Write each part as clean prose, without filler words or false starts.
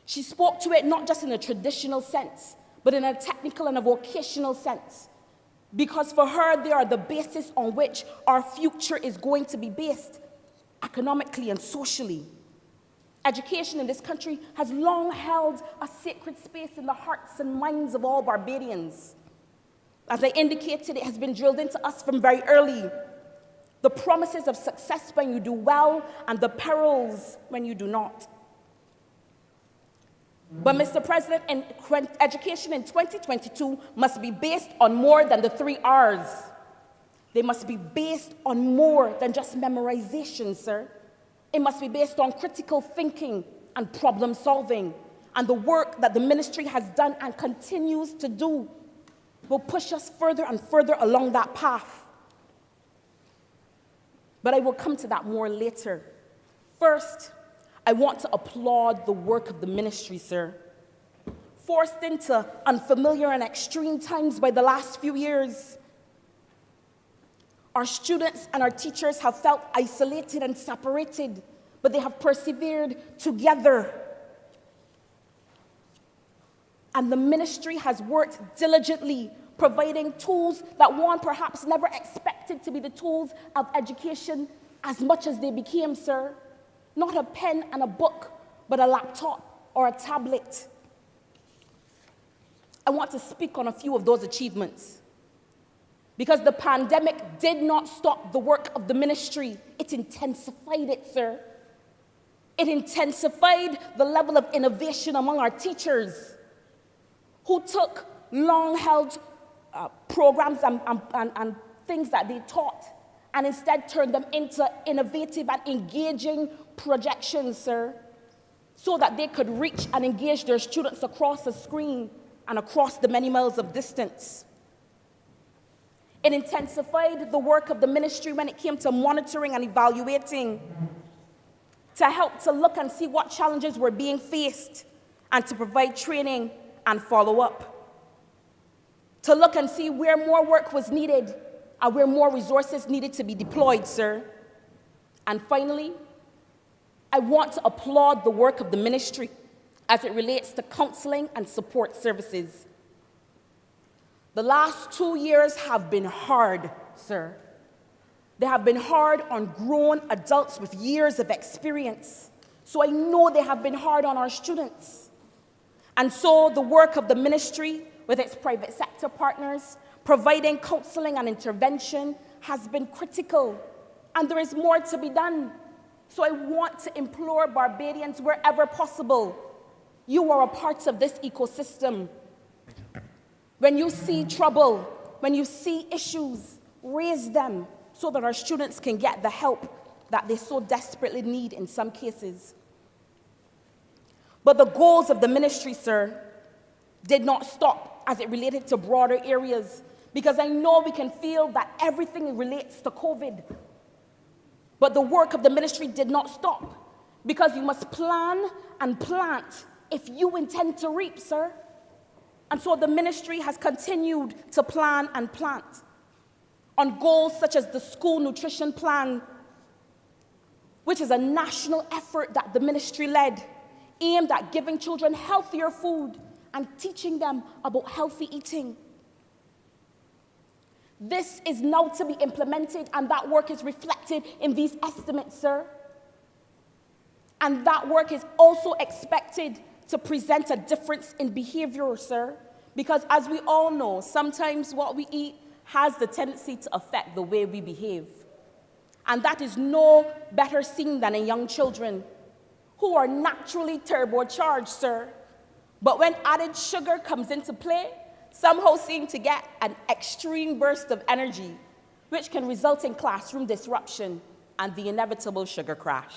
She spoke to it not just in a traditional sense, but in a technical and a vocational sense. Because for her, they are the basis on which our future is going to be based, economically and socially. Education in this country has long held a sacred space in the hearts and minds of all Barbadians. As I indicated, it has been drilled into us from very early. The promises of success when you do well and the perils when you do not. But, Mr. President, education in 2022 must be based on more than the 3 R's. They must be based on more than just memorization, sir. It must be based on critical thinking and problem solving. And the work that the ministry has done and continues to do will push us further and further along that path. But I will come to that more later. First, I want to applaud the work of the ministry, sir. Forced into unfamiliar and extreme times by the last few years, our students and our teachers have felt isolated and separated, but they have persevered together. And the ministry has worked diligently, providing tools that one perhaps never expected to be the tools of education as much as they became, sir. Not a pen and a book, but a laptop or a tablet. I want to speak on a few of those achievements. Because the pandemic did not stop the work of the ministry, it intensified it, sir. It intensified the level of innovation among our teachers, who took long-held programs and things that they taught and instead turned them into innovative and engaging projections, sir, so that they could reach and engage their students across the screen and across the many miles of distance. It intensified the work of the ministry when it came to monitoring and evaluating, to help to look and see what challenges were being faced and to provide training and follow-up, to look and see where more work was needed and where more resources needed to be deployed, sir. And finally, I want to applaud the work of the ministry as it relates to counseling and support services. The last 2 years have been hard, sir. They have been hard on grown adults with years of experience. So I know they have been hard on our students. And so the work of the ministry with its private sector partners, providing counseling and intervention has been critical, and there is more to be done. So I want to implore Barbadians wherever possible, you are a part of this ecosystem. When you see trouble, when you see issues, raise them so that our students can get the help that they so desperately need in some cases. But the goals of the ministry, sir, did not stop as it related to broader areas, because I know we can feel that everything relates to COVID. But the work of the ministry did not stop, because you must plan and plant if you intend to reap, sir. And so the ministry has continued to plan and plant on goals such as the school nutrition plan, which is a national effort that the ministry led, aimed at giving children healthier food and teaching them about healthy eating. This is now to be implemented, and that work is reflected in these estimates, sir. And that work is also expected to present a difference in behavior, sir. Because as we all know, sometimes what we eat has the tendency to affect the way we behave. And that is no better seen than in young children who are naturally turbocharged, sir. But when added sugar comes into play, somehow seem to get an extreme burst of energy, which can result in classroom disruption and the inevitable sugar crash.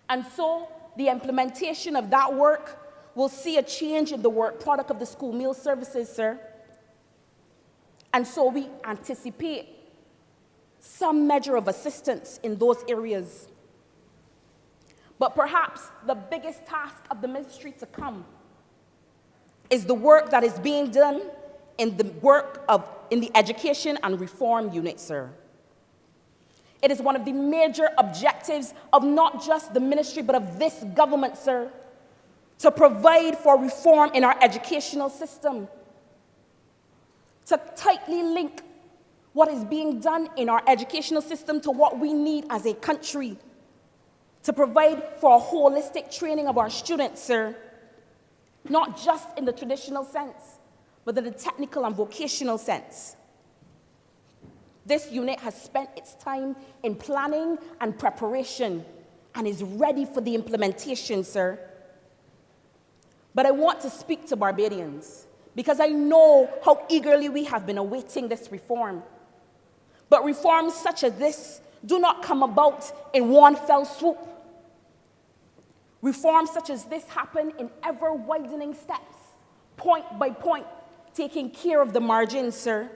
And so, the implementation of that work will see a change in the work product of the school meal services, sir. And so we anticipate some measure of assistance in those areas. But perhaps the biggest task of the ministry to come is the work that is being done in the education and reform unit, sir. It is one of the major objectives of not just the ministry, but of this government, sir, to provide for reform in our educational system, to tightly link what is being done in our educational system to what we need as a country, to provide for a holistic training of our students, sir, not just in the traditional sense, but in the technical and vocational sense. This unit has spent its time in planning and preparation and is ready for the implementation, sir. But I want to speak to Barbadians because I know how eagerly we have been awaiting this reform. But reforms such as this do not come about in one fell swoop. Reforms such as this happen in ever-widening steps, point by point, taking care of the margins, sir.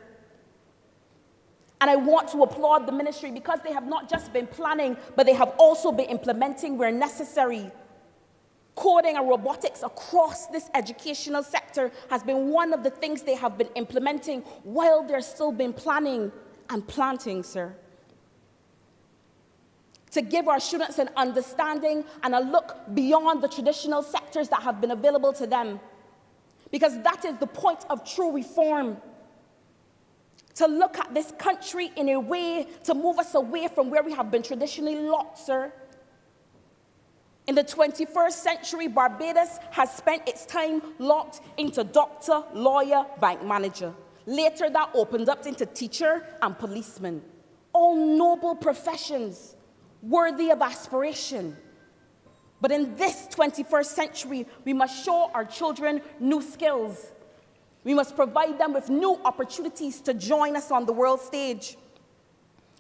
And I want to applaud the ministry because they have not just been planning, but they have also been implementing where necessary. Coding and robotics across this educational sector has been one of the things they have been implementing while they're still been planning and planting, sir. To give our students an understanding and a look beyond the traditional sectors that have been available to them. Because that is the point of true reform. To look at this country in a way to move us away from where we have been traditionally locked, sir. In the 21st century, Barbados has spent its time locked into doctor, lawyer, bank manager. Later, that opened up into teacher and policeman. All noble professions, worthy of aspiration. But in this 21st century, we must show our children new skills. We must provide them with new opportunities to join us on the world stage.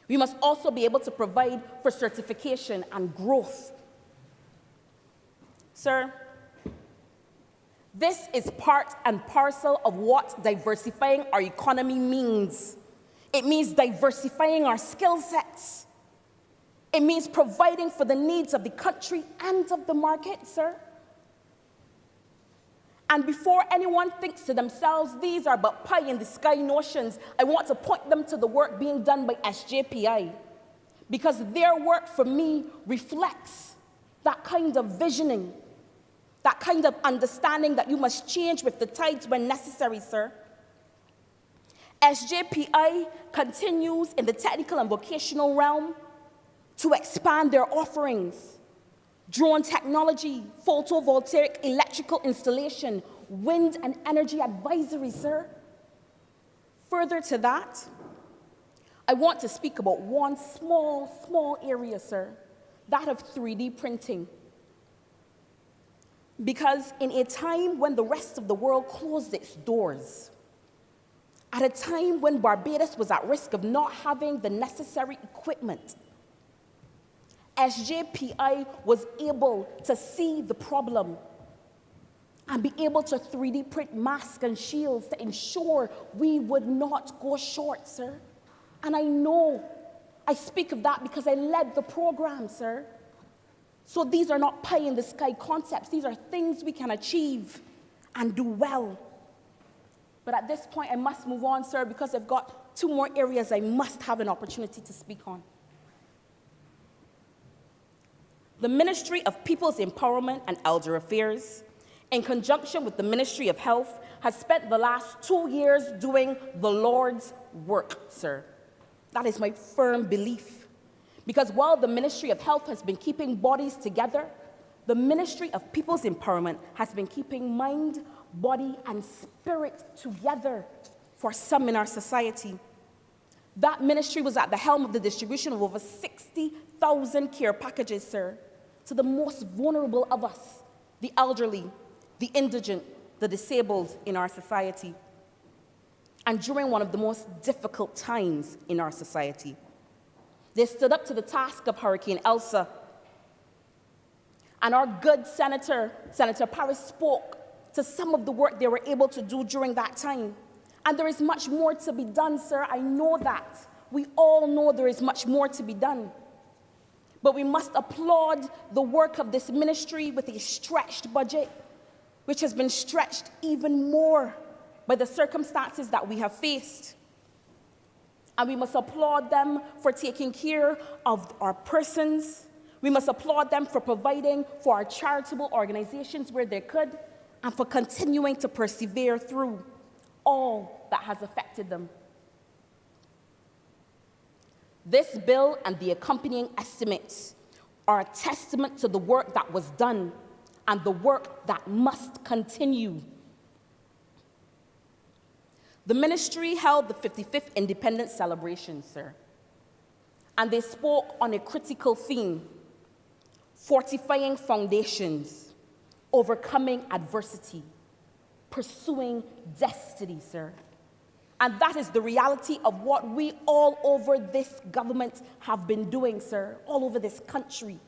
We must also be able to provide for certification and growth. Sir, this is part and parcel of what diversifying our economy means. It means diversifying our skill sets. It means providing for the needs of the country and of the market, sir. And before anyone thinks to themselves, these are but pie-in-the-sky notions, I want to point them to the work being done by SJPI. Because their work, for me, reflects that kind of visioning, that kind of understanding that you must change with the tides when necessary, sir. SJPI continues in the technical and vocational realm to expand their offerings. Drone technology, photovoltaic electrical installation, wind and energy advisory, sir. Further to that, I want to speak about one small area, sir, that of 3D printing. Because in a time when the rest of the world closed its doors, at a time when Barbados was at risk of not having the necessary equipment, SJPI was able to see the problem and be able to 3D print masks and shields to ensure we would not go short, sir. And I know I speak of that because I led the program, sir. So these are not pie-in-the-sky concepts. These are things we can achieve and do well. But at this point, I must move on, sir, because I've got two more areas I must have an opportunity to speak on. The Ministry of People's Empowerment and Elder Affairs, in conjunction with the Ministry of Health, has spent the last 2 years doing the Lord's work, sir. That is my firm belief. Because while the Ministry of Health has been keeping bodies together, the Ministry of People's Empowerment has been keeping mind, body, and spirit together for some in our society. That ministry was at the helm of the distribution of over 60,000 care packages, sir, to the most vulnerable of us, the elderly, the indigent, the disabled in our society. And during one of the most difficult times in our society, they stood up to the task of Hurricane Elsa. And our good Senator Parris, spoke to some of the work they were able to do during that time. And there is much more to be done, sir. I know that. We all know there is much more to be done. But we must applaud the work of this ministry with a stretched budget, which has been stretched even more by the circumstances that we have faced. And we must applaud them for taking care of our persons. We must applaud them for providing for our charitable organizations where they could, and for continuing to persevere through all that has affected them. This bill and the accompanying estimates are a testament to the work that was done and the work that must continue. The ministry held the 55th Independence celebration, sir, and they spoke on a critical theme: fortifying foundations, overcoming adversity, pursuing destiny, sir. And that is the reality of what we all over this government have been doing, sir, all over this country.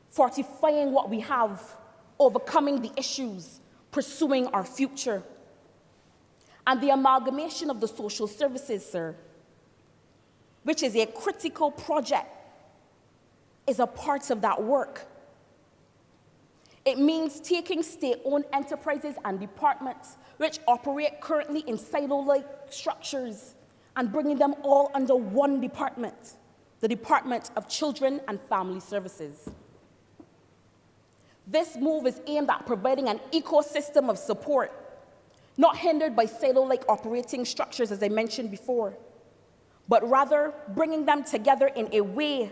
Fortifying what we have, overcoming the issues, pursuing our future. And the amalgamation of the social services, sir, which is a critical project, is a part of that work. It means taking state-owned enterprises and departments which operate currently in silo-like structures and bringing them all under one department, the Department of Children and Family Services. This move is aimed at providing an ecosystem of support, not hindered by silo-like operating structures, as I mentioned before, but rather bringing them together in a way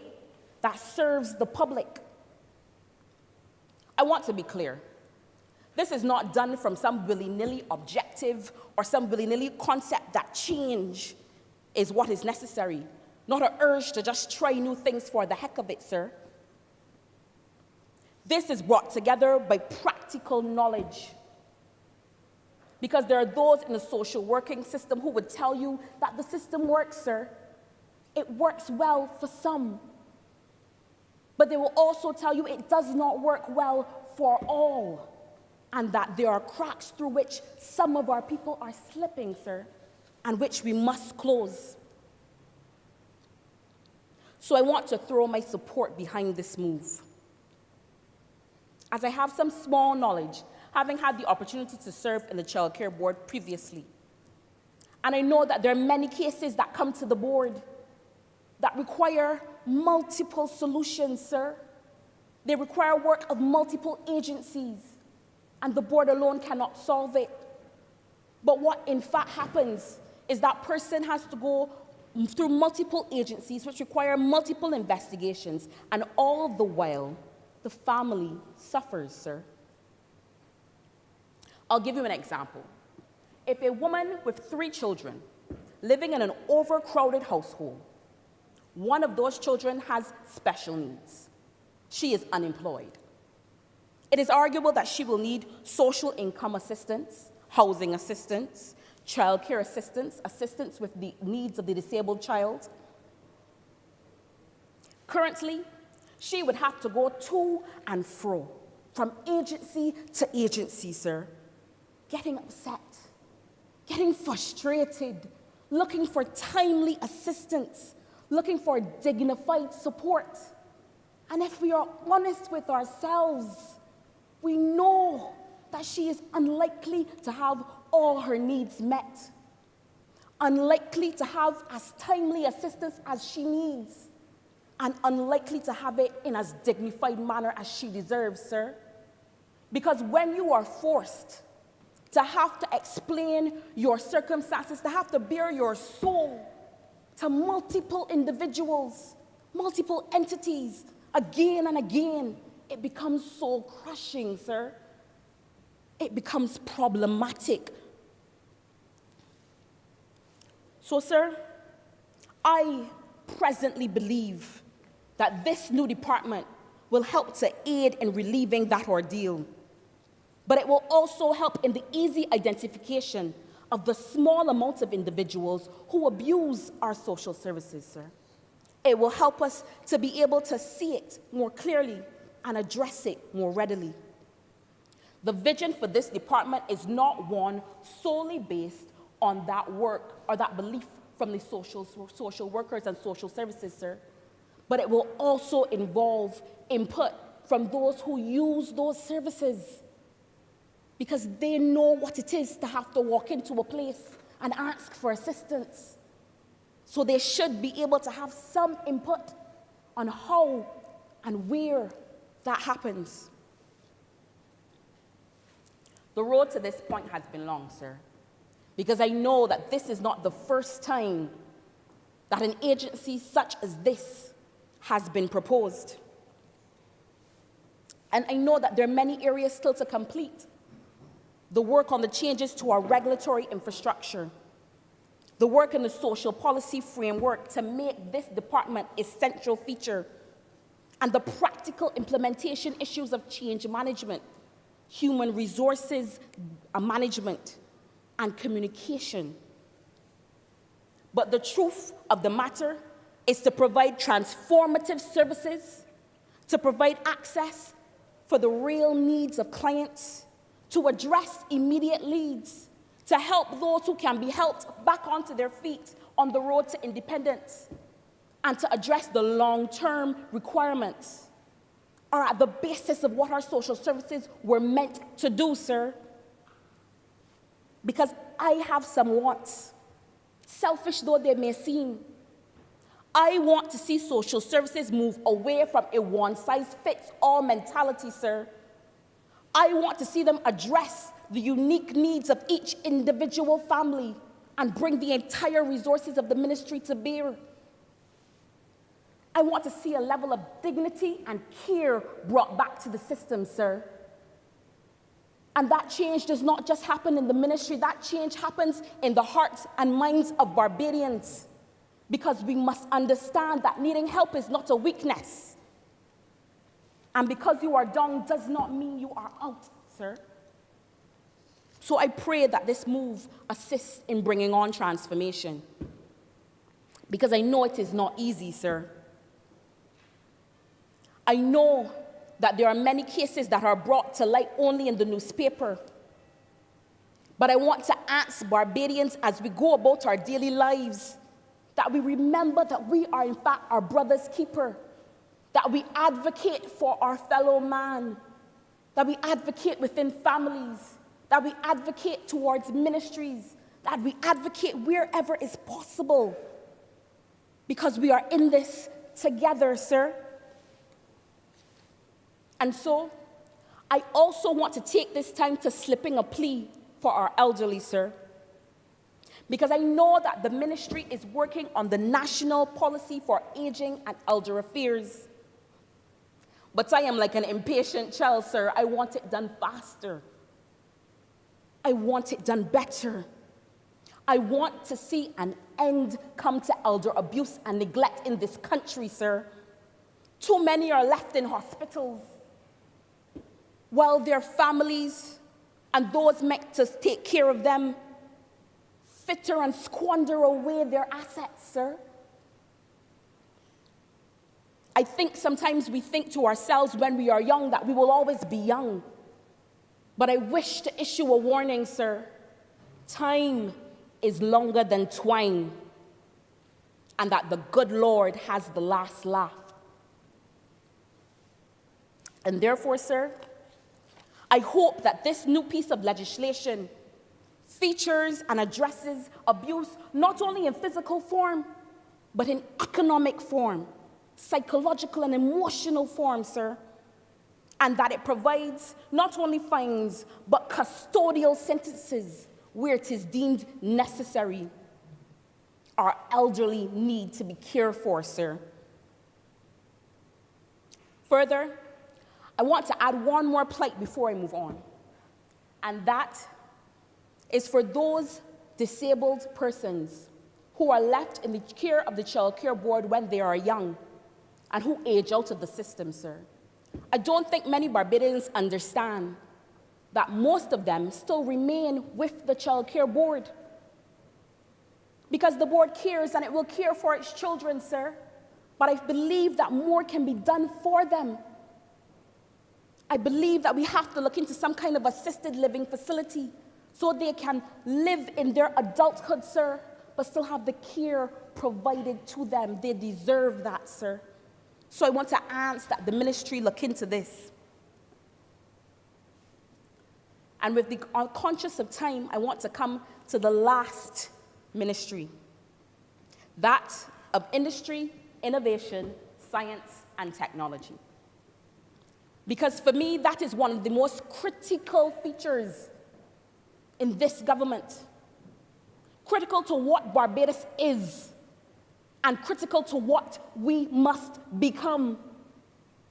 that serves the public. I want to be clear. This is not done from some willy-nilly objective or some willy-nilly concept that change is what is necessary, not an urge to just try new things for the heck of it, sir. This is brought together by practical knowledge, because there are those in the social working system who would tell you that the system works, sir. It works well for some. But they will also tell you it does not work well for all, and that there are cracks through which some of our people are slipping, sir, and which we must close. So I want to throw my support behind this move. As I have some small knowledge, having had the opportunity to serve in the Child Care Board previously, and I know that there are many cases that come to the board that require multiple solutions, sir. They require work of multiple agencies, and the board alone cannot solve it. But what in fact happens is that person has to go through multiple agencies which require multiple investigations, and all the while, the family suffers, sir. I'll give you an example. If a woman with 3 children living in an overcrowded household, one of those children has special needs, she is unemployed, it is arguable that she will need social income assistance, housing assistance, child care assistance, assistance with the needs of the disabled child. Currently, she would have to go to and fro, from agency to agency, sir, getting upset, getting frustrated, looking for timely assistance, looking for dignified support. And if we are honest with ourselves, we know that she is unlikely to have all her needs met, unlikely to have as timely assistance as she needs, and unlikely to have it in as dignified manner as she deserves, sir. Because when you are forced to have to explain your circumstances, to have to bare your soul to multiple individuals, multiple entities, again and again, it becomes soul crushing, sir. It becomes problematic. So, sir, I presently believe that this new department will help to aid in relieving that ordeal, but it will also help in the easy identification of the small amount of individuals who abuse our social services, sir. It will help us to be able to see it more clearly and address it more readily. The vision for this department is not one solely based on that work or that belief from the social workers and social services, sir, but it will also involve input from those who use those services, because they know what it is to have to walk into a place and ask for assistance. So they should be able to have some input on how and where that happens. The road to this point has been long, sir, because I know that this is not the first time that an agency such as this has been proposed. And I know that there are many areas still to complete. The work on the changes to our regulatory infrastructure, the work in the social policy framework to make this department a central feature, and the practical implementation issues of change management, human resources management, and communication. But the truth of the matter is to provide transformative services, to provide access for the real needs of clients, to address immediate needs, to help those who can be helped back onto their feet on the road to independence, and to address the long-term requirements are at the basis of what our social services were meant to do, sir. Because I have some wants, selfish though they may seem. I want to see social services move away from a one-size-fits-all mentality, sir. I want to see them address the unique needs of each individual family and bring the entire resources of the ministry to bear. I want to see a level of dignity and care brought back to the system, sir. And that change does not just happen in the ministry, that change happens in the hearts and minds of Barbadians. Because we must understand that needing help is not a weakness. And because you are down does not mean you are out, sir. So I pray that this move assists in bringing on transformation. Because I know it is not easy, sir. I know that there are many cases that are brought to light only in the newspaper. But I want to ask Barbadians as we go about our daily lives that we remember that we are in fact our brother's keeper, that we advocate for our fellow man, that we advocate within families, that we advocate towards ministries, that we advocate wherever is possible, because we are in this together, sir. And so, I also want to take this time to slip in a plea for our elderly, sir. Because I know that the ministry is working on the National Policy for Aging and Elder Affairs. But I am like an impatient child, sir. I want it done faster. I want it done better. I want to see an end come to elder abuse and neglect in this country, sir. Too many are left in hospitals, while their families and those meant to take care of them fitter and squander away their assets, sir. I think sometimes we think to ourselves when we are young that we will always be young. But I wish to issue a warning, sir. Time is longer than twine, and that the good Lord has the last laugh. And therefore, sir, I hope that this new piece of legislation features and addresses abuse not only in physical form, but in economic form, psychological and emotional form, sir. And that it provides not only fines, but custodial sentences where it is deemed necessary. Our elderly need to be cared for, sir. Further, I want to add one more plight before I move on. And that is for those disabled persons who are left in the care of the Child Care Board when they are young and who age out of the system, sir. I don't think many Barbadians understand that most of them still remain with the Child Care Board. Because the board cares and it will care for its children, sir. But I believe that more can be done for them. I believe that we have to look into some kind of assisted living facility so they can live in their adulthood, sir, but still have the care provided to them. They deserve that, sir. So I want to ask that the ministry look into this. And with the conscious of time, I want to come to the last ministry. that of industry, innovation, science, and technology. Because for me, that is one of the most critical features in this government. Critical to what Barbados is, and critical to what we must become.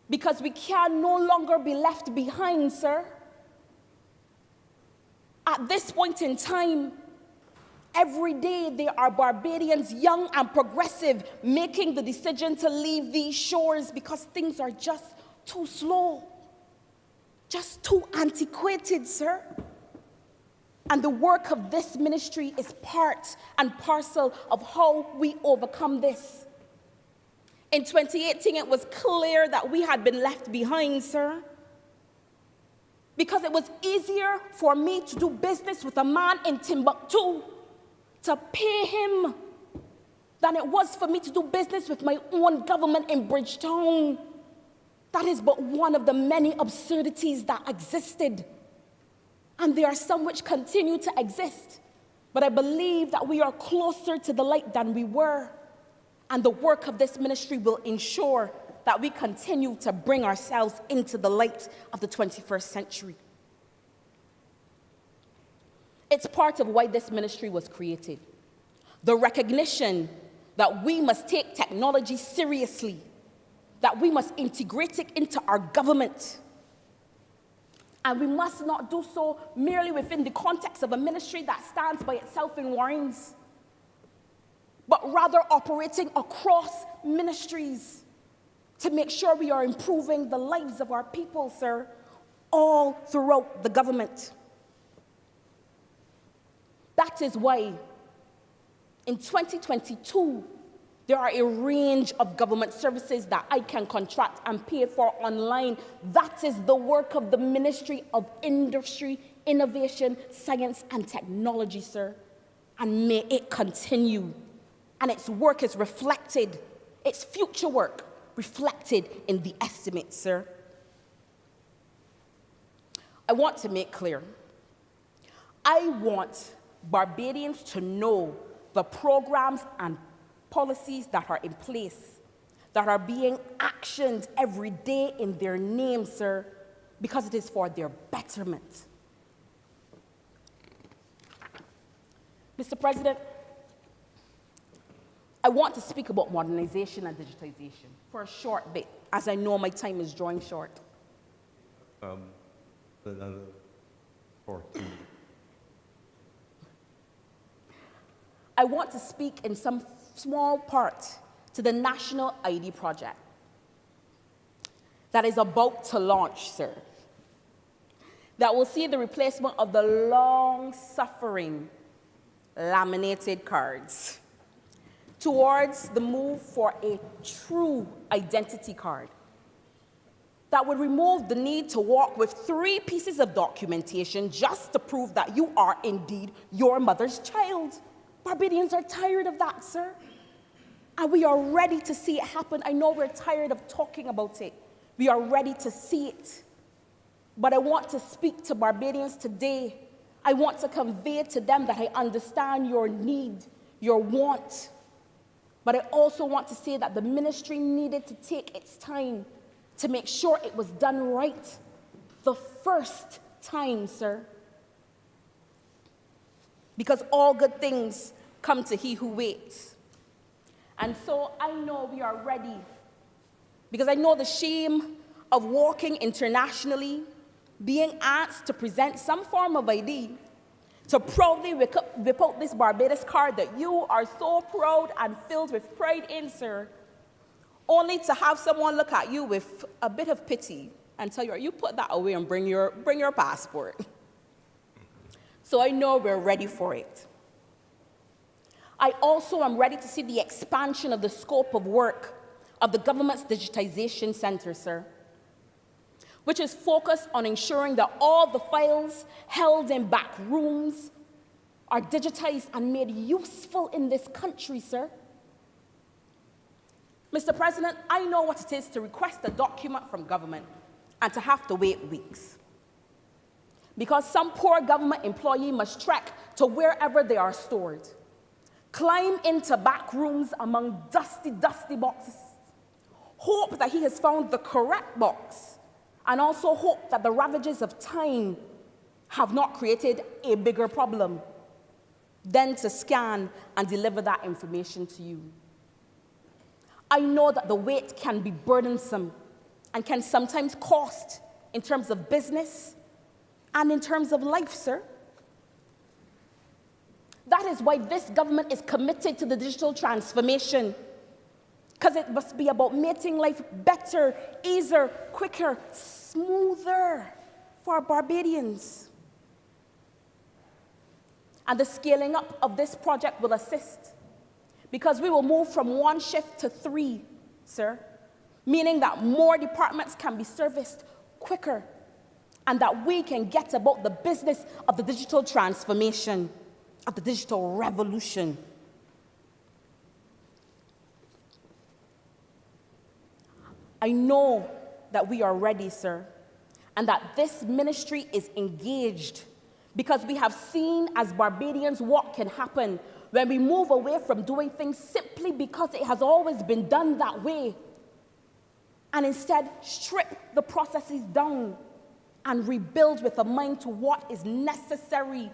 Because we can no longer be left behind, sir. At this point in time, every day there are Barbadians, young and progressive, making the decision to leave these shores because things are just too slow, just too antiquated, sir. And the work of this ministry is part and parcel of how we overcome this. In 2018, it was clear that we had been left behind, sir, because it was easier for me to do business with a man in Timbuktu, to pay him, than it was for me to do business with my own government in Bridgetown. That is but one of the many absurdities that existed. And there are some which continue to exist. But I believe that we are closer to the light than we were. And the work of this ministry will ensure that we continue to bring ourselves into the light of the 21st century. It's part of why this ministry was created. The recognition that we must take technology seriously, that we must integrate it into our government. And we must not do so merely within the context of a ministry that stands by itself in Warrens, but rather operating across ministries to make sure we are improving the lives of our people, sir, all throughout the government. That is why in 2022, there are a range of government services that I can contract and pay for online. That is the work of the Ministry of Industry, Innovation, Science, and Technology, sir. And may it continue. And its work is reflected, its future work reflected in the estimate, sir. I want to make clear, I want Barbadians to know the programs and policies that are in place, that are being actioned every day in their name, sir, because it is for their betterment. Mr. President, I want to speak about modernization and digitization for a short bit, as I know my time is drawing short. Another 14. I want to speak in some small part to the National ID project that is about to launch, sir, that will see the replacement of the long-suffering laminated cards towards the move for a true identity card that would remove the need to walk with 3 pieces of documentation just to prove that you are indeed your mother's child. Barbadians are tired of that, sir. And we are ready to see it happen. I know we're tired of talking about it. We are ready to see it. But I want to speak to Barbadians today. I want to convey to them that I understand your need, your want. But I also want to say that the ministry needed to take its time to make sure it was done right the first time, sir. Because all good things come to he who waits. And so I know we are ready, because I know the shame of walking internationally, being asked to present some form of ID, to proudly whip out this Barbados card that you are so proud and filled with pride in, sir, only to have someone look at you with a bit of pity and tell you put that away and bring your passport. So I know we're ready for it. I also am ready to see the expansion of the scope of work of the government's digitization center, sir, which is focused on ensuring that all the files held in back rooms are digitized and made useful in this country, sir. Mr. President, I know what it is to request a document from government and to have to wait weeks, because some poor government employee must trek to wherever they are stored, climb into back rooms among dusty, dusty boxes, hope that he has found the correct box, and also hope that the ravages of time have not created a bigger problem, then to scan and deliver that information to you. I know that the wait can be burdensome and can sometimes cost in terms of business and in terms of life, sir. That is why this government is committed to the digital transformation, because it must be about making life better, easier, quicker, smoother for our Barbadians. And the scaling up of this project will assist, because we will move from 1 shift to 3, sir, meaning that more departments can be serviced quicker and that we can get about the business of the digital transformation, of the digital revolution. I know that we are ready, sir, and that this ministry is engaged, because we have seen as Barbadians what can happen when we move away from doing things simply because it has always been done that way, and instead strip the processes down and rebuild with a mind to what is necessary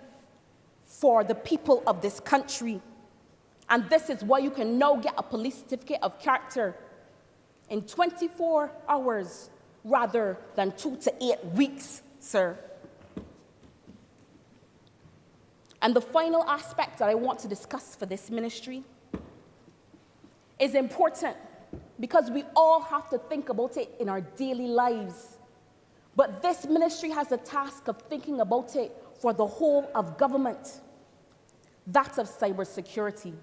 for the people of this country. And this is why you can now get a police certificate of character in 24 hours rather than 2 to 8 weeks, sir. And the final aspect that I want to discuss for this ministry is important, because we all have to think about it in our daily lives. But this ministry has a task of thinking about it for the whole of government, that of cybersecurity.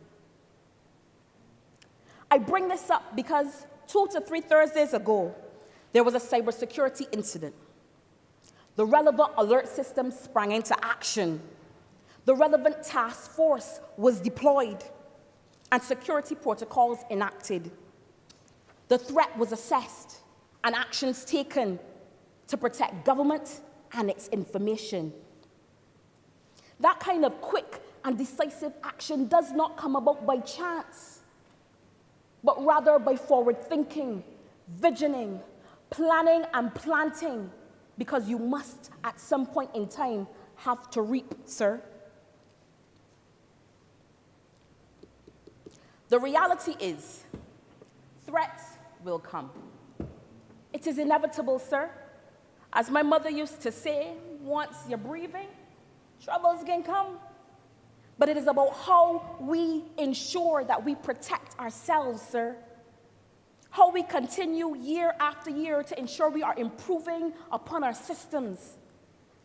I bring this up because 2 to 3 Thursdays ago, there was a cybersecurity incident. The relevant alert system sprang into action. The relevant task force was deployed and security protocols enacted. The threat was assessed and actions taken to protect government and its information. That kind of quick and decisive action does not come about by chance, but rather by forward thinking, visioning, planning and planting, because you must at some point in time have to reap, sir. The reality is, threats will come. It is inevitable, sir. As my mother used to say, once you're breathing, troubles can come. But it is about how we ensure that we protect ourselves, sir. How we continue year after year to ensure we are improving upon our systems.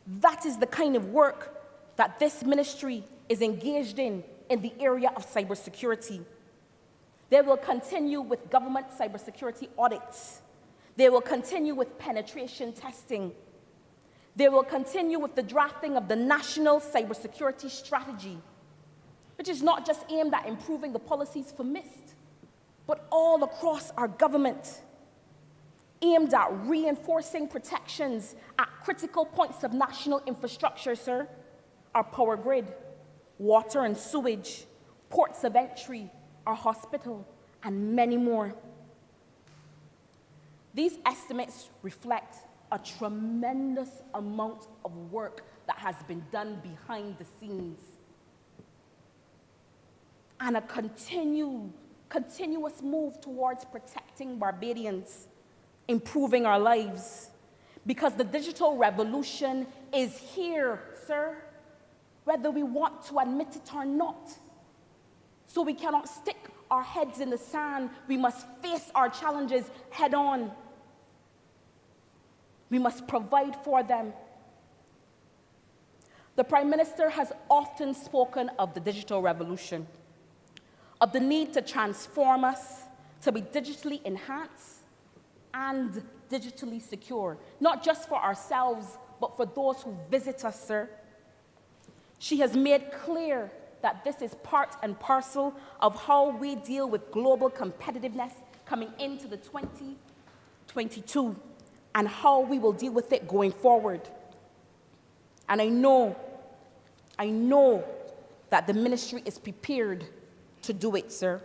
That is the kind of work that this ministry is engaged in the area of cybersecurity. They will continue with government cybersecurity audits. They will continue with penetration testing. They will continue with the drafting of the National Cybersecurity Strategy, which is not just aimed at improving the policies for MIST, but all across our government, aimed at reinforcing protections at critical points of national infrastructure, sir. Our power grid, water and sewage, ports of entry, our hospital, and many more. These estimates reflect a tremendous amount of work that has been done behind the scenes, and a continuous move towards protecting Barbadians, improving our lives, because the digital revolution is here, sir, whether we want to admit it or not. So we cannot stick our heads in the sand. We must face our challenges head on. We must provide for them. The Prime Minister has often spoken of the digital revolution, of the need to transform us to be digitally enhanced and digitally secure, not just for ourselves, but for those who visit us, sir. She has made clear that this is part and parcel of how we deal with global competitiveness coming into the 2022 and how we will deal with it going forward. And I know that the ministry is prepared to do it, sir.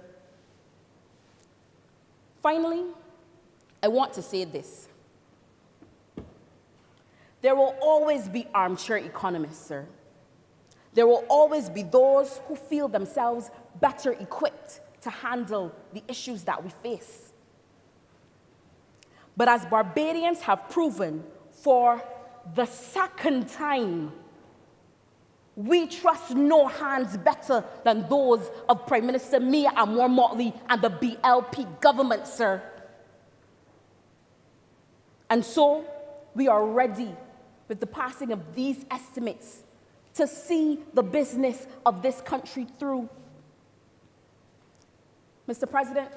Finally, I want to say this. There will always be armchair economists, sir. There will always be those who feel themselves better equipped to handle the issues that we face. But as Barbadians have proven for the second time, we trust no hands better than those of Prime Minister Mia Moore-Motley and the BLP government, sir. And so, we are ready with the passing of these estimates to see the business of this country through. Mr. President,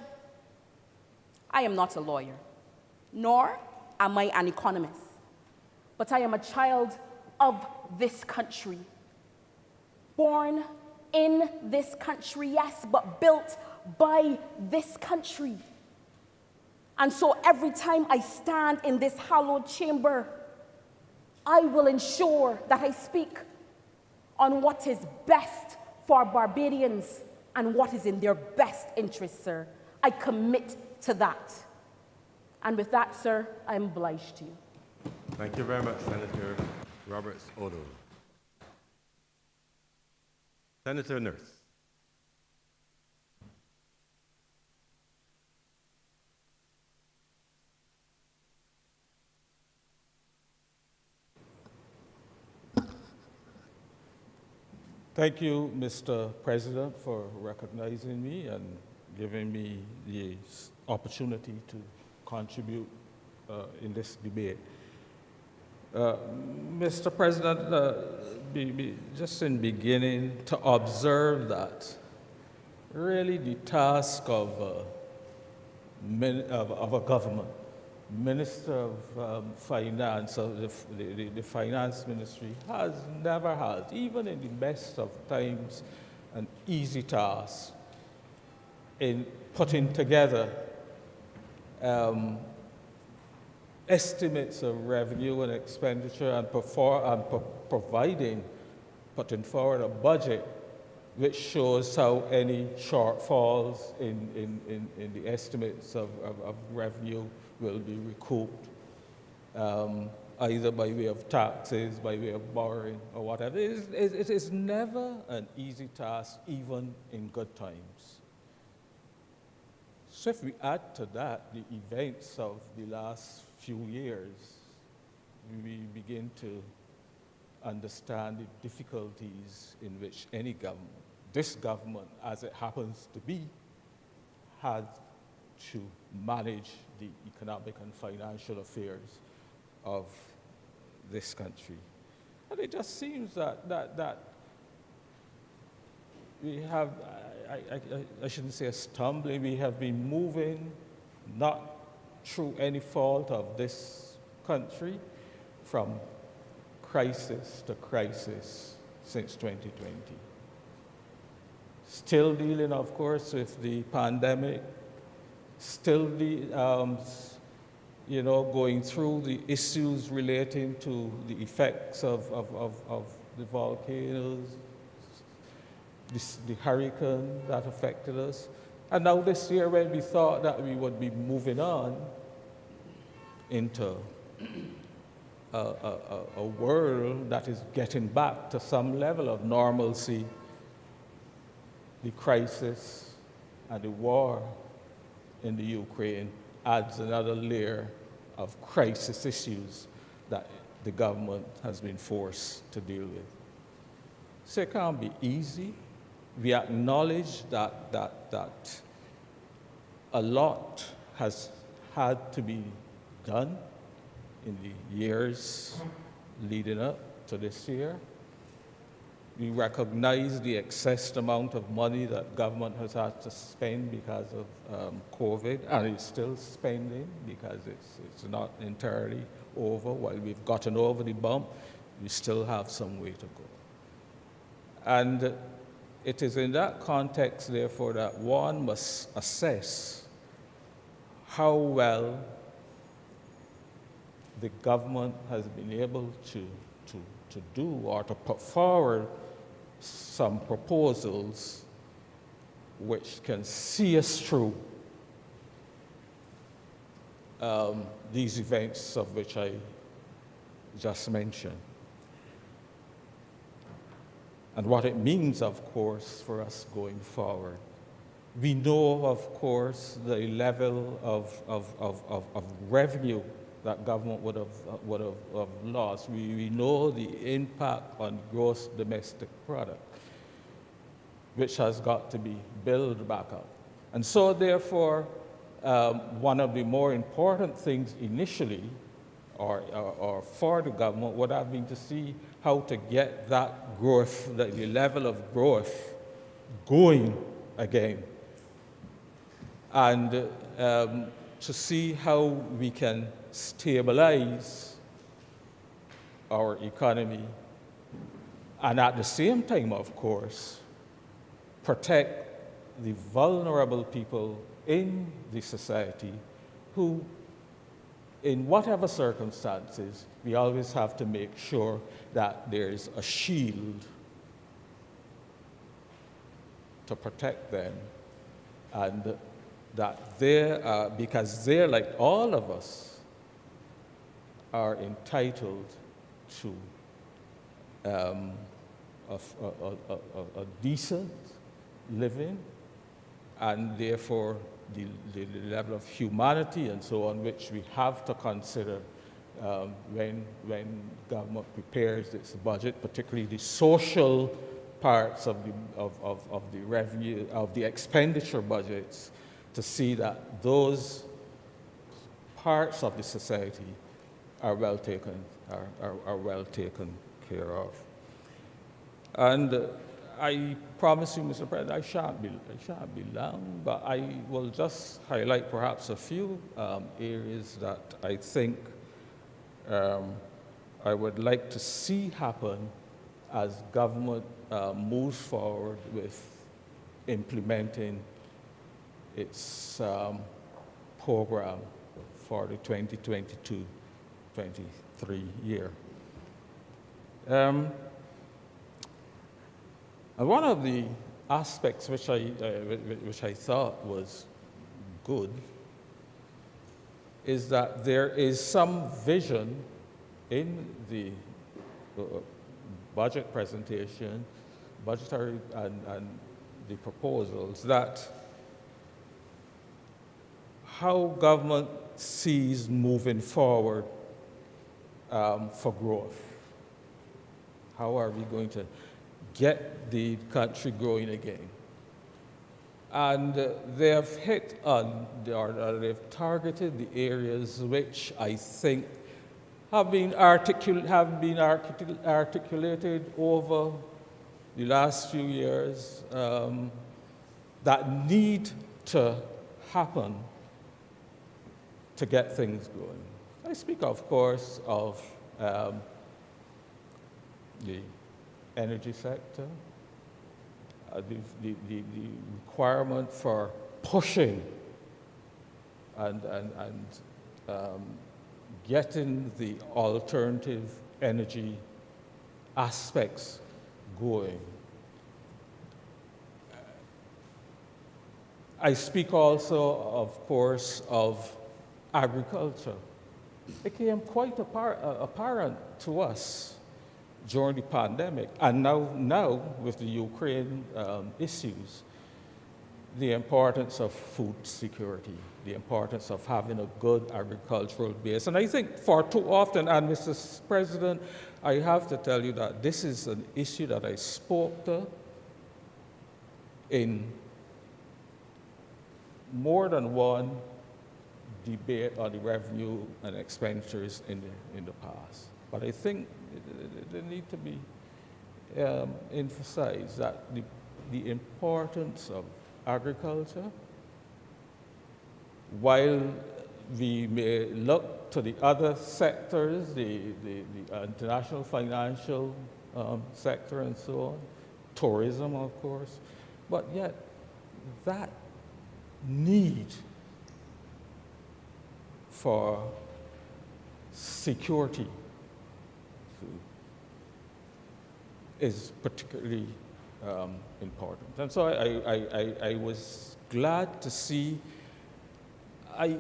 I am not a lawyer, nor am I an economist, but I am a child of this country. Born in this country, yes, but built by this country. And so every time I stand in this hallowed chamber, I will ensure that I speak on what is best for Barbadians and what is in their best interest, sir. I commit to that. And with that, sir, I am obliged to you. Thank you very much, Senator Roberts-Odo. Senator Nurse. Thank you, Mr. President, for recognizing me and giving me the opportunity to contribute in this debate. Mr. President, just in beginning to observe that really the task of a government, Minister of Finance, of the Finance Ministry, has never had, even in the best of times, an easy task in putting together estimates of revenue and expenditure and putting forward a budget which shows how any shortfalls in the estimates of revenue will be recouped, either by way of taxes, by way of borrowing, or whatever. It is never an easy task, even in good times. So if we add to that the events of the last few years, we begin to understand the difficulties in which any government, this government as it happens to be, has to manage the economic and financial affairs of this country. And it just seems that we have, I shouldn't say a stumbling, we have been moving not through any fault of this country from crisis to crisis since 2020. Still dealing, of course, with the pandemic, still going through the issues relating to the effects of the volcanoes, the hurricane that affected us. And now this year, when we thought that we would be moving on into a world that is getting back to some level of normalcy, the crisis and the war in the Ukraine adds another layer of crisis issues that the government has been forced to deal with. So it can't be easy. We acknowledge that a lot has had to be done in the years leading up to this year. We recognize the excess amount of money that government has had to spend because of COVID, and it's still spending because it's not entirely over. While we've gotten over the bump, we still have some way to go. And it is in that context, therefore, that one must assess how well the government has been able to do or to put forward some proposals which can see us through these events of which I just mentioned. And what it means, of course, for us going forward. We know, of course, the level of revenue that government would have lost. We know the impact on gross domestic product, which has got to be built back up. And so, therefore, one of the more important things initially, or for the government, would have been to see how to get that growth, the level of growth, going again, and to see how we can stabilize our economy, and at the same time, of course, protect the vulnerable people in the society who, in whatever circumstances, we always have to make sure that there's a shield to protect them, and that they're, because they're like all of us, are entitled to a decent living, and therefore the level of humanity and so on, which we have to consider when government prepares its budget, particularly the social parts of the revenue, of the expenditure budgets, to see that those parts of the society are well taken care of. And I promise you, Mr. President, I shan't be long, but I will just highlight perhaps a few areas that I think I would like to see happen as government moves forward with implementing its program for the 2022-23 year. And one of the aspects which I thought was good is that there is some vision in the budget presentation, budgetary and the proposals, that how government sees moving forward for growth. How are we going to get the country growing again? And they have hit on, or they've targeted the areas which I think have been articulated over the last few years that need to happen to get things going. I speak, of course, of the energy sector, the requirement for pushing and getting the alternative energy aspects going. I speak also, of course, of agriculture. It became quite apparent to us during the pandemic, and now with the Ukraine issues, the importance of food security, the importance of having a good agricultural base. And I think for too often, and Mr. President, I have to tell you that this is an issue that I spoke to in more than one debate on the revenue and expenditures in the past. But I think they need to be emphasized, that the importance of agriculture, while we may look to the other sectors, the international financial sector and so on, tourism, of course, but yet that need for security is particularly important. And so I was glad to see, I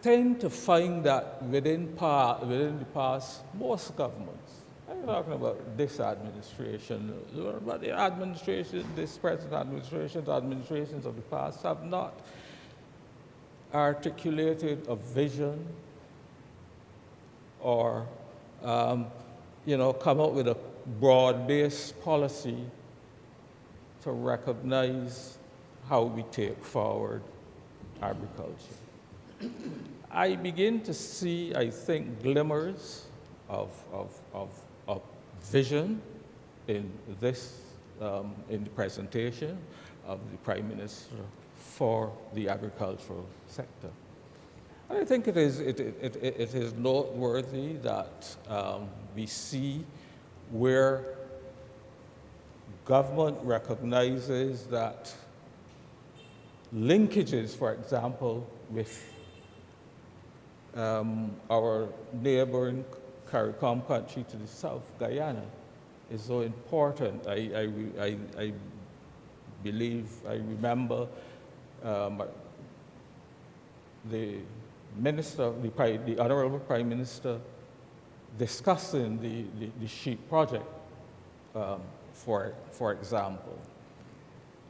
tend to find that within the past, most governments, I'm talking about this administration, but the administration, this present administration, the administrations of the past have not articulated a vision or, come up with a broad-based policy to recognize how we take forward agriculture. I begin to see, I think, glimmers of vision in this, in the presentation of the Prime Minister for the agricultural sector. And I think it is noteworthy that we see where government recognizes that linkages, for example, with our neighboring CARICOM country to the south, Guyana, is so important. I believe, I remember the minister, the Honorable Prime Minister, discussing the sheep project, for example.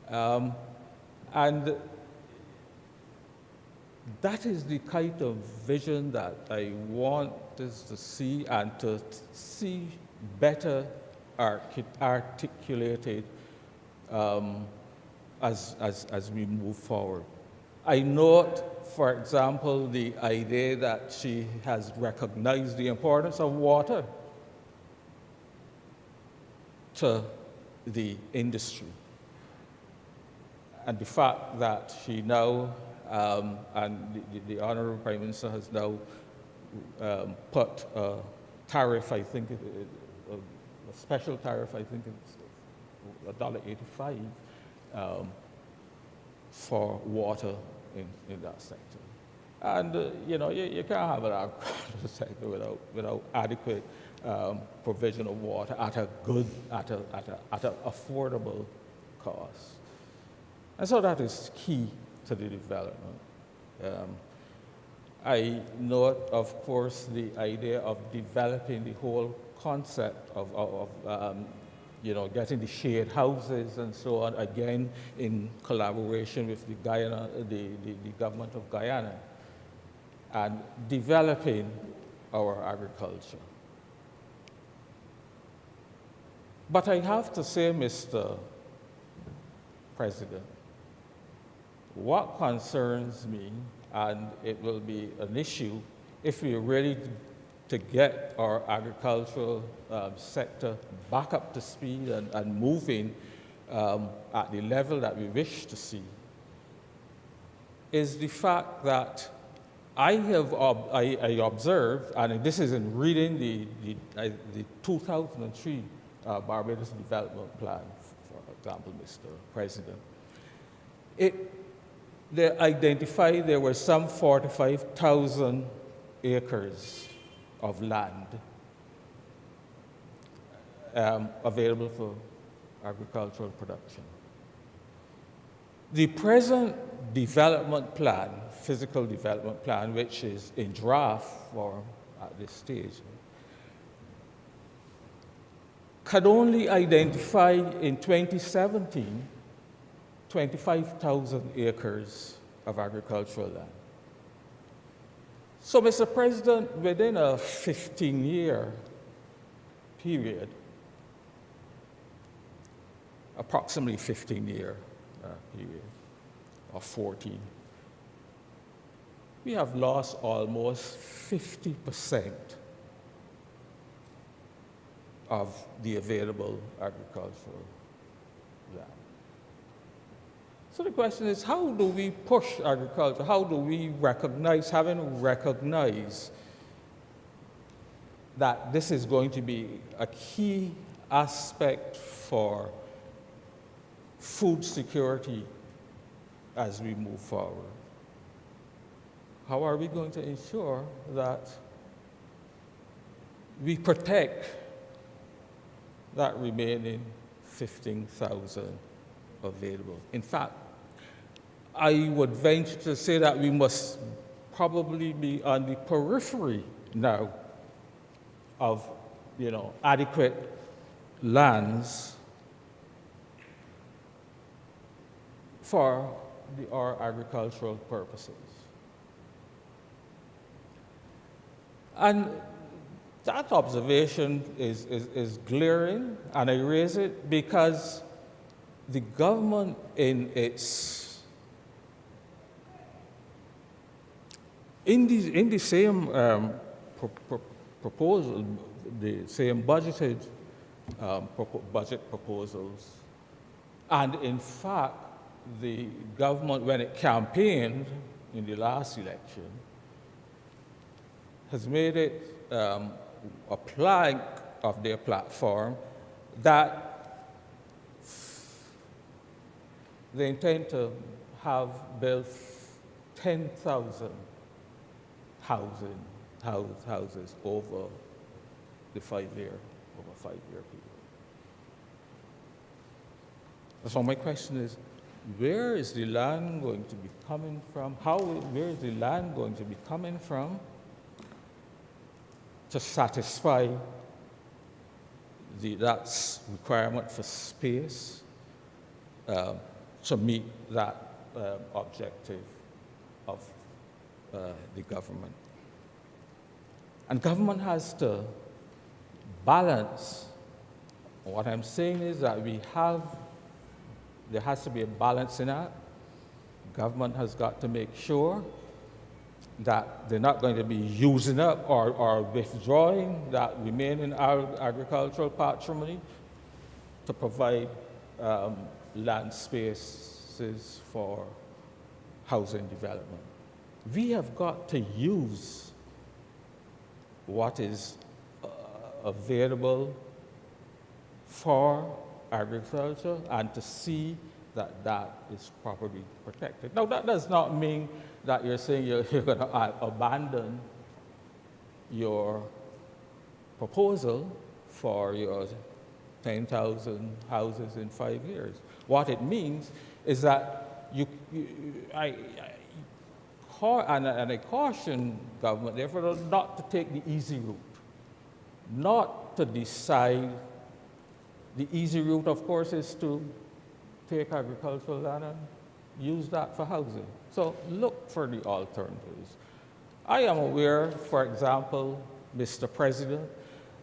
And that is the kind of vision that I want us to see, and to see better articulated as we move forward. I note, for example, the idea that she has recognized the importance of water to the industry, and the fact that she now, and the Honorable Prime Minister has now put a tariff, I think, a special tariff, I think it's $1.85 for water in that sector. And you can't have an agricultural sector without adequate provision of water at an affordable cost. And so that is key to the development. I note, of course, the idea of developing the whole concept of getting the shade houses and so on, again, in collaboration with the government of Guyana, and developing our agriculture. But I have to say, Mr. President, what concerns me, and it will be an issue if we are ready to get our agricultural sector back up to speed and moving at the level that we wish to see, is the fact that I observed, and this is in reading the 2003 Barbados Development Plan, for example, Mr. President. They identified there were some 45,000 acres of land available for agricultural production. The present development plan, physical development plan, which is in draft form at this stage, could only identify in 2017 25,000 acres of agricultural land. So, Mr. President, within a 15-year period, approximately 15-year period, or 14, we have lost almost 50% of the available agricultural land. So the question is, how do we push agriculture? How do we recognize, having recognized that this is going to be a key aspect for food security as we move forward? How are we going to ensure that we protect that remaining 15,000 available. In fact, I would venture to say that we must probably be on the periphery now of, adequate lands for our agricultural purposes. And that observation is glaring, and I raise it because the government in the same proposal, the same budgeted budget proposals, and in fact, the government, when it campaigned in the last election, has made it a plank of their platform that they intend to have built 10,000 houses over the 5-year period. So my question is, where is the land going to be coming from? Where is the land going to be coming from to satisfy that requirement for space to meet that objective of the government? And government has to balance. What I'm saying is that there has to be a balance in that. Government has got to make sure that they're not going to be using up or withdrawing that remaining agricultural patrimony to provide land spaces for housing development. We have got to use what is available for agriculture and to see that that is properly protected. Now, that does not mean that you're saying you're going to abandon your proposal for your 10,000 houses in 5 years. What it means is that I caution government, therefore, not to take the easy route, not to decide. The easy route, of course, is to take agricultural land and use that for housing. So look for the alternatives. I am aware, for example, Mr. President,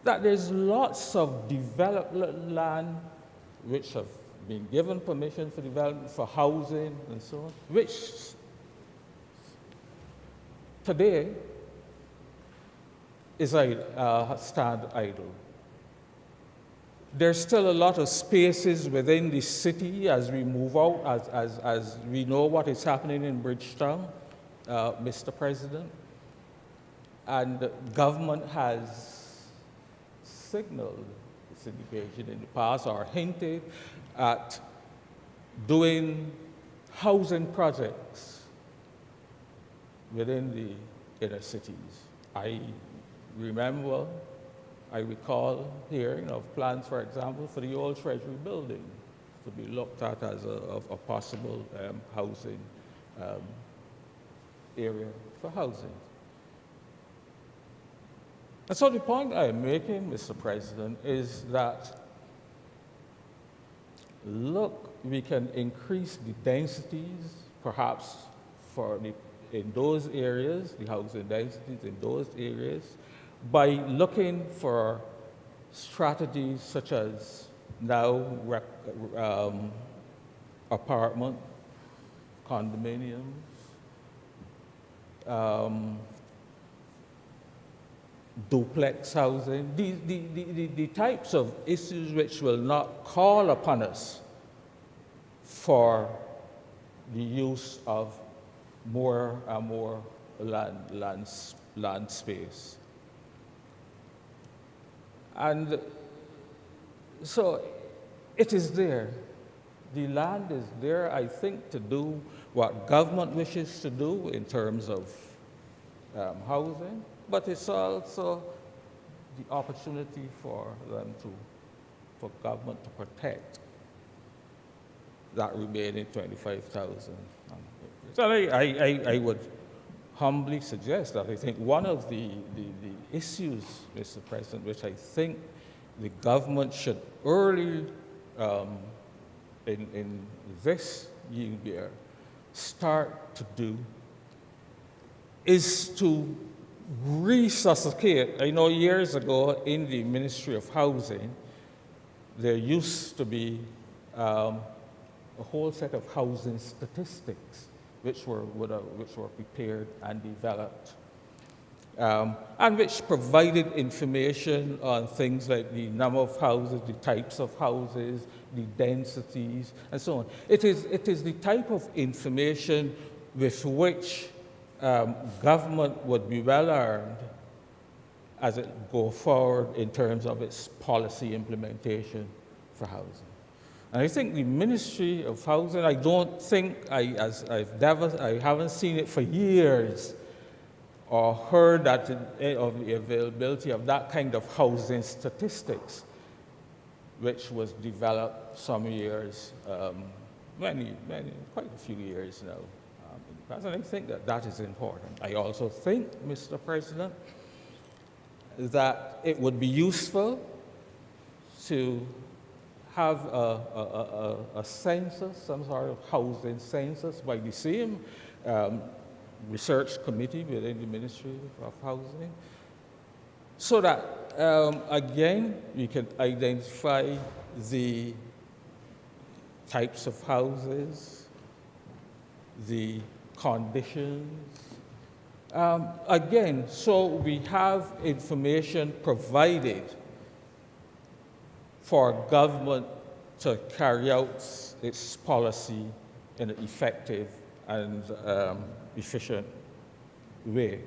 that there's lots of developed land which have been given permission for development, for housing and so on, which today is stand idle. There's still a lot of spaces within the city as we move out, as we know what is happening in Bridgetown, Mr. President. And government has signaled its indication in the past or hinted at doing housing projects within the inner cities. I recall hearing of plans, for example, for the old Treasury building to be looked at as a possible housing area for housing. And so the point I am making, Mr. President, is that, look, we can increase the densities, perhaps in those areas, the housing densities in those areas, by looking for strategies such as now apartment, condominiums, duplex housing, the types of issues which will not call upon us for the use of more and more land space. And so it is there. The land is there, I think, to do what government wishes to do in terms of housing, but it's also the opportunity for government to protect that remaining 25,000. So I would humbly suggest that I think one of the issues, Mr. President, which I think the government should early in this year start to do is to resuscitate. I know years ago in the Ministry of Housing, there used to be a whole set of housing statistics which were prepared and developed, and which provided information on things like the number of houses, the types of houses, the densities, and so on. It is the type of information with which government would be well armed as it go forward in terms of its policy implementation for housing. And I think the Ministry of Housing, I don't think I haven't seen it for years or heard that of the availability of that kind of housing statistics, which was developed some years, quite a few years now. And I think that is important. I also think, Mr. President, that it would be useful to have a census, some sort of housing census by the same research committee within the Ministry of Housing, so that, again, we can identify the types of houses, the conditions, again, so we have information provided for government to carry out its policy in an effective and efficient way.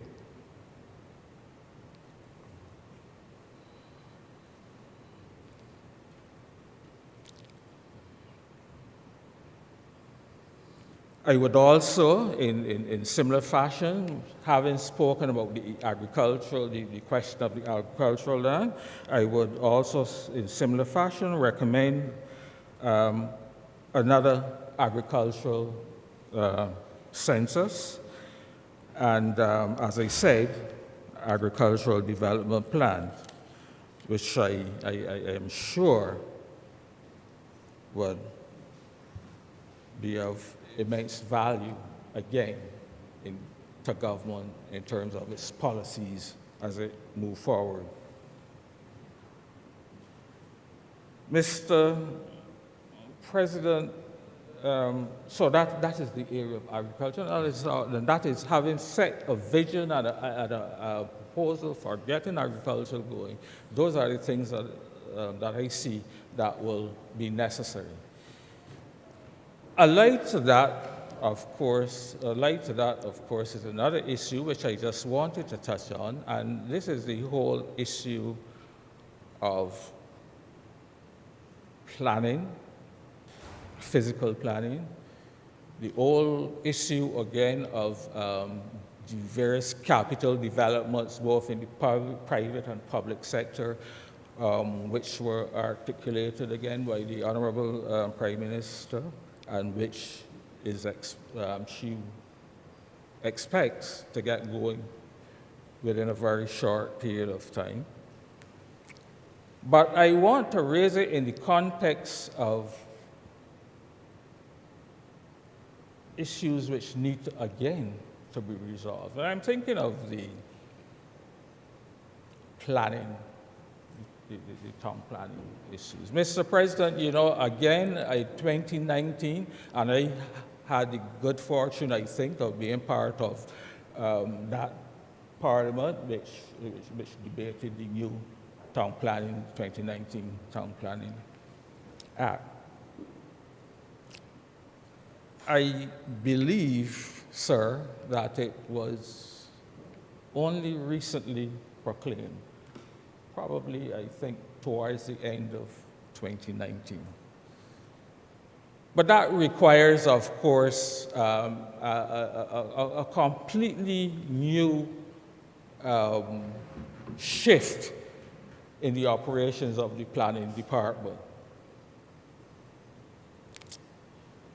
I would also, in similar fashion, having spoken about the question of the agricultural land, I would also, in similar fashion, recommend another agricultural census, and as I said, agricultural development plan, which I am sure would be of immense value, again, to government in terms of its policies as it move forward. Mr. President, so that is the area of agriculture, and that is having set a vision and a proposal for getting agriculture going. Those are the things that I see that will be necessary. Allied to that, of course, is another issue which I just wanted to touch on, and this is the whole issue of planning, physical planning, the whole issue again of the various capital developments, both in the private and public sector, which were articulated again by the Honorable Prime Minister, and which is she expects to get going within a very short period of time. But I want to raise it in the context of issues which need to, again, to be resolved. And I'm thinking of the planning, the town planning issues. Mr. President, you know, again, 2019, and I had the good fortune, I think, of being part of that parliament which debated the new town planning, 2019 Town Planning Act. I believe, sir, that it was only recently proclaimed, probably, I think, towards the end of 2019. But that requires, of course, a completely new shift in the operations of the planning department.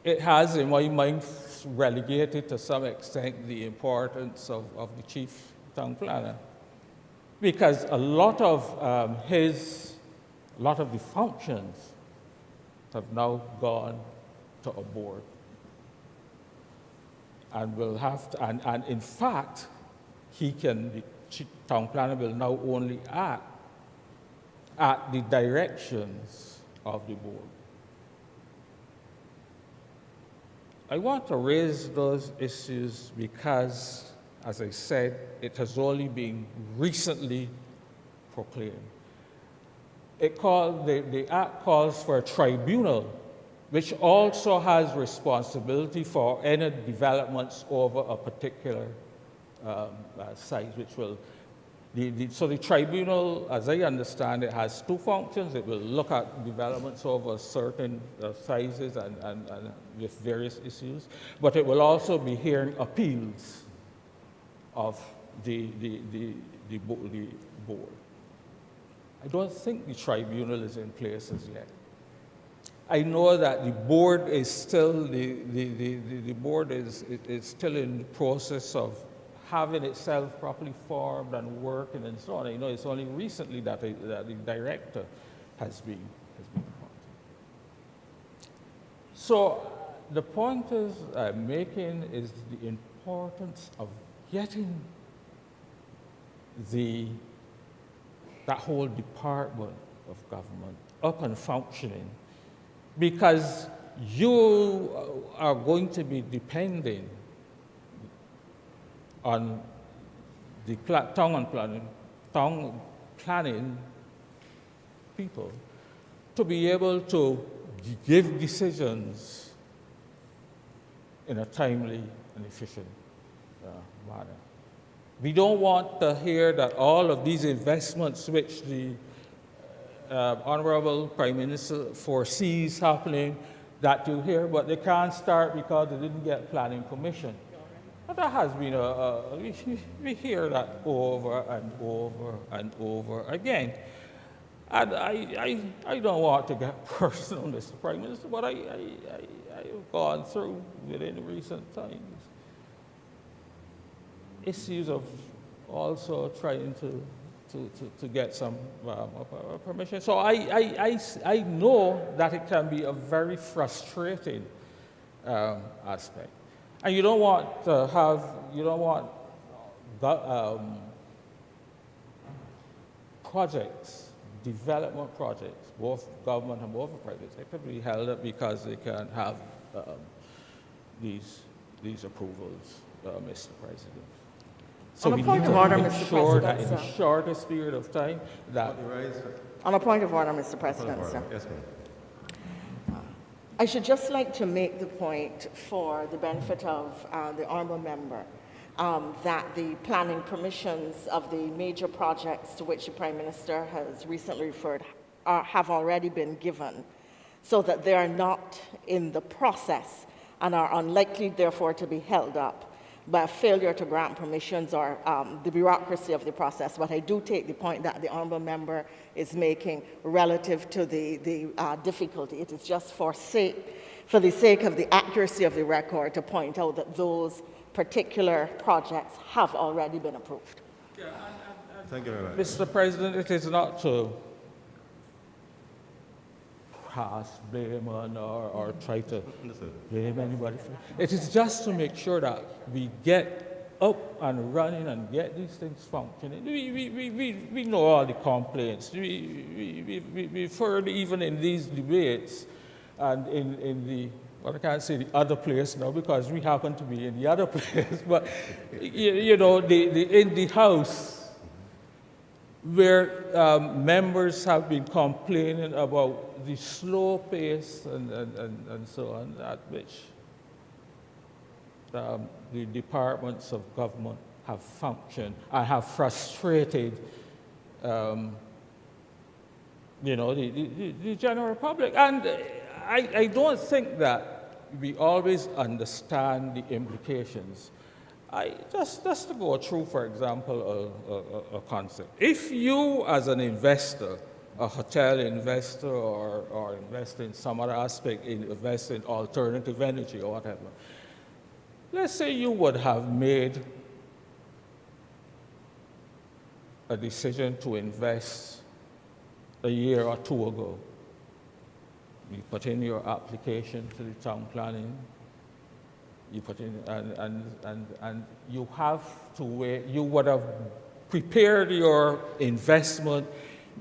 it has, in my mind, relegated to some extent the importance of the chief town planner. Because a lot of the functions have now gone to a board. And will have to, and in fact, the chief town planner will now only act at the directions of the board. I want to raise those issues because, as I said, it has only been recently proclaimed. The Act calls for a tribunal, which also has responsibility for any developments over a particular site, which will. So the tribunal, as I understand it, has two functions. It will look at developments over certain sizes and with various issues, but it will also be hearing appeals of the board. I don't think the tribunal is in place as yet. I know that the board is still the board is still in the process of having itself properly formed and working and so on. I know it's only recently that the director has been appointed. So the point I'm making is the importance of getting that whole department of government up and functioning, because you are going to be depending on the town planning people to be able to give decisions in a timely and efficient manner. We don't want to hear that all of these investments which the Honorable Prime Minister foresees happening, that you hear, but they can't start because they didn't get planning permission. But that has been we hear that over and over and over again. And I don't want to get personal, Mr. Prime Minister, but I've gone through within recent times issues of also trying to get some permission. So I know that it can be a very frustrating aspect. And you don't want projects, development projects, both government and both private sector, to be held up because they can't have these approvals, Mr. President. So On a we point need of to order, make Mr. sure that President, in the sir. shortest period of time that On a point of order, Mr. President, sir. Yes, ma'am. I should just like to make the point for the benefit of the honourable member that the planning permissions of the major projects to which the Prime Minister has recently referred have already been given, so that they are not in the process and are unlikely, therefore, to be held up by a failure to grant permissions or the bureaucracy of the process. But I do take the point that the honourable member is making relative to the difficulty. It is just for the sake of the accuracy of the record to point out that those particular projects have already been approved. Thank you very much. Mr. President, it is not to cast blame on or try to Understood. blame anybody. It is just to make sure that we get up and running and get these things functioning. We know all the complaints. We've heard even in these debates and in the, well, I can't say the other place now because we happen to be in the other place, but you know, in the House, where members have been complaining about the slow pace and so on, at which the departments of government have functioned and have frustrated, you know, the general public. And I don't think that we always understand the implications. Just to go through, for example, a concept. If you, as an investor, a hotel investor or invest in some other aspect, invest in alternative energy or whatever. Let's say you would have made a decision to invest a year or two ago. You put in your application to the town planning, you put in, and you have to wait, you would have prepared your investment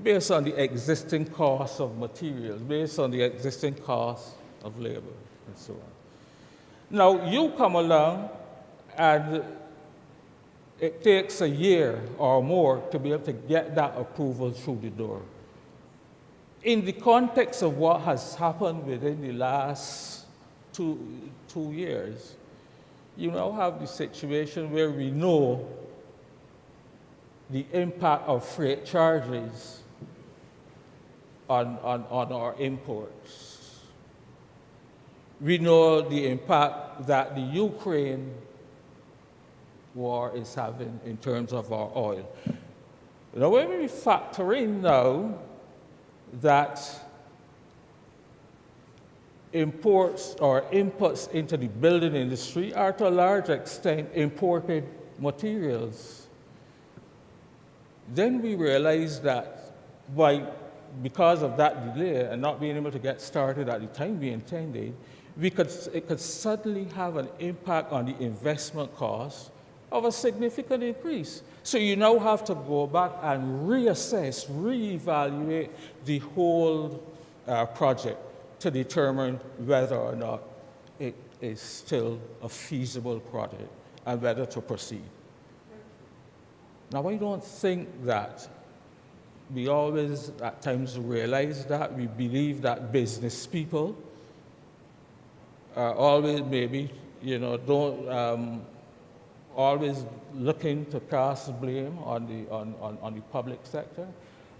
based on the existing cost of materials, based on the existing cost of labor, and so on. Now, you come along, and it takes a year or more to be able to get that approval through the door. In the context of what has happened within the last two years, you now have the situation where we know the impact of freight charges on our imports. We know the impact that the Ukraine war is having in terms of our oil. Now, when we factor in now that imports or inputs into the building industry are to a large extent imported materials, then we realize that because of that delay and not being able to get started at the time we intended, it could suddenly have an impact on the investment cost of a significant increase. So you now have to go back and reassess, reevaluate the whole project to determine whether or not it is still a feasible project and whether to proceed. Now, I don't think that we always at times realize that. We believe that business people are always maybe, don't always looking to cast blame on the public sector.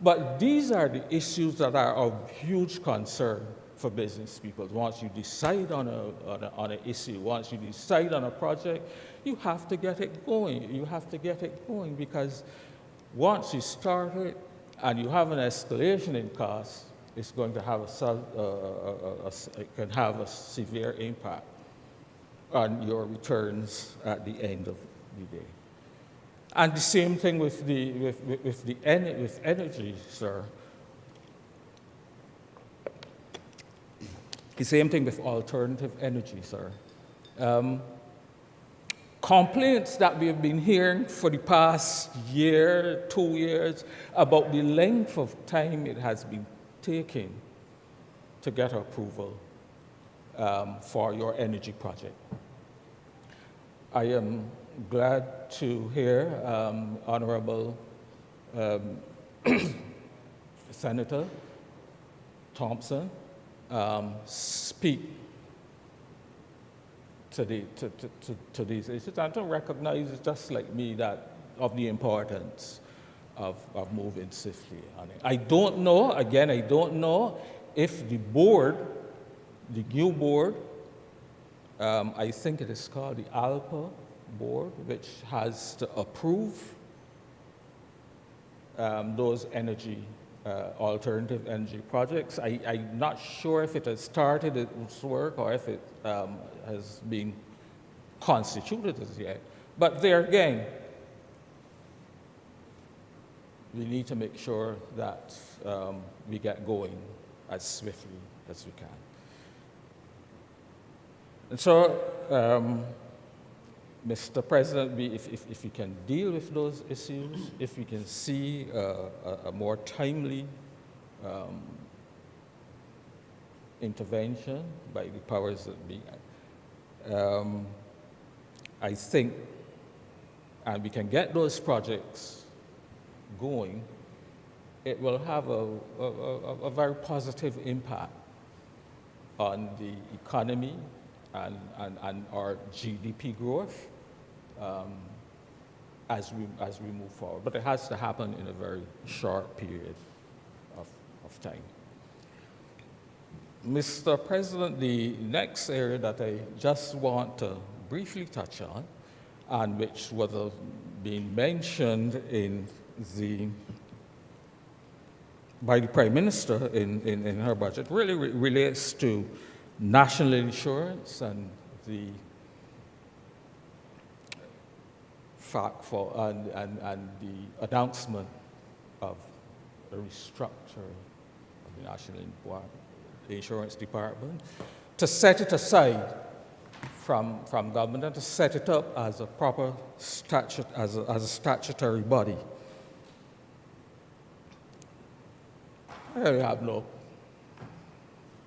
But these are the issues that are of huge concern for business people. Once you decide on an issue, once you decide on a project, you have to get it going. You have to get it going because once you start it and you have an escalation in costs, it's going to have it can have a severe impact on your returns at the end of the day. And the same thing with energy, sir. The same thing with alternative energy, sir. Complaints that we have been hearing for the past year, 2 years, about the length of time it has been taking to get approval for your energy project. I am glad to hear Honorable Senator Thompson speak to these issues and to recognize, just like me, that of the importance of moving swiftly on it. I don't know if the board, the new board, I think it is called the ALPA board, which has to approve those alternative energy projects. I'm not sure if it has started its work or if it has been constituted as yet. But there again, we need to make sure that we get going as swiftly as we can. And so, Mr. President, if we can deal with those issues, if we can see a more timely intervention by the powers that be, I think, and we can get those projects going, it will have a very positive impact on the economy and our GDP growth as we move forward. But it has to happen in a very short period of time. Mr. President, the next area that I just want to briefly touch on, and which was being mentioned in by the Prime Minister in her budget really relates to national insurance and the fact for and the announcement of a restructuring of the National Insurance Department to set it aside from government and to set it up as a proper as a statutory body. I really have no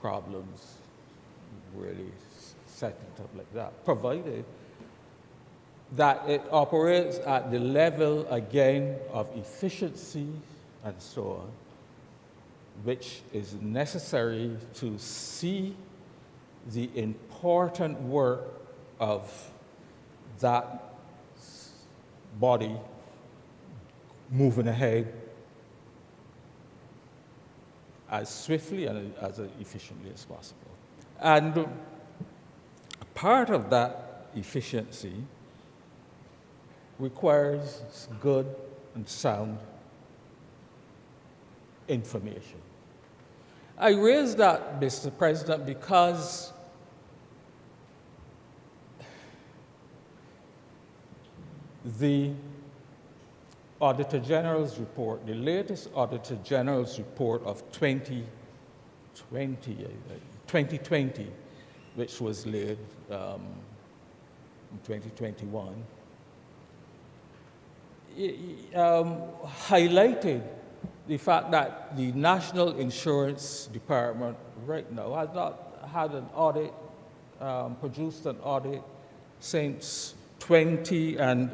problems really setting it up like that, provided that it operates at the level, again, of efficiency and so on, which is necessary to see the important work of that body moving ahead as swiftly and as efficiently as possible. And part of that efficiency requires good and sound information. I raise that, Mr. President, because the Auditor General's report, the latest Auditor General's report of 2020, which was laid in 2021, highlighted the fact that the National Insurance Department right now has not had an audit, produced an audit since 20, and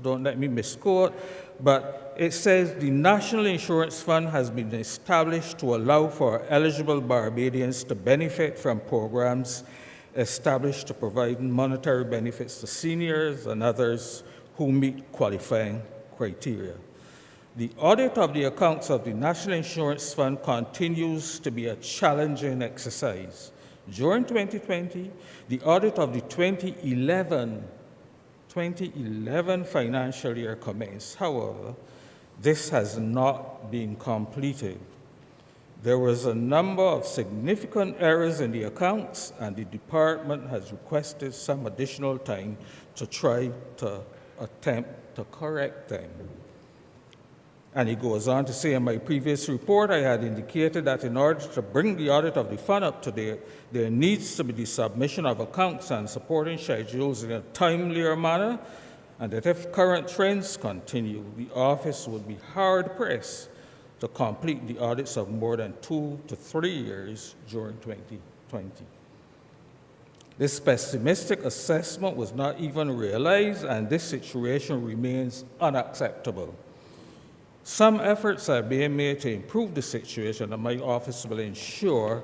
don't let me misquote, but it says the National Insurance Fund has been established to allow for eligible Barbadians to benefit from programs established to provide monetary benefits to seniors and others who meet qualifying criteria. The audit of the accounts of the National Insurance Fund continues to be a challenging exercise. During 2020, the audit of the 2011 financial year commenced. However, this has not been completed. There was a number of significant errors in the accounts, and the department has requested some additional time to try to attempt to correct them. And he goes on to say, in my previous report, I had indicated that in order to bring the audit of the fund up to date, there needs to be the submission of accounts and supporting schedules in a timelier manner, and that if current trends continue, the office would be hard-pressed to complete the audits of more than 2 to 3 years during 2020. This pessimistic assessment was not even realized, and this situation remains unacceptable. Some efforts are being made to improve the situation, and my office will ensure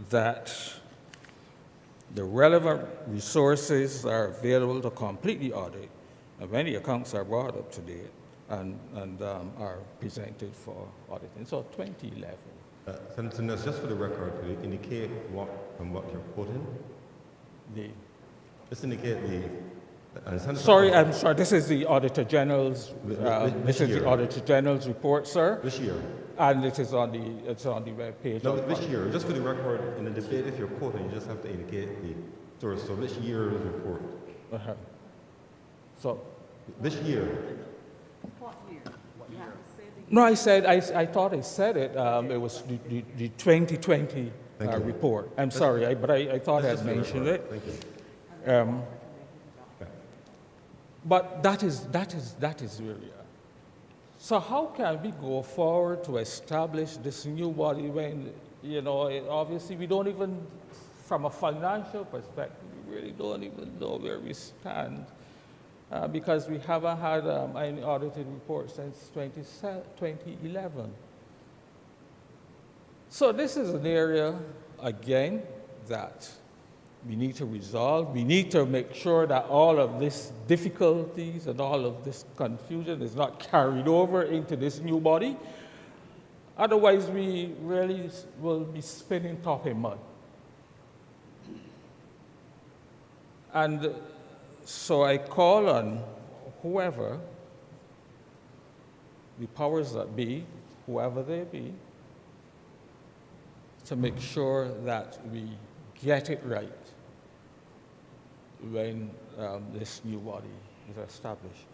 that the relevant resources are available to complete the audit, and when the accounts are brought up to date and are presented for auditing. So 2011. Senator Nurse, just for the record, could you indicate what you're quoting? Just indicate Sorry, I'm sorry. This is the Auditor General's. This is year? the Auditor General's report, sir. Which year? And it is on the web page. No, which year? Just for the record, in the debate, if you're quoting, you just have to indicate the source. So which year's report? Uh-huh. So. Which year? No, I thought I said it. It was the 2020 report. I'm sorry, but I thought I had mentioned it. Thank you. But that is where we are. So how can we go forward to establish this new body when, obviously we don't even, from a financial perspective, we really don't even know where we stand because we haven't had any audited report since 2011. So this is an area, again, that we need to resolve. We need to make sure that all of these difficulties and all of this confusion is not carried over into this new body. Otherwise, we really will be spinning top in mud. And so I call on whoever the powers that be, whoever they be, to make sure that we get it right when this new body is established.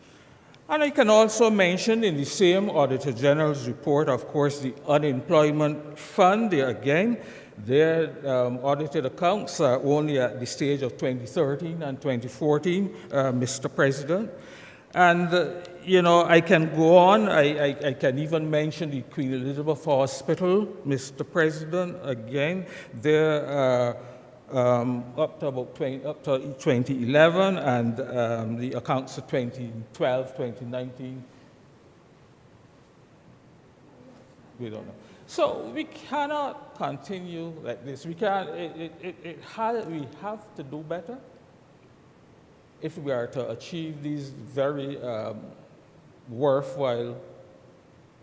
And I can also mention in the same Auditor General's report, of course, the unemployment fund. There again, their audited accounts are only at the stage of 2013 and 2014, Mr. President. And, I can go on. I can even mention the Queen Elizabeth Hospital, Mr. President, again. They're up to 2011, and the accounts for 2012, 2019, we don't know. So we cannot continue like this. We can't. We have to do better if we are to achieve these very worthwhile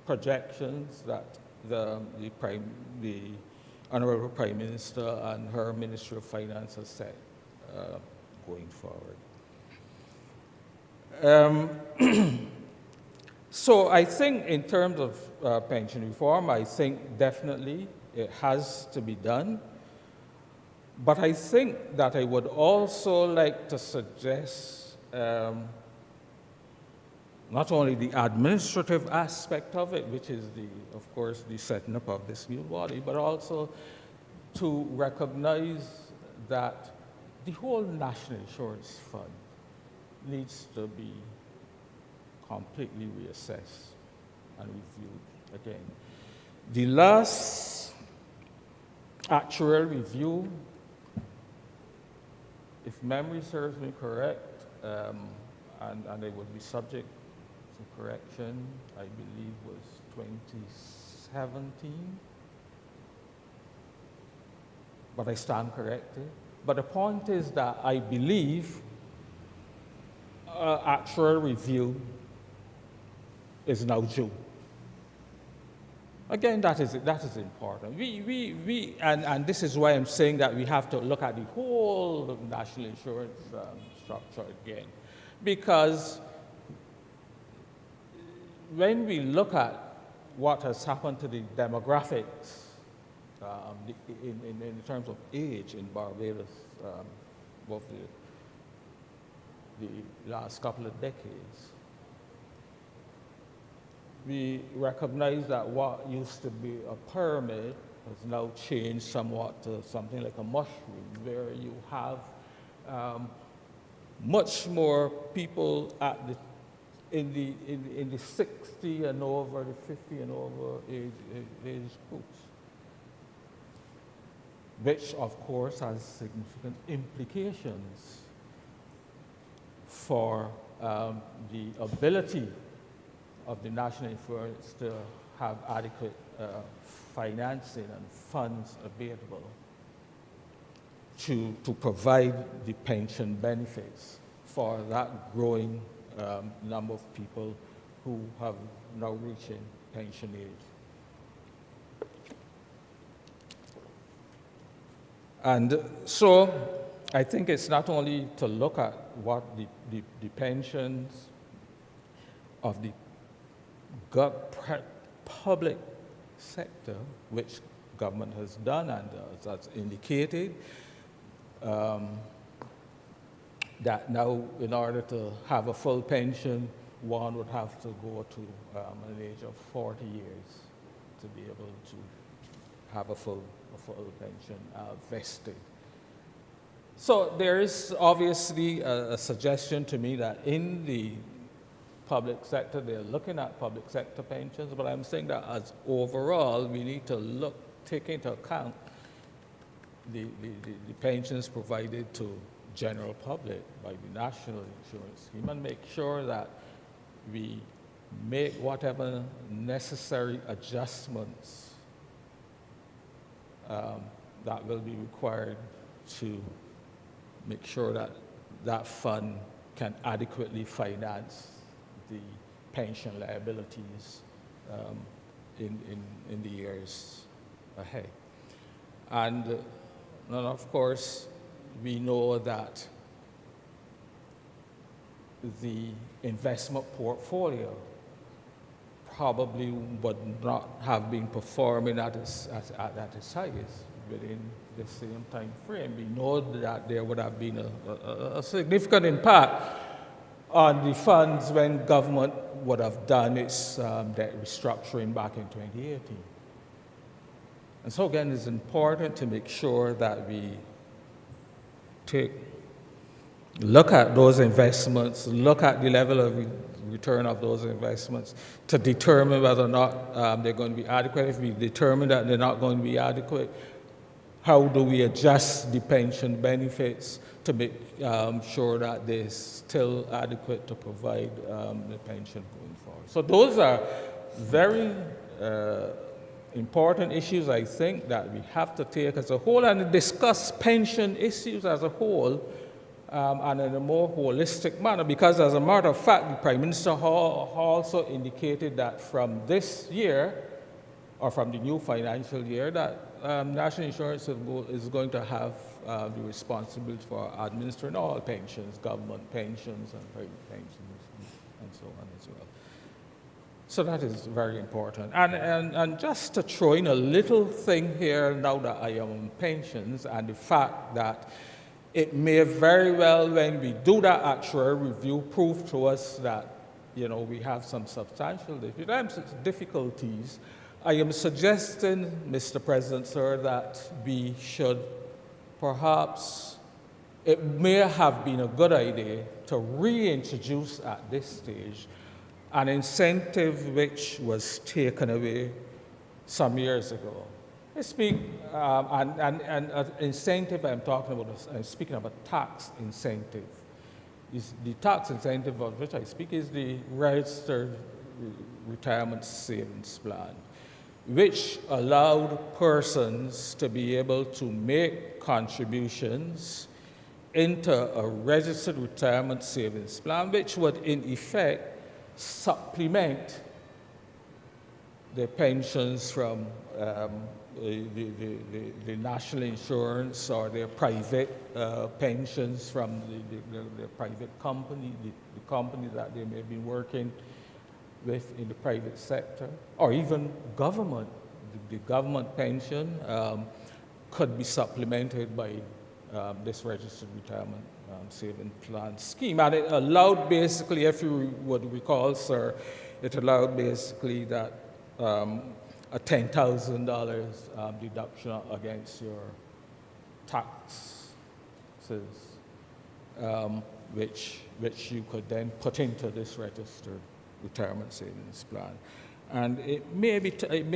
projections that the Honorable Prime Minister and her Ministry of Finance has set going forward. So I think in terms of pension reform, I think definitely it has to be done. But I think that I would also like to suggest not only the administrative aspect of it, which is, of course, the setting up of this new body, but also to recognize that the whole National Insurance Fund needs to be completely reassessed and reviewed again. The last actuarial review, if memory serves me correct, and it would be subject to correction, I believe was 2017, but I stand corrected. But the point is that I believe actual review is now due. Again, that is important. And this is why I'm saying that we have to look at the whole national insurance structure again. Because when we look at what has happened to the demographics in terms of age in Barbados, both the last couple of decades, we recognize that what used to be a pyramid has now changed somewhat to something like a mushroom, where you have much more people in the 60 and over, the 50 and over age groups, which of course has significant implications for the ability of the national insurance to have adequate financing and funds available to provide the pension benefits for that growing number of people who have now reaching pension age. And so I think it's not only to look at what the pensions of the public sector, which government has done and has indicated, that now in order to have a full pension, one would have to go to an age of 40 years to be able to have a full pension vested. So there is obviously a suggestion to me that in the public sector, they're looking at public sector pensions, but I'm saying that as overall, we need to take into account the pensions provided to general public by the National Insurance Scheme and make sure that we make whatever necessary adjustments that will be required to make sure that that fund can adequately finance the pension liabilities in the years ahead. And of course, we know that the investment portfolio probably would not have been performing at its highest within the same time frame. We know that there would have been a significant impact on the funds when government would have done its debt restructuring back in 2018. And so again, it's important to make sure that we look at those investments, look at the level of return of those investments to determine whether or not they're going to be adequate. If we determine that they're not going to be adequate, how do we adjust the pension benefits to make sure that they're still adequate to provide the pension going forward? So those are very important issues, I think, that we have to take as a whole and discuss pension issues as a whole and in a more holistic manner, because as a matter of fact, the Prime Minister also indicated that from this year, or from the new financial year, that National Insurance is going to have the responsibility for administering all pensions, government pensions and private pensions, and so on as well. So that is very important. And just to throw in a little thing here now that I am on pensions, and the fact that it may very well, when we do that actuarial review, prove to us that, we have some substantial difficulties. I am suggesting, Mr. President, sir, that we should perhaps, it may have been a good idea to reintroduce at this stage an incentive which was taken away some years ago. I speak, and incentive I'm talking about, I'm speaking of a tax incentive. The tax incentive of which I speak is the Registered Retirement Savings Plan, which allowed persons to be able to make contributions into a registered retirement savings plan, which would in effect supplement their pensions from the national insurance or their private pensions from the private company, the company that they may be working with in the private sector, or even government. The government pension could be supplemented by this registered retirement saving plan scheme. And it allowed basically, if you would recall, sir, it allowed basically that a $10,000 deduction against your taxes, which you could then put into this registered retirement savings plan. And it may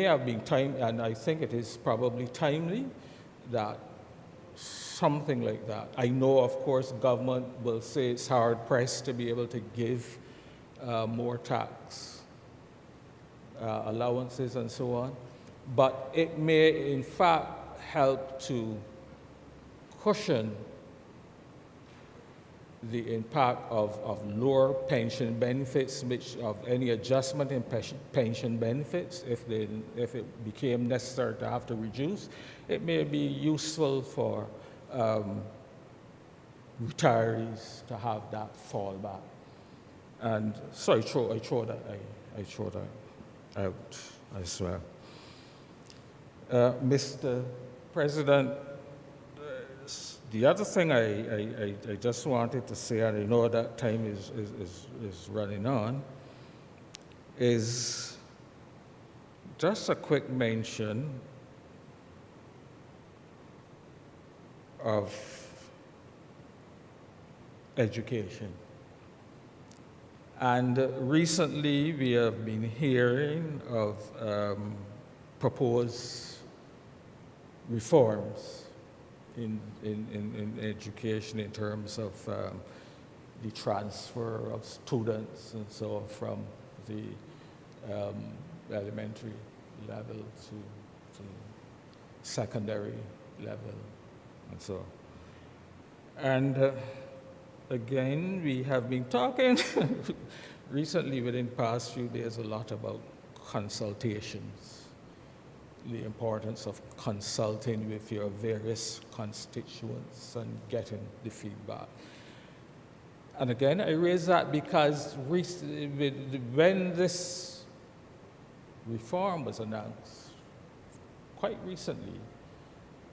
have been time, and I think it is probably timely that something like that. I know, of course, government will say it's hard pressed to be able to give more tax allowances and so on, but it may in fact help to cushion the impact of lower pension benefits, which of any adjustment in pension benefits, if it became necessary to have to reduce, it may be useful for retirees to have that fallback. And so I throw that out as well. Mr. President, the other thing I just wanted to say, and I know that time is running on, is just a quick mention of education. And recently we have been hearing of proposed reforms in education in terms of the transfer of students and so on from the elementary level to secondary level and so on. And again, we have been talking recently within the past few days a lot about consultations, the importance of consulting with your various constituents and getting the feedback. And again, I raise that because when this reform was announced quite recently,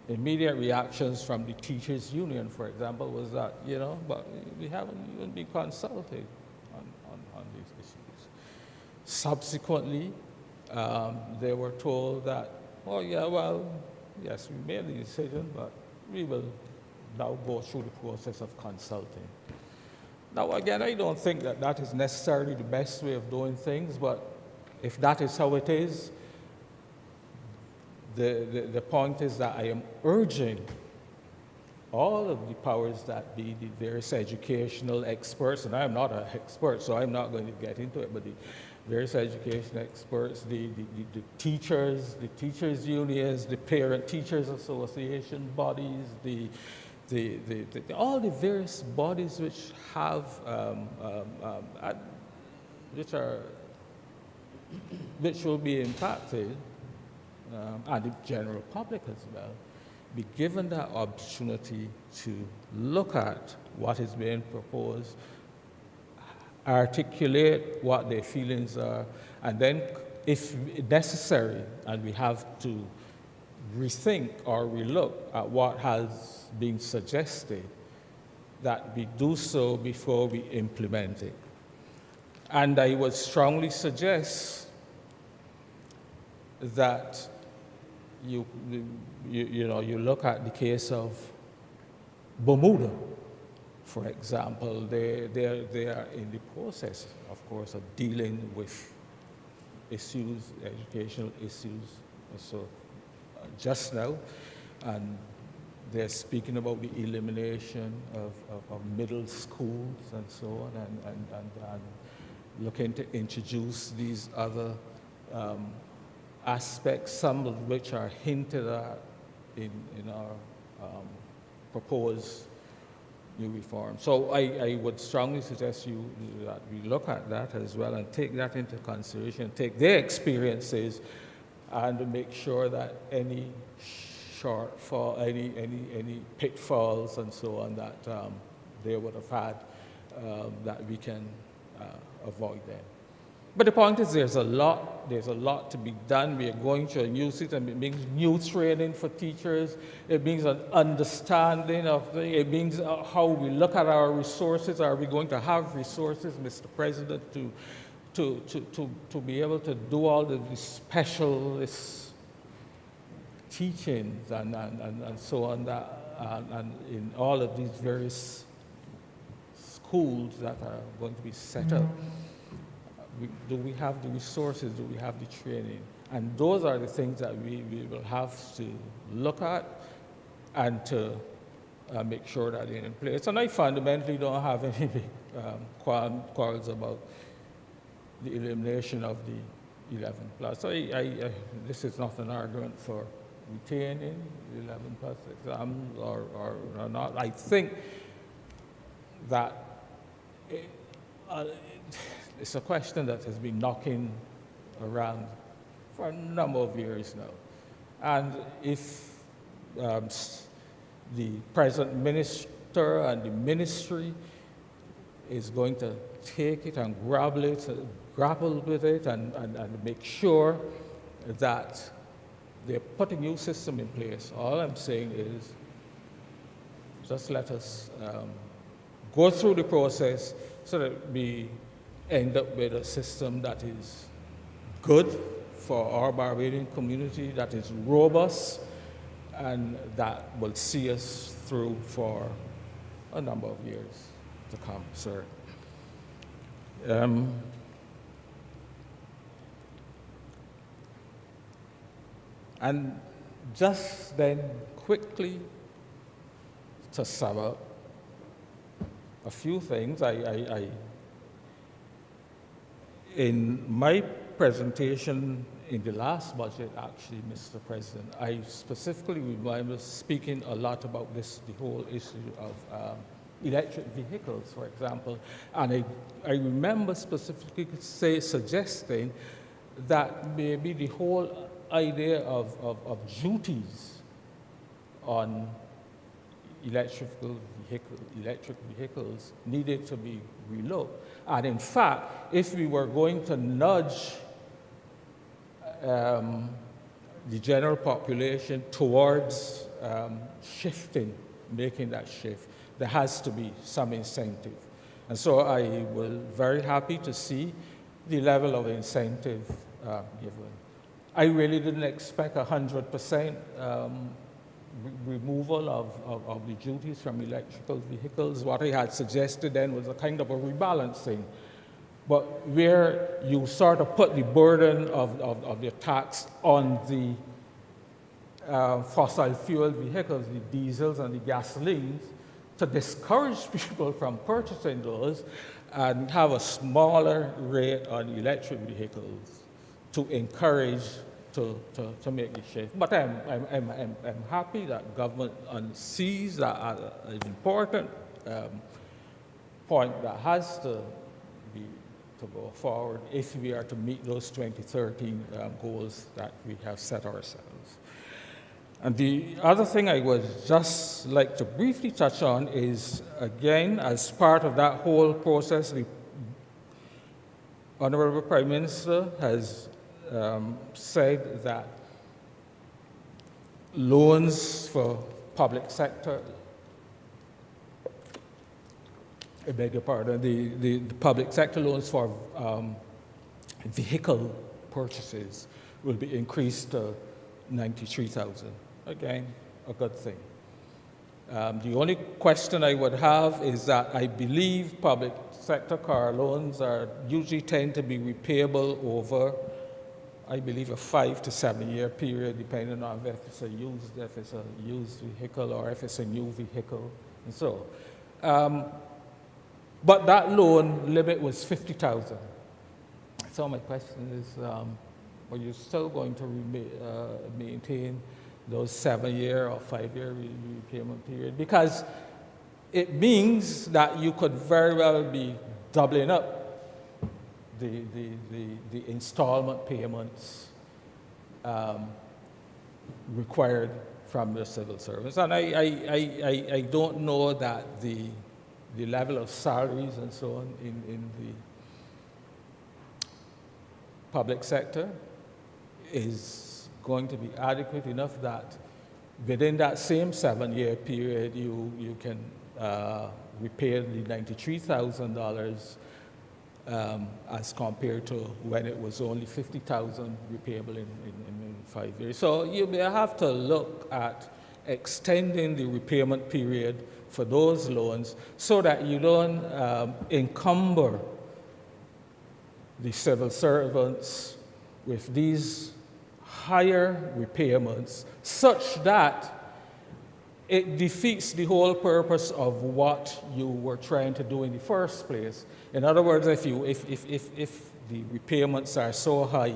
immediate reactions from the teachers' union, for example, was that, but we haven't even been consulted on these issues. Subsequently, they were told that, oh yeah, well, yes, we made the decision, but we will now go through the process of consulting. Now, again, I don't think that that is necessarily the best way of doing things, but if that is how it is, the point is that I am urging all of the powers that be, the various educational experts, and I'm not an expert, so I'm not going to get into it, but the various education experts, the teachers, the teachers' unions, the parent teachers association bodies, all the various bodies which have, which will be impacted, and the general public as well, be given that opportunity to look at what is being proposed, articulate what their feelings are, and then, if necessary, and we have to rethink or relook at what has been suggested, that we do so before we implement it. And I would strongly suggest that you look at the case of Bermuda, for example. They are in the process, of course, of dealing with issues, educational issues, so just now, and they're speaking about the elimination of middle schools and so on, and looking to introduce these other aspects, some of which are hinted at in our proposed new reform. So I would strongly suggest that we look at that as well and take that into consideration, take their experiences, and make sure that any shortfall, any pitfalls and so on that they would have had, that we can avoid them. But the point is, there's a lot to be done. We are going through a new system. It means new training for teachers. It means an understanding of it means how we look at our resources. Are we going to have resources, Mr. President, to be able to do all of these specialist teachings and so on, and in all of these various schools that are going to be set up? Do we have the resources? Do we have the training? And those are the things that we will have to look at and to make sure that they're in place. And I fundamentally don't have any big quarrels about the elimination of the 11 plus. This is not an argument for retaining the 11 plus exams or not. I think that it's a question that has been knocking around for a number of years now. And if the present minister and the ministry is going to take it and grapple with it and make sure that they're putting a new system in place, all I'm saying is just let us go through the process so that we end up with a system that is good for our Barbadian community, that is robust, and that will see us through for a number of years to come, sir. And just then, quickly, to sum up a few things, in my presentation in the last budget, actually, Mr. President, I specifically remember speaking a lot about the whole issue of electric vehicles, for example. And I remember specifically suggesting that maybe the whole idea of duties on electric vehicles needed to be relooked. And in fact, if we were going to nudge the general population towards shifting, making that shift, there has to be some incentive. And so I was very happy to see the level of incentive given. I really didn't expect 100% removal of the duties from electrical vehicles. What I had suggested then was a kind of a rebalancing, but where you sort of put the burden of the tax on the fossil fuel vehicles, the diesels and the gasolines, to discourage people from purchasing those and have a smaller rate on electric vehicles to encourage to make the shift. But I'm happy that government sees that as an important point that has to go forward if we are to meet those 2013 goals that we have set ourselves. And the other thing I would just like to briefly touch on is, again, as part of that whole process, the Honorable Prime Minister has said that loans for public sector, I beg your pardon, the public sector loans for vehicle purchases will be increased to $93,000. Again, a good thing. The only question I would have is that I believe public sector car loans usually tend to be repayable over, I believe, a 5 to 7 year period, depending on if it's a used vehicle or if it's a new vehicle, and so. But that loan limit was $50,000. So my question is, are you still going to maintain those 7 year or 5 year repayment period? Because it means that you could very well be doubling up the installment payments required from the civil service. And I don't know that the level of salaries and so on in the public sector is going to be adequate enough that within that same 7 year period you can repay the $93,000 as compared to when it was only $50,000 repayable in 5 years. So you may have to look at extending the repayment period for those loans so that you don't encumber the civil servants with these higher repayments such that it defeats the whole purpose of what you were trying to do in the first place. In other words, if the repayments are so high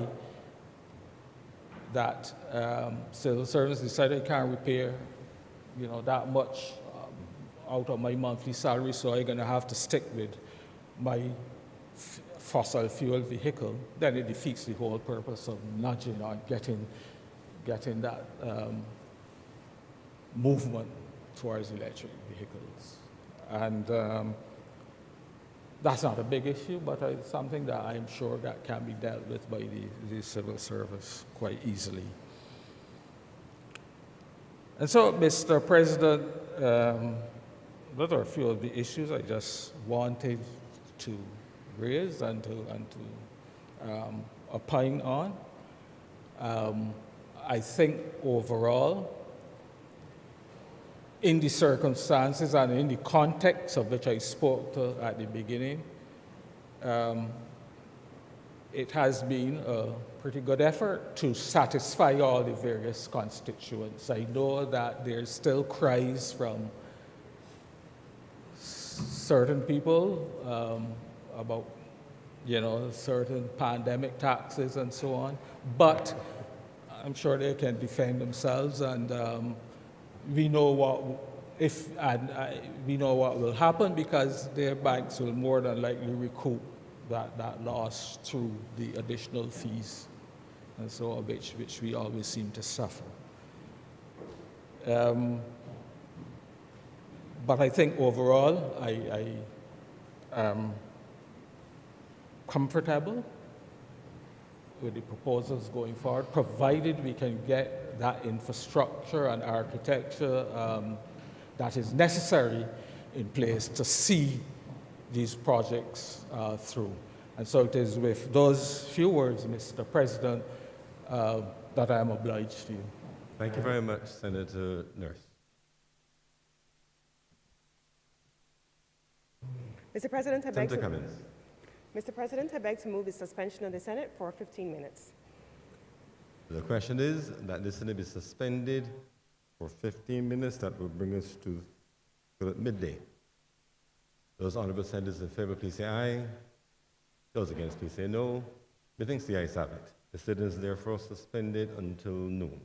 that civil service decided I can't repay, that much out of my monthly salary, so I'm going to have to stick with my fossil fuel vehicle, then it defeats the whole purpose of nudging or getting that movement towards electric vehicles. And that's not a big issue, but it's something that I'm sure that can be dealt with by the civil service quite easily. And so, Mr. President, those are a few of the issues I just wanted to raise and to opine on. I think overall, in the circumstances and in the context of which I spoke to at the beginning, it has been a pretty good effort to satisfy all the various constituents. I know that there's still cries from certain people about, certain pandemic taxes and so on, but I'm sure they can defend themselves, and we know what will happen because their banks will more than likely recoup that loss through the additional fees, and so on, which we always seem to suffer. But I think overall, I am comfortable with the proposals going forward, provided we can get that infrastructure and architecture that is necessary in place to see these projects through. And so it is with those few words, Mr. President, that I am obliged to you. Thank you very much, Senator Nurse. Mr. President, I beg Senator to, Cummins. Mr. President, I beg to move the suspension of the Senate for 15 minutes. The question is that the Senate be suspended for 15 minutes. That will bring us to midday. Those honorable senators in favor, please say aye. Those against, please say no. Methinks the ayes have it. The sit is therefore suspended until noon.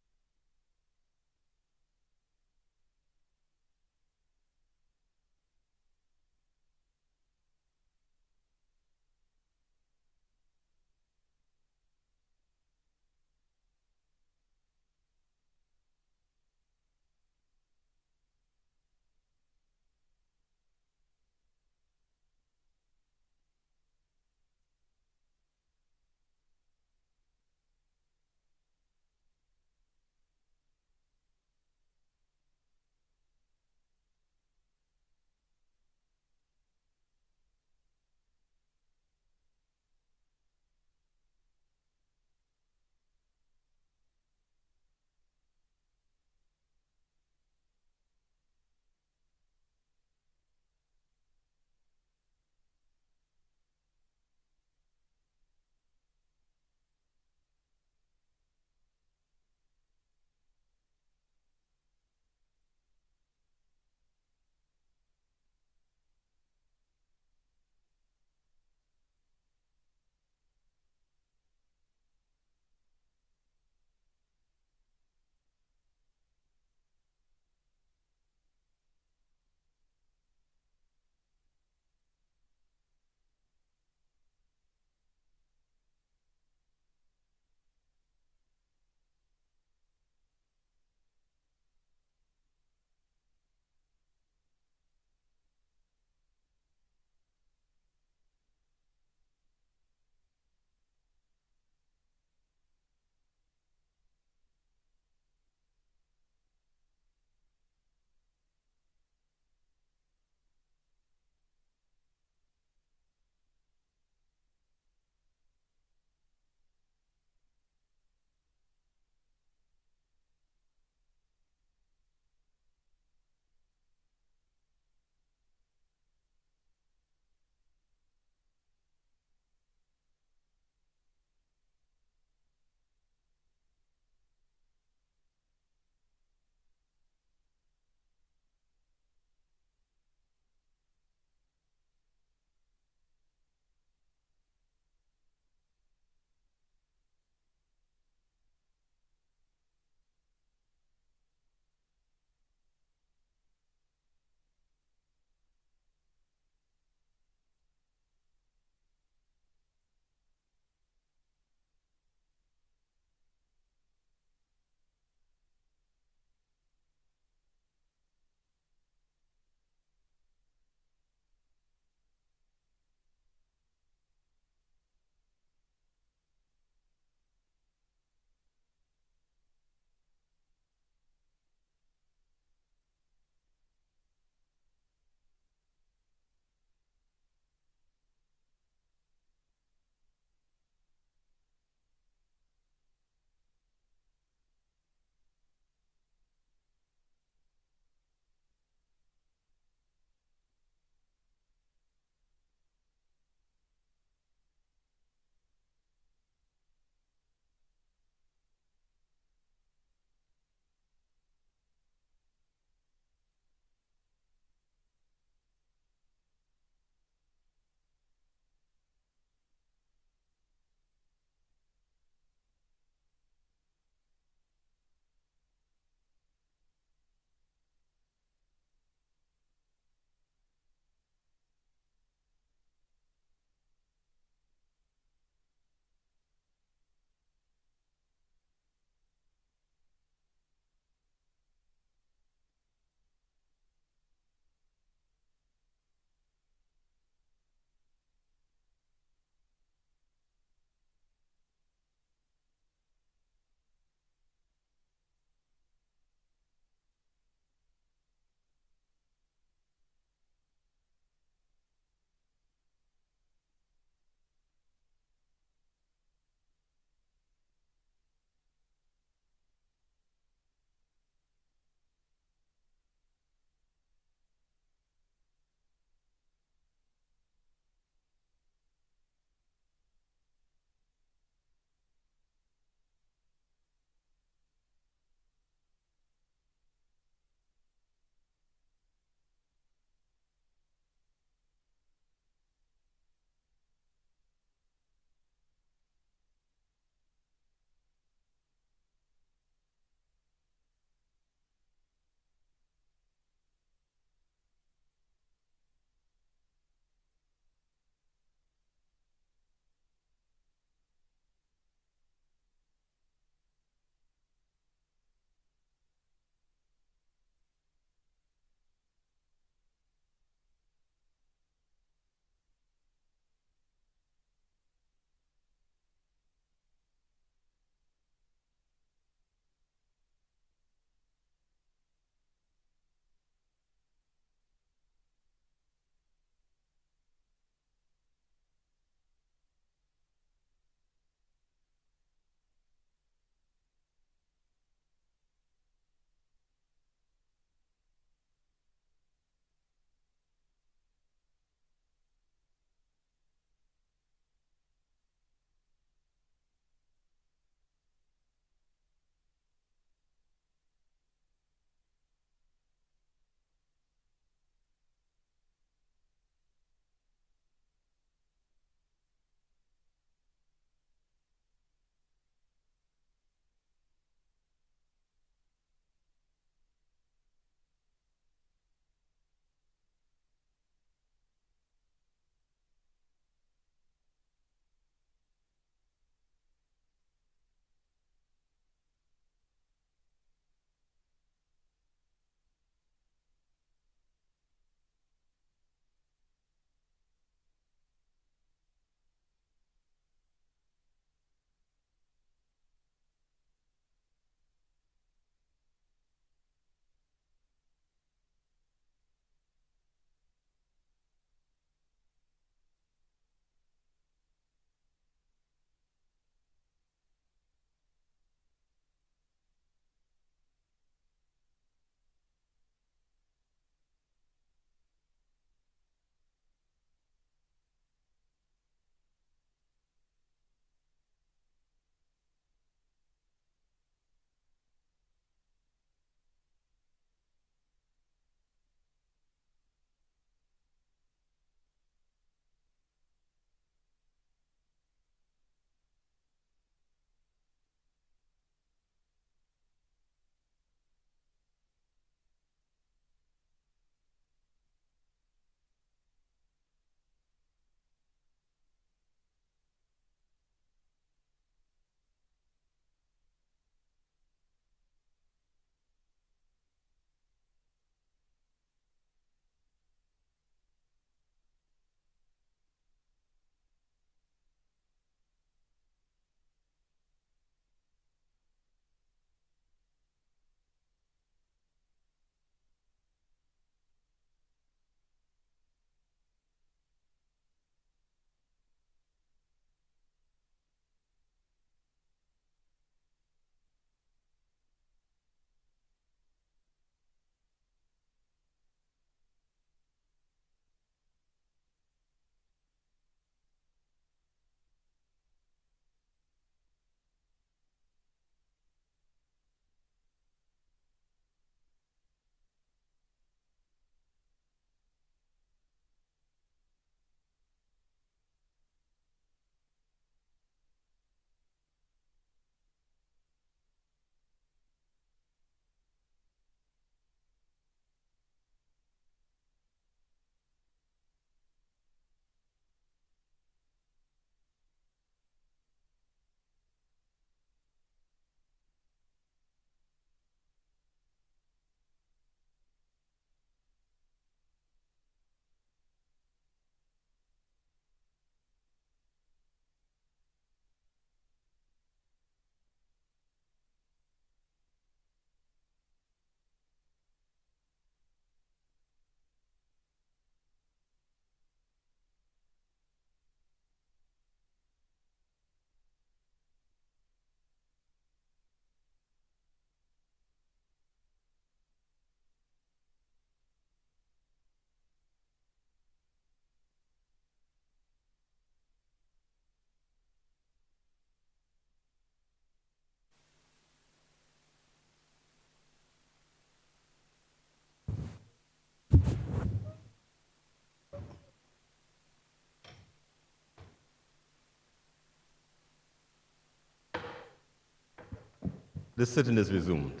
This sitting is resumed.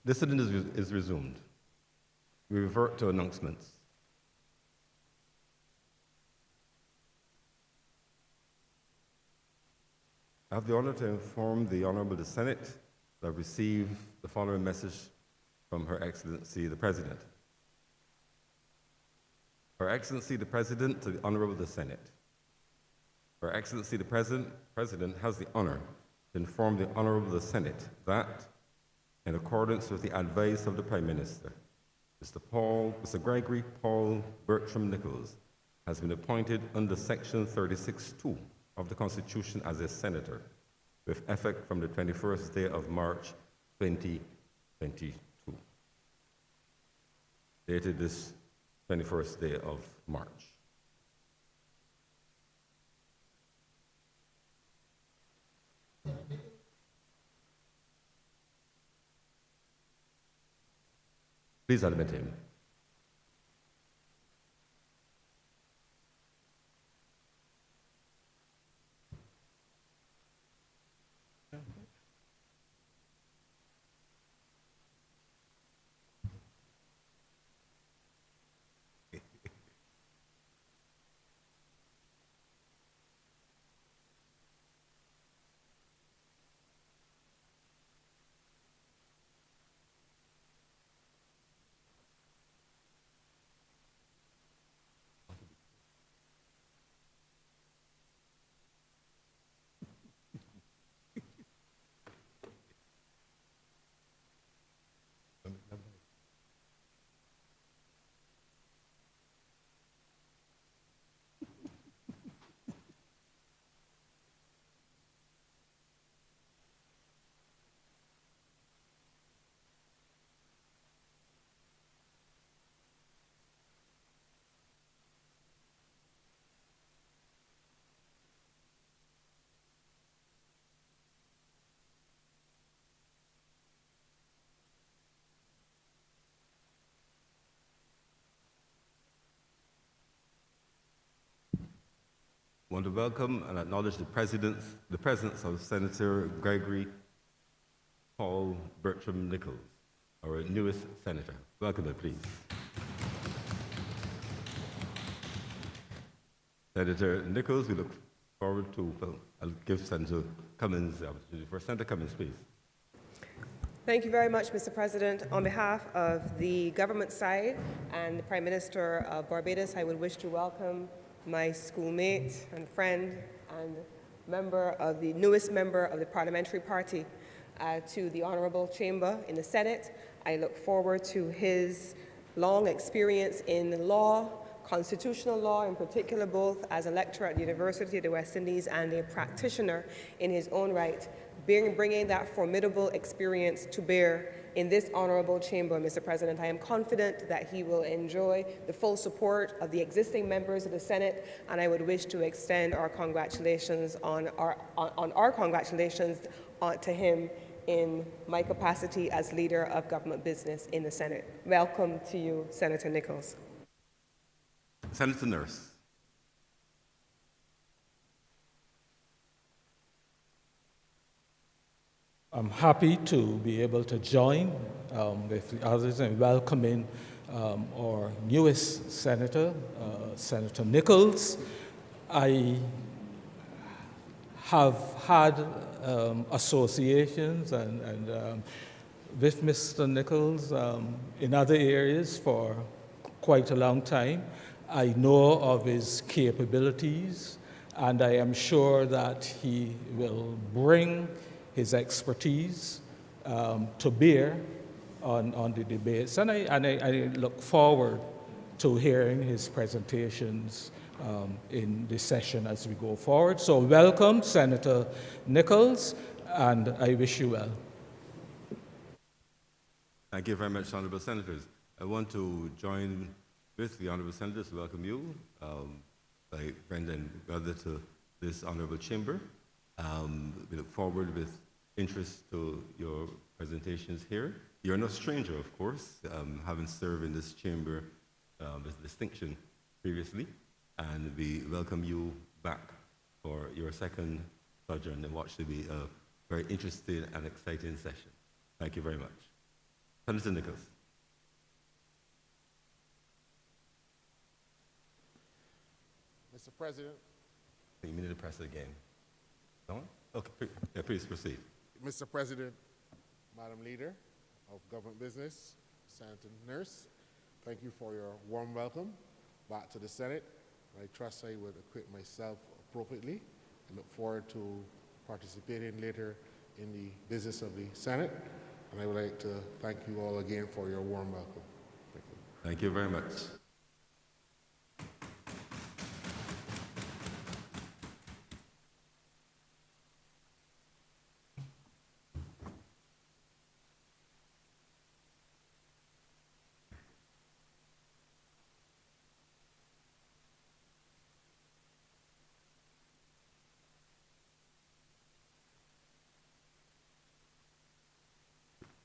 This sitting is resumed. We revert to announcements. I have the honor to inform the Honorable Senate that I've received the following message from Her Excellency the President. Her Excellency the President to the Honorable the Senate. Her Excellency the President has the honor to inform the Honorable the Senate that, in accordance with the advice of the Prime Minister, Mr. Gregory Paul Bertram Nichols has been appointed under Section 36(2) of the Constitution as a senator, with effect from the 21st day of March 2022. Dated this 21st day of March. Please admit him. I want to welcome and acknowledge the presence of Senator Gregory Paul Bertram Nichols, our newest senator. Welcome him, please. Senator Nichols, we look forward to, well, I'll give Senator Cummins the opportunity. For Senator Cummins, please. Thank you very much, Mr. President. On behalf of the government side and the Prime Minister of Barbados, I would wish to welcome my schoolmate and friend and newest member of the parliamentary party to the Honorable Chamber in the Senate. I look forward to his long experience in law, constitutional law in particular, both as a lecturer at the University of the West Indies and a practitioner in his own right, bringing that formidable experience to bear in this honorable chamber, Mr. President. I am confident that he will enjoy the full support of the existing members of the Senate, and I would wish to extend our congratulations to him in my capacity as leader of government business in the Senate. Welcome to you, Senator Nichols. Senator Nurse. I'm happy to be able to join with the others in welcoming our newest senator, Senator Nichols. I have had associations and with Mr. Nichols in other areas for quite a long time. I know of his capabilities, and I am sure that he will bring his expertise to bear on the debates. And I look forward to hearing his presentations in this session as we go forward. So welcome, Senator Nichols, and I wish you well. Thank you very much, Honourable Senators. I want to join with the Honourable Senators to welcome you, my friend and brother, to this Honourable Chamber. We look forward with interest to your presentations here. You're no stranger, of course, having served in this chamber with distinction previously, and we welcome you back for your second sojourn in what should be a very interesting and exciting session. Thank you very much. Senator Nichols. Mr. President. You need to press it again. No? Okay, yeah, please proceed. Mr. President, Madam Leader of Government Business, Senator Nurse, thank you for your warm welcome back to the Senate. I trust I would acquit myself appropriately and look forward to participating later in the business of the Senate. And I would like to thank you all again for your warm welcome. Thank you. Thank you very much.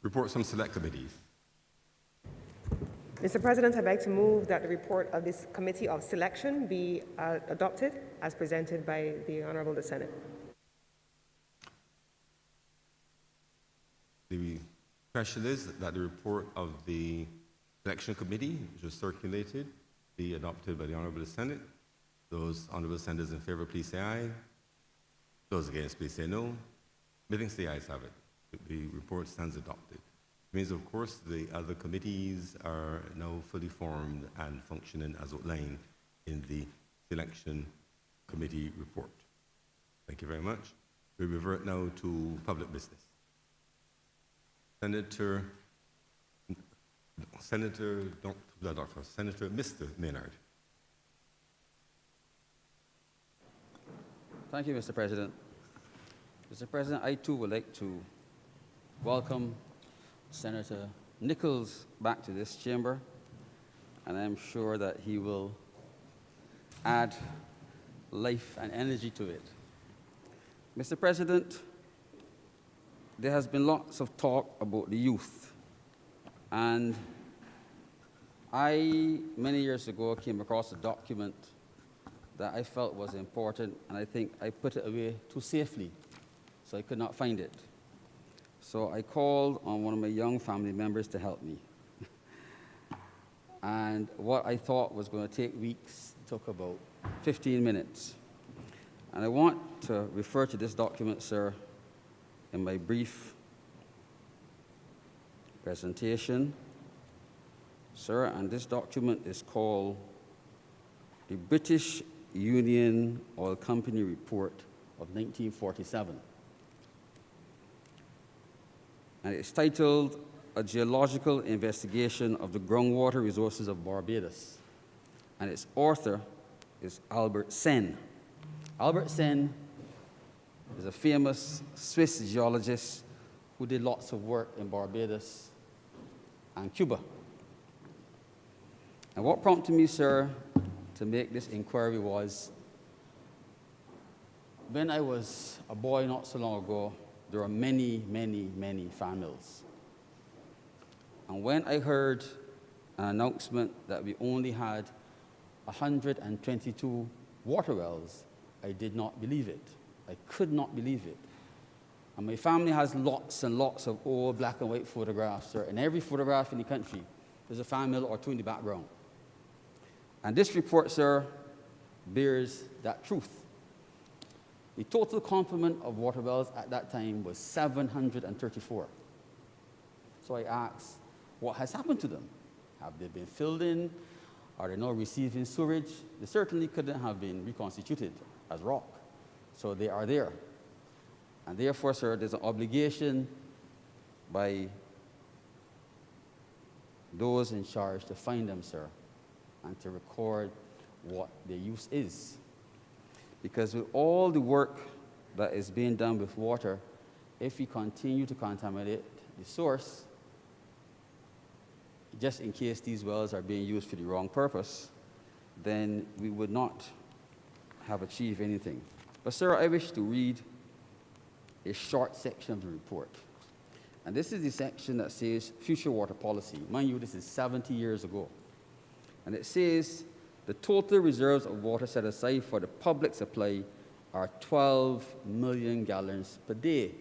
Reports from select committees. Mr. President, I'd like to move that the report of this Committee of Selection be adopted as presented by the Honorable the Senate. The question is that the report of the Selection Committee, which was circulated, be adopted by the Honorable the Senate. Those Honorable Senators in favor, please say aye. Those against, please say no. Methinks the ayes have it. The report stands adopted. It means, of course, the other committees are now fully formed and functioning as outlined in the Selection Committee report. Thank you very much. We revert now to public business. Senator Mr. Maynard. Thank you, Mr. President. Mr. President, I too would like to welcome Senator Nichols back to this chamber, and I'm sure that he will add life and energy to it. Mr. President, there has been lots of talk about the youth, and I, many years ago, came across a document that I felt was important, and I think I put it away too safely, so I could not find it. So I called on one of my young family members to help me. And what I thought was going to take weeks took about 15 minutes. And I want to refer to this document, sir, in my brief presentation. Sir, and this document is called the British Union Oil Company Report of 1947. And it's titled A Geological Investigation of the Groundwater Resources of Barbados. And its author is Albert Sen. Albert Sen is a famous Swiss geologist who did lots of work in Barbados and Cuba. And what prompted me, sir, to make this inquiry was when I was a boy not so long ago, there are many, many, many fan mills. And when I heard an announcement that we only had 122 water wells, I did not believe it. I could not believe it. And my family has lots and lots of old black and white photographs, sir. And every photograph in the country, there's a fan mill or two in the background. And this report, sir, bears that truth. The total complement of water wells at that time was 734. So I asked, what has happened to them? Have they been filled in? Are they now receiving sewage? They certainly couldn't have been reconstituted as rock. So they are there. And therefore, sir, there's an obligation by those in charge to find them, sir, and to record what their use is. Because with all the work that is being done with water, if we continue to contaminate the source, just in case these wells are being used for the wrong purpose, then we would not have achieved anything. But, sir, I wish to read a short section of the report. And this is the section that says future water policy. Mind you, this is 70 years ago. And it says the total reserves of water set aside for the public supply are 12 million gallons per day.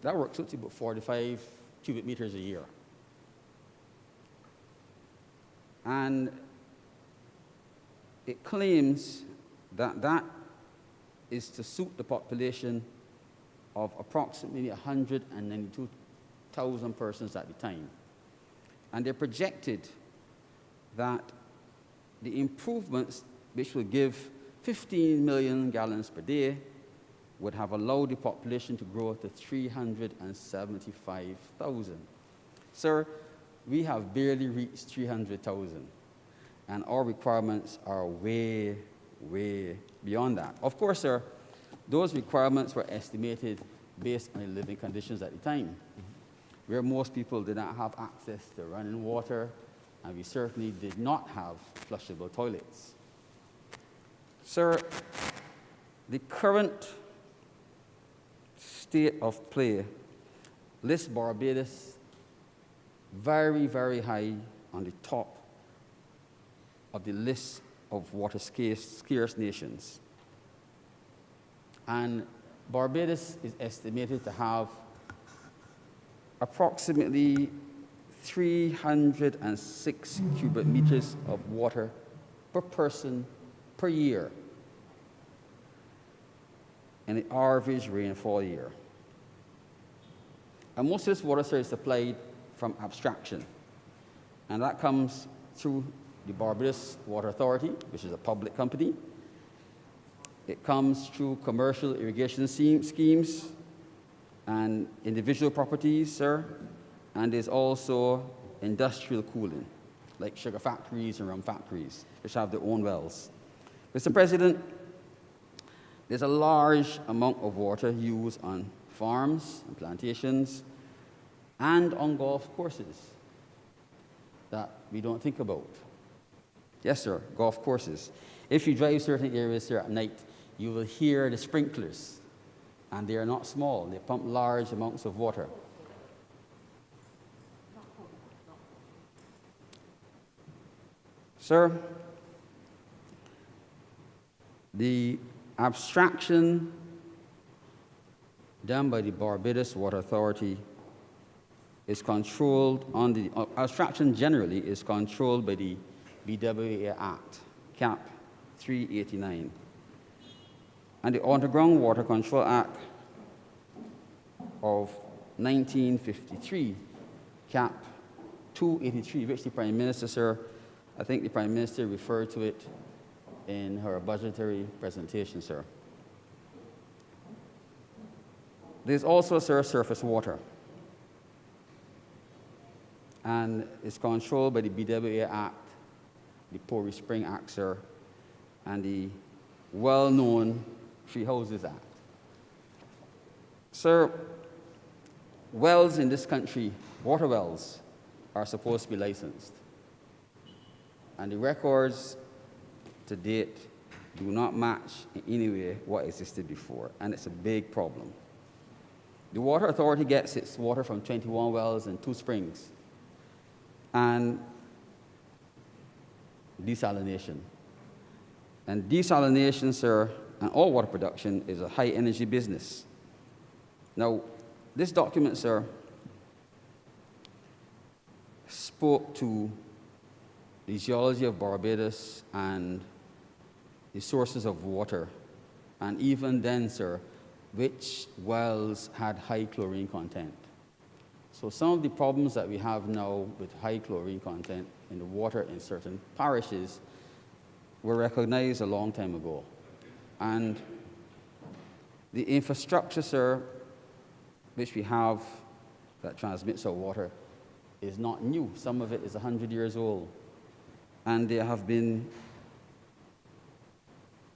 That works out to about 45 cubic meters a year. And it claims that that is to suit the population of approximately 192,000 persons at the time. And they projected that the improvements, which will give 15 million gallons per day, would have allowed the population to grow to 375,000. Sir, we have barely reached 300,000, and our requirements are way, way beyond that. Of course, sir, those requirements were estimated based on the living conditions at the time, where most people did not have access to running water, and we certainly did not have flushable toilets. Sir, the current state of play lists Barbados very, very high on the top of the list of water scarce nations. And Barbados is estimated to have approximately 306 cubic meters of water per person per year in the average rainfall year. And most of this water, sir, is supplied from abstraction. And that comes through the Barbados Water Authority, which is a public company. It comes through commercial irrigation schemes and individual properties, sir. And there's also industrial cooling, like sugar factories and rum factories, which have their own wells. Mr. President, there's a large amount of water used on farms and plantations and on golf courses that we don't think about. Yes, sir, golf courses. If you drive certain areas here at night, you will hear the sprinklers, and they are not small. They pump large amounts of water. Sir, the abstraction done by the Barbados Water Authority is controlled on the abstraction generally is controlled by the BWA Act, Cap 389, and the Underground Water Control Act of 1953, Cap 283, which the Prime Minister, sir, I think the Prime Minister referred to it in her budgetary presentation, sir. There's also, sir, surface water, and it's controlled by the BWA Act, the Pori Spring Act, sir, and the well-known Free Houses Act. Sir, wells in this country, water wells, are supposed to be licensed. And the records to date do not match in any way what existed before, and it's a big problem. The Water Authority gets its water from 21 wells and 2 springs. And desalination. And desalination, sir, and all water production is a high-energy business. Now, this document, sir, spoke to the geology of Barbados and the sources of water, and even then, sir, which wells had high chlorine content. So some of the problems that we have now with high chlorine content in the water in certain parishes were recognized a long time ago. And the infrastructure, sir, which we have that transmits our water is not new. Some of it is 100 years old. And there have been,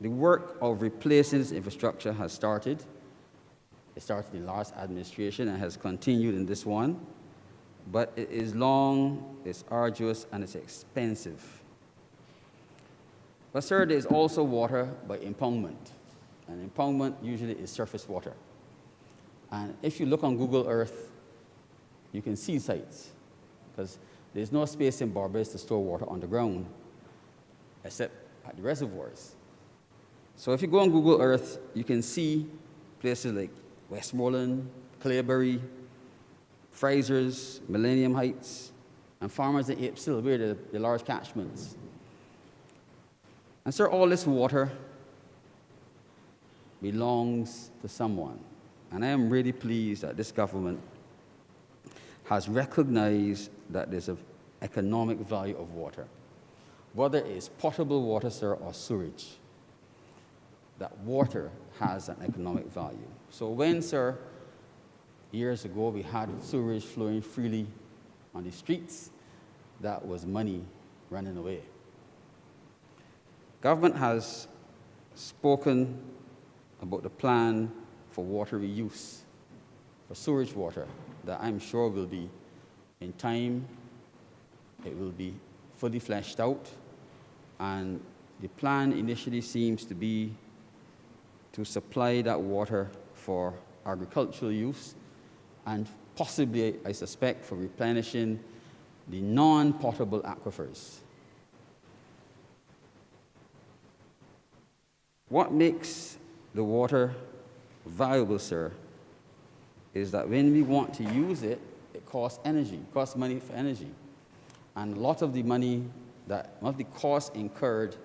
the work of replacing this infrastructure has started. It started in last administration and has continued in this one. But it is long, it's arduous, and it's expensive. But sir, there's also water by impoundment. And impoundment usually is surface water. And if you look on Google Earth, you can see sites, because there's no space in Barbados to store water underground, except at the reservoirs. So if you go on Google Earth, you can see places like Westmoreland, Claybury, Fraser's, Millennium Heights, and Farmers in Apes Hill, where the large catchments. And sir, all this water belongs to someone. And I am really pleased that this government has recognized that there's an economic value of water, whether it's potable water, sir, or sewage. That water has an economic value. So when, sir, years ago we had sewage flowing freely on the streets, that was money running away. Government has spoken about the plan for water reuse, for sewage water, that I'm sure will be, in time, it will be fully fleshed out. And the plan initially seems to be to supply that water for agricultural use and possibly, I suspect, for replenishing the non-potable aquifers. What makes the water valuable, sir, is that when we want to use it, it costs energy, it costs money for energy. And a lot of the money, a lot of the costs incurred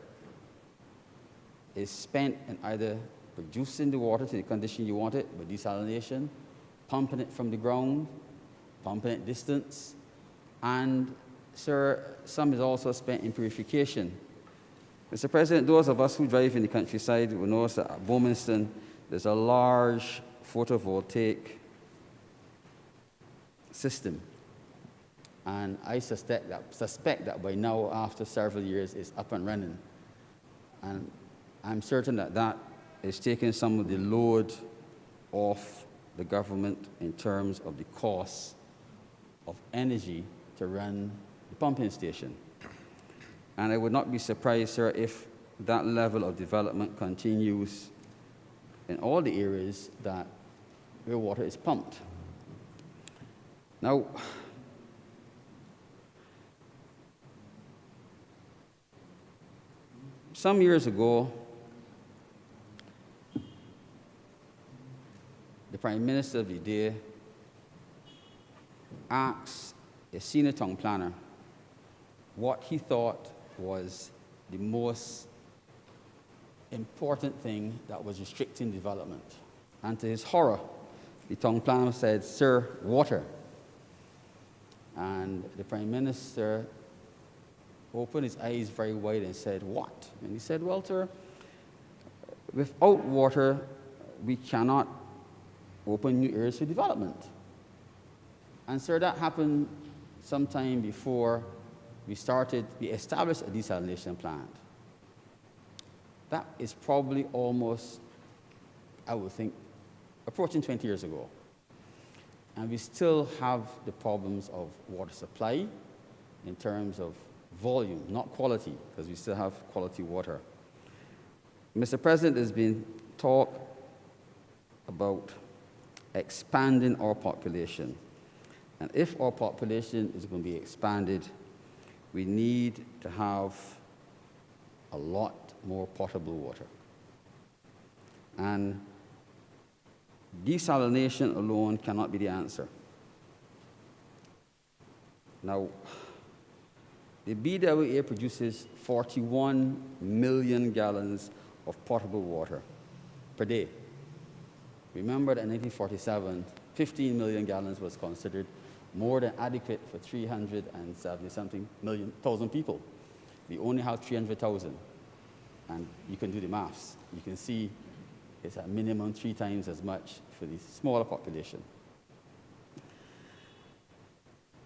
is spent in either producing the water to the condition you want it, with desalination, pumping it from the ground, pumping it distance, and, sir, some is also spent in purification. Mr. President, those of us who drive in the countryside will notice that at Bowmanston, there's a large photovoltaic system. And I suspect that by now, after several years, it's up and running. And I'm certain that that is taking some of the load off the government in terms of the cost of energy to run the pumping station. And I would not be surprised, sir, if that level of development continues in all the areas that where water is pumped. Now, some years ago, the Prime Minister of the day asked a senior town planner what he thought was the most important thing that was restricting development. And to his horror, the town planner said, "Sir, water." And the Prime Minister opened his eyes very wide and said, "What?" And he said, "Well, sir, without water, we cannot open new areas for development." And sir, that happened sometime before we established a desalination plant. That is probably almost, I would think, approaching 20 years ago. And we still have the problems of water supply in terms of volume, not quality, because we still have quality water. Mr. President, there's been talk about expanding our population. And if our population is going to be expanded, we need to have a lot more potable water. And desalination alone cannot be the answer. Now, the BWA produces 41 million gallons of potable water per day. Remember that in 1947, 15 million gallons was considered more than adequate for 370-something thousand people. We only have 300,000, and you can do the maths. You can see it's at minimum 3 times as much for the smaller population.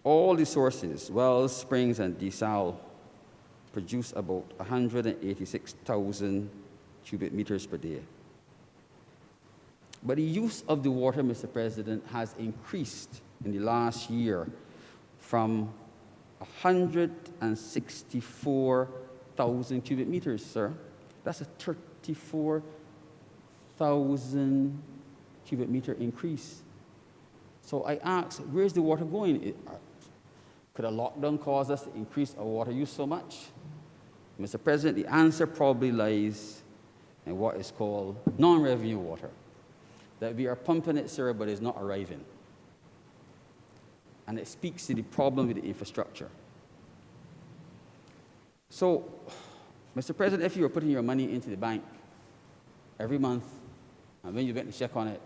All the sources, wells, springs, and desal, produce about 186,000 cubic meters per day. But the use of the water, Mr. President, has increased in the last year from 164,000 cubic meters, sir. That's a 34,000 cubic meter increase. So I ask, where's the water going? Could a lockdown cause us to increase our water use so much? Mr. President, the answer probably lies in what is called non-revenue water. That we are pumping it, sir, but it's not arriving. And it speaks to the problem with the infrastructure. So, Mr. President, if you were putting your money into the bank every month, and when you get the check on it,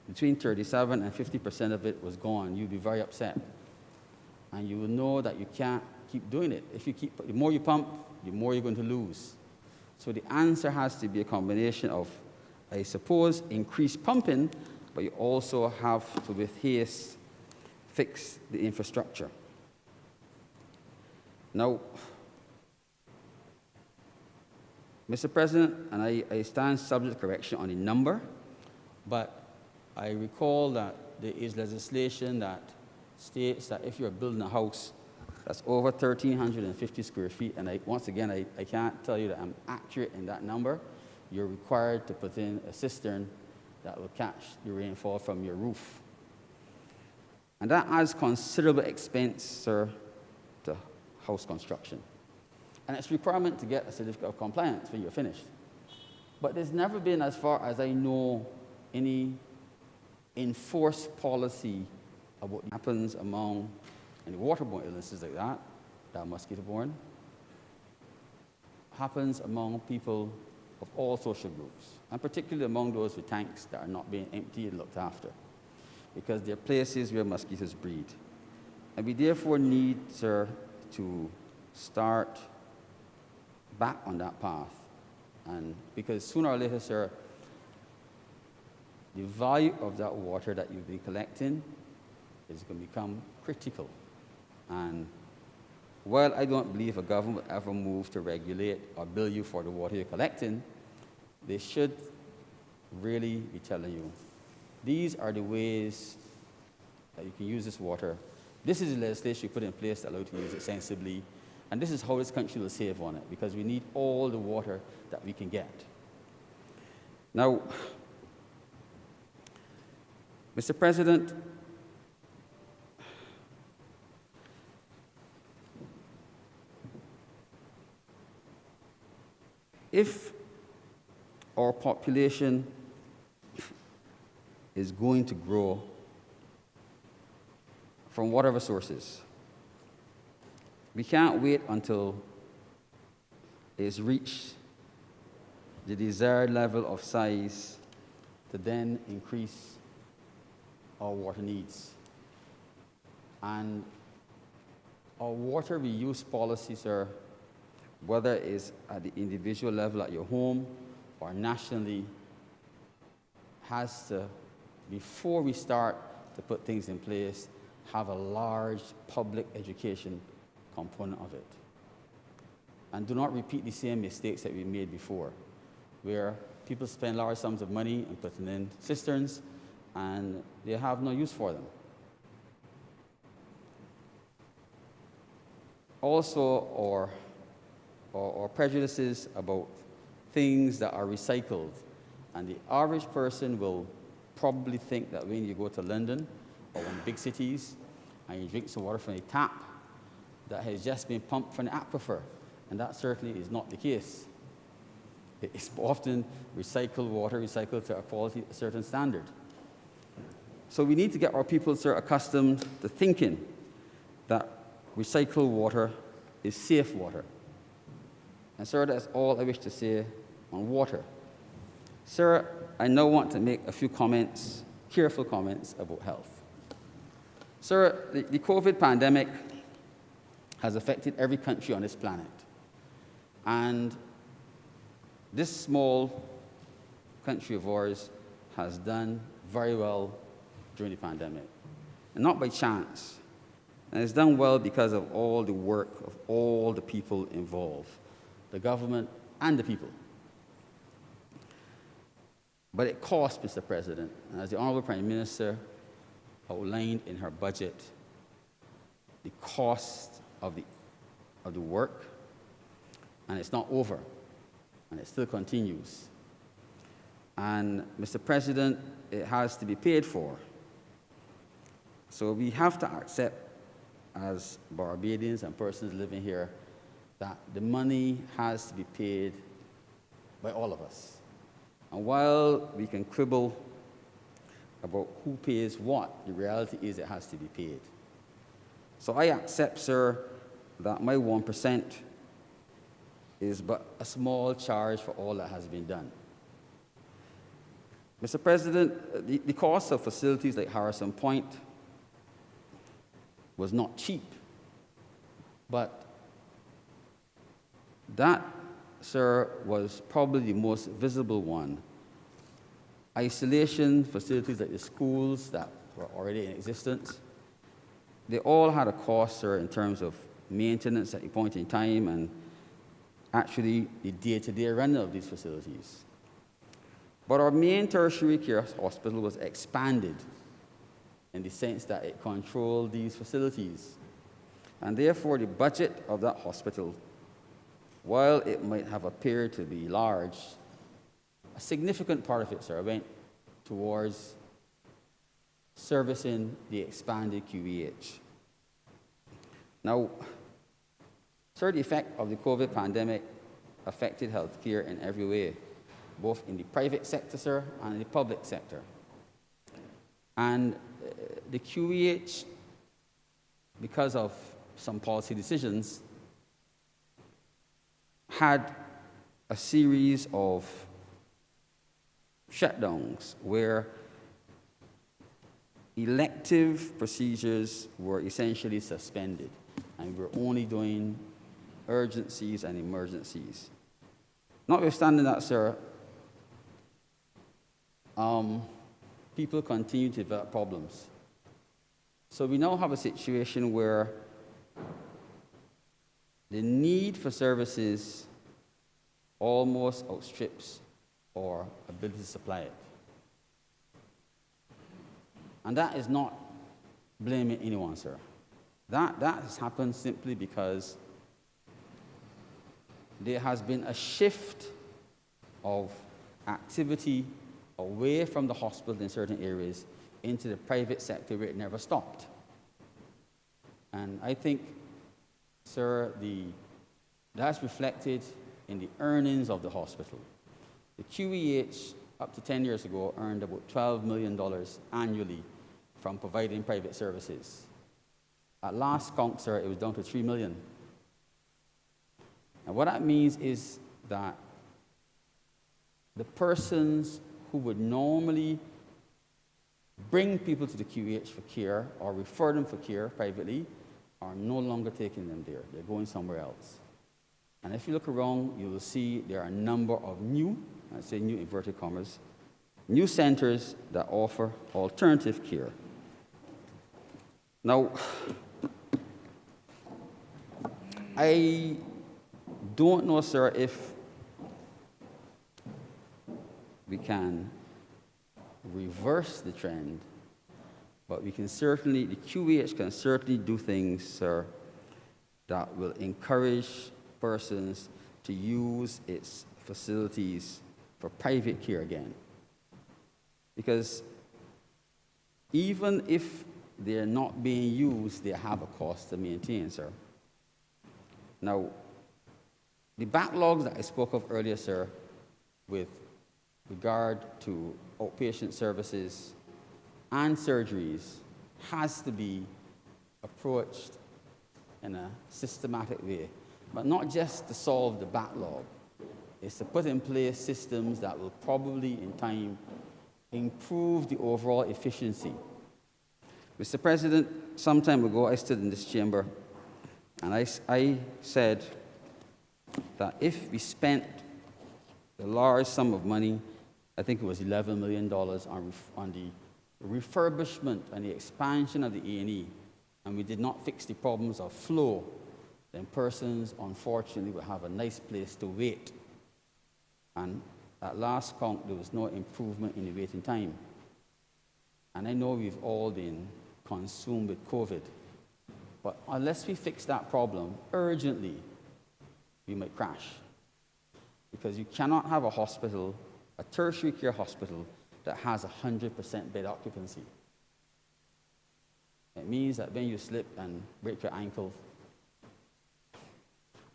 between 37 and 50% of it was gone, you'd be very upset. And you will know that you can't keep doing it. The more you pump, the more you're going to lose. So the answer has to be a combination of, I suppose, increased pumping, but you also have to, with haste, fix the infrastructure. Now, Mr. President, and I stand subject to correction on the number, but I recall that there is legislation that states that if you're building a house that's over 1,350 square feet, and once again, I can't tell you that I'm accurate in that number, you're required to put in a cistern that will catch the rainfall from your roof. And that adds considerable expense, sir, to house construction. And it's a requirement to get a certificate of compliance when you're finished. But there's never been, as far as I know, any enforced policy about what happens among any waterborne illnesses like that are mosquito-borne, happens among people of all social groups, and particularly among those with tanks that are not being emptied and looked after, because they're places where mosquitoes breed. And we therefore need, sir, to start back on that path. And because sooner or later, sir, the value of that water that you've been collecting is going to become critical. And while I don't believe a government will ever move to regulate or bill you for the water you're collecting, they should really be telling you, these are the ways that you can use this water. This is the legislation you put in place that allows you to use it sensibly. And this is how this country will save on it, because we need all the water that we can get. Now, Mr. President, if our population is going to grow from whatever sources, we can't wait until it's reached the desired level of size to then increase our water needs. And our water reuse policies are, whether it's at the individual level at your home or nationally, has to, before we start to put things in place, have a large public education component of it. And do not repeat the same mistakes that we made before, where people spend large sums of money in putting in cisterns and they have no use for them. Also, our prejudices about things that are recycled. And the average person will probably think that when you go to London or one of the big cities and you drink some water from a tap that has just been pumped from the aquifer. And that certainly is not the case. It's often recycled water, recycled to a quality, a certain standard. So we need to get our people, sir, accustomed to thinking that recycled water is safe water. And, sir, that's all I wish to say on water. Sir, I now want to make a few comments, careful comments about health. Sir, the COVID pandemic has affected every country on this planet. And this small country of ours has done very well during the pandemic, and not by chance. And it's done well because of all the work of all the people involved, the government and the people. But it cost, Mr. President, and as the Honorable Prime Minister outlined in her budget, the cost of the work, and it's not over, and it still continues. And, Mr. President, it has to be paid for. So we have to accept, as Barbadians and persons living here, that the money has to be paid by all of us. And while we can quibble about who pays what, the reality is it has to be paid. So I accept, sir, that my 1% is but a small charge for all that has been done. Mr. President, the cost of facilities like Harrison Point was not cheap, but that, sir, was probably the most visible one. Isolation facilities like the schools that were already in existence, they all had a cost, sir, in terms of maintenance at a point in time and actually the day-to-day running of these facilities. But our main tertiary care hospital was expanded in the sense that it controlled these facilities. And therefore, the budget of that hospital, while it might have appeared to be large, a significant part of it, sir, went towards servicing the expanded QEH. Now, sir, the effect of the COVID pandemic affected healthcare in every way, both in the private sector, sir, and in the public sector. And the QEH, because of some policy decisions, had a series of shutdowns where elective procedures were essentially suspended, and we were only doing urgencies and emergencies. Notwithstanding that, sir, people continue to develop problems. So we now have a situation where the need for services almost outstrips our ability to supply it. And that is not blaming anyone, sir. That has happened simply because there has been a shift of activity away from the hospital in certain areas into the private sector where it never stopped. And I think, sir, that's reflected in the earnings of the hospital. The QEH, up to 10 years ago, earned about $12 million annually from providing private services. At last count, sir, it was down to $3 million. And what that means is that the persons who would normally bring people to the QEH for care or refer them for care privately are no longer taking them there. They're going somewhere else. And if you look around, you will see there are a number of new, I say new inverted commas, new centers that offer alternative care. Now, I don't know, sir, if we can reverse the trend, but we can certainly, the QEH can certainly do things, sir, that will encourage persons to use its facilities for private care again. Because even if they're not being used, they have a cost to maintain, sir. Now, the backlogs that I spoke of earlier, sir, with regard to outpatient services and surgeries has to be approached in a systematic way, but not just to solve the backlog. It's to put in place systems that will probably, in time, improve the overall efficiency. Mr. President, some time ago I stood in this chamber and I said that if we spent a large sum of money, I think it was $11 million on the refurbishment and the expansion of the A&E, and we did not fix the problems of flow, then persons, unfortunately, would have a nice place to wait. And at last count, there was no improvement in the waiting time. And I know we've all been consumed with COVID, but unless we fix that problem urgently, we might crash. Because you cannot have a hospital, a tertiary care hospital, that has 100% bed occupancy. It means that when you slip and break your ankle,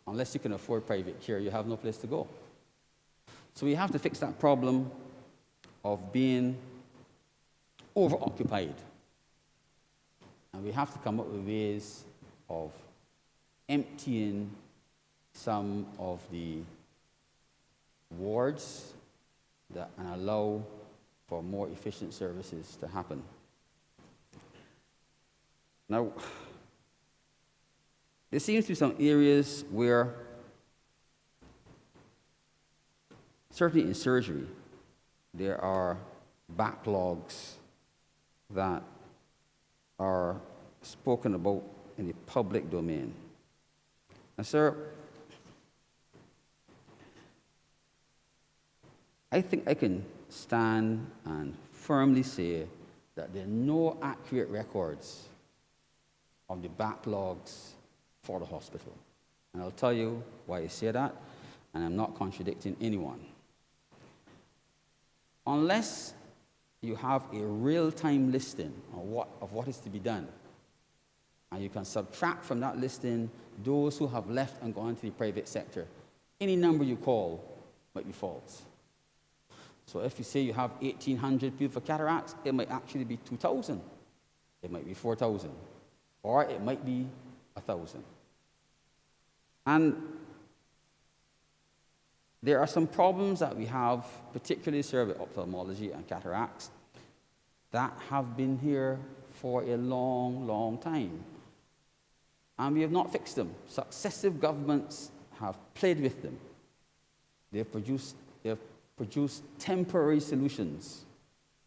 unless you can afford private care, you have no place to go. So we have to fix that problem of being overoccupied. And we have to come up with ways of emptying some of the wards and allow for more efficient services to happen. Now, there seems to be some areas where, certainly in surgery, there are backlogs that are spoken about in the public domain. Now, sir, I think I can stand and firmly say that there are no accurate records of the backlogs for the hospital. And I'll tell you why I say that, and I'm not contradicting anyone. Unless you have a real-time listing of what is to be done, and you can subtract from that listing those who have left and gone to the private sector, any number you call might be false. So if you say you have 1,800 people for cataracts, it might actually be 2,000. It might be 4,000. Or it might be 1,000. And there are some problems that we have, particularly sir, with ophthalmology and cataracts, that have been here for a long, long time. And we have not fixed them. Successive governments have played with them. They've produced temporary solutions.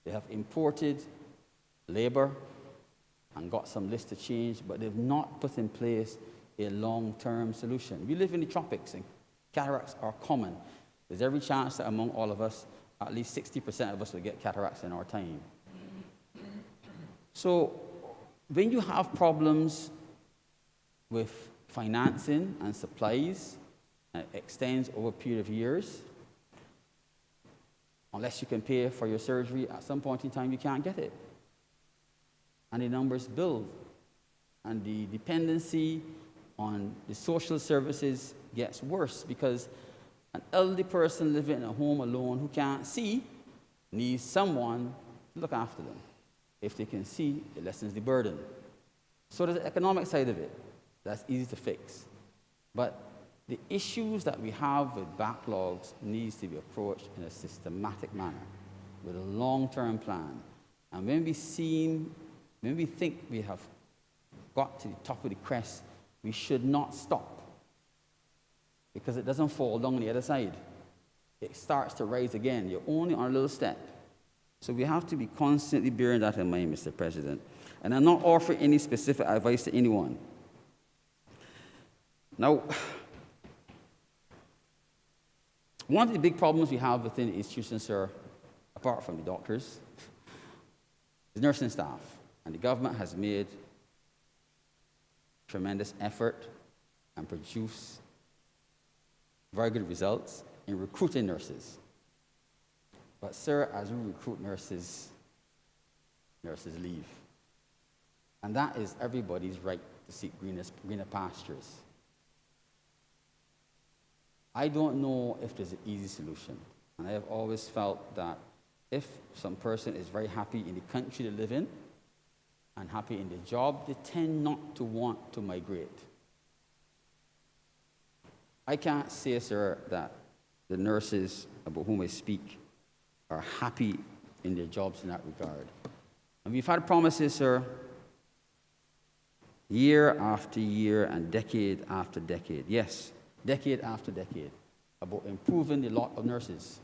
They have imported labor and got some list to change, but they've not put in place a long-term solution. We live in the tropics, and cataracts are common. There's every chance that among all of us, at least 60% of us will get cataracts in our time. So when you have problems with financing and supplies, and it extends over a period of years, unless you can pay for your surgery, at some point in time you can't get it. And the numbers build. And the dependency on the social services gets worse because an elderly person living in a home alone who can't see needs someone to look after them. If they can see, it lessens the burden. So there's the economic side of it. That's easy to fix. But the issues that we have with backlogs needs to be approached in a systematic manner with a long-term plan. And when we think we have got to the top of the crest, we should not stop because it doesn't fall down on the other side. It starts to rise again. You're only on a little step. So we have to be constantly bearing that in mind, Mr. President. And I'm not offering any specific advice to anyone. Now, one of the big problems we have within the institution, sir, apart from the doctors, is nursing staff. And the government has made tremendous effort and produced very good results. in recruiting nurses. But, sir, as we recruit nurses, nurses leave. And that is everybody's right to seek greener pastures. I don't know if there's an easy solution. And I have always felt that if some person is very happy in the country they live in and happy in the job, they tend not to want to migrate. I can't say, sir, that the nurses about whom I speak are happy in their jobs in that regard. And we've had promises, sir, year after year and decade after decade, yes, decade after decade, about improving the lot of nurses.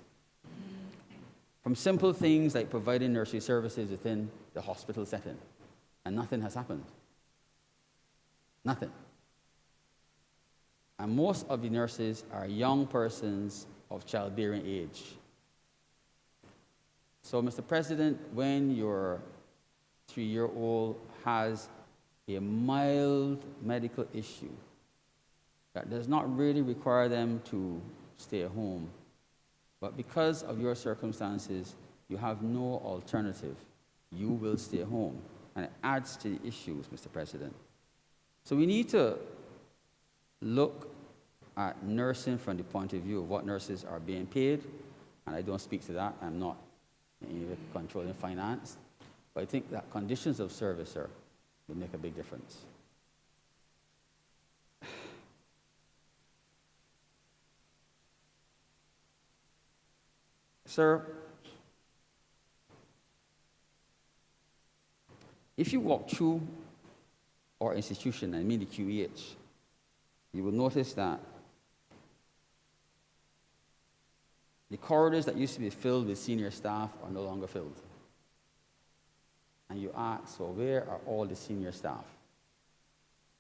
From simple things like providing nursery services within the hospital setting, and nothing has happened. Nothing. And most of the nurses are young persons of childbearing age. So, Mr. President, when your 3-year-old has a mild medical issue that does not really require them to stay at home, but because of your circumstances, you have no alternative, you will stay home. And it adds to the issues, Mr. President. So we need to look at nursing from the point of view of what nurses are being paid. And I don't speak to that. I'm not in controlling finance. But I think that conditions of service, sir, will make a big difference. Sir, if you walk through our institution, I mean the QEH, you will notice that the corridors that used to be filled with senior staff are no longer filled. And you ask, well, where are all the senior staff?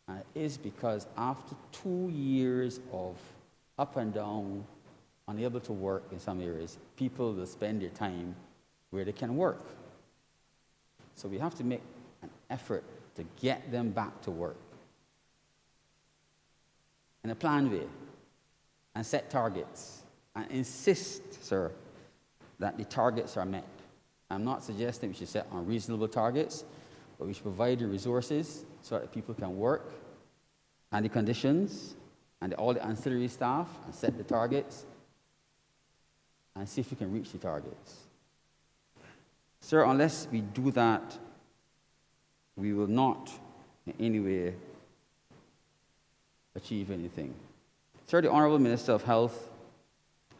And it is because after 2 years of up and down, unable to work in some areas, people will spend their time where they can work. So we have to make an effort to get them back to work in a planned way and set targets and insist, sir, that the targets are met. I'm not suggesting we should set unreasonable targets, but we should provide the resources so that people can work and the conditions and all the ancillary staff and set the targets and see if we can reach the targets. Sir, unless we do that, we will not in any way achieve anything. Sir, the Honorable Minister of Health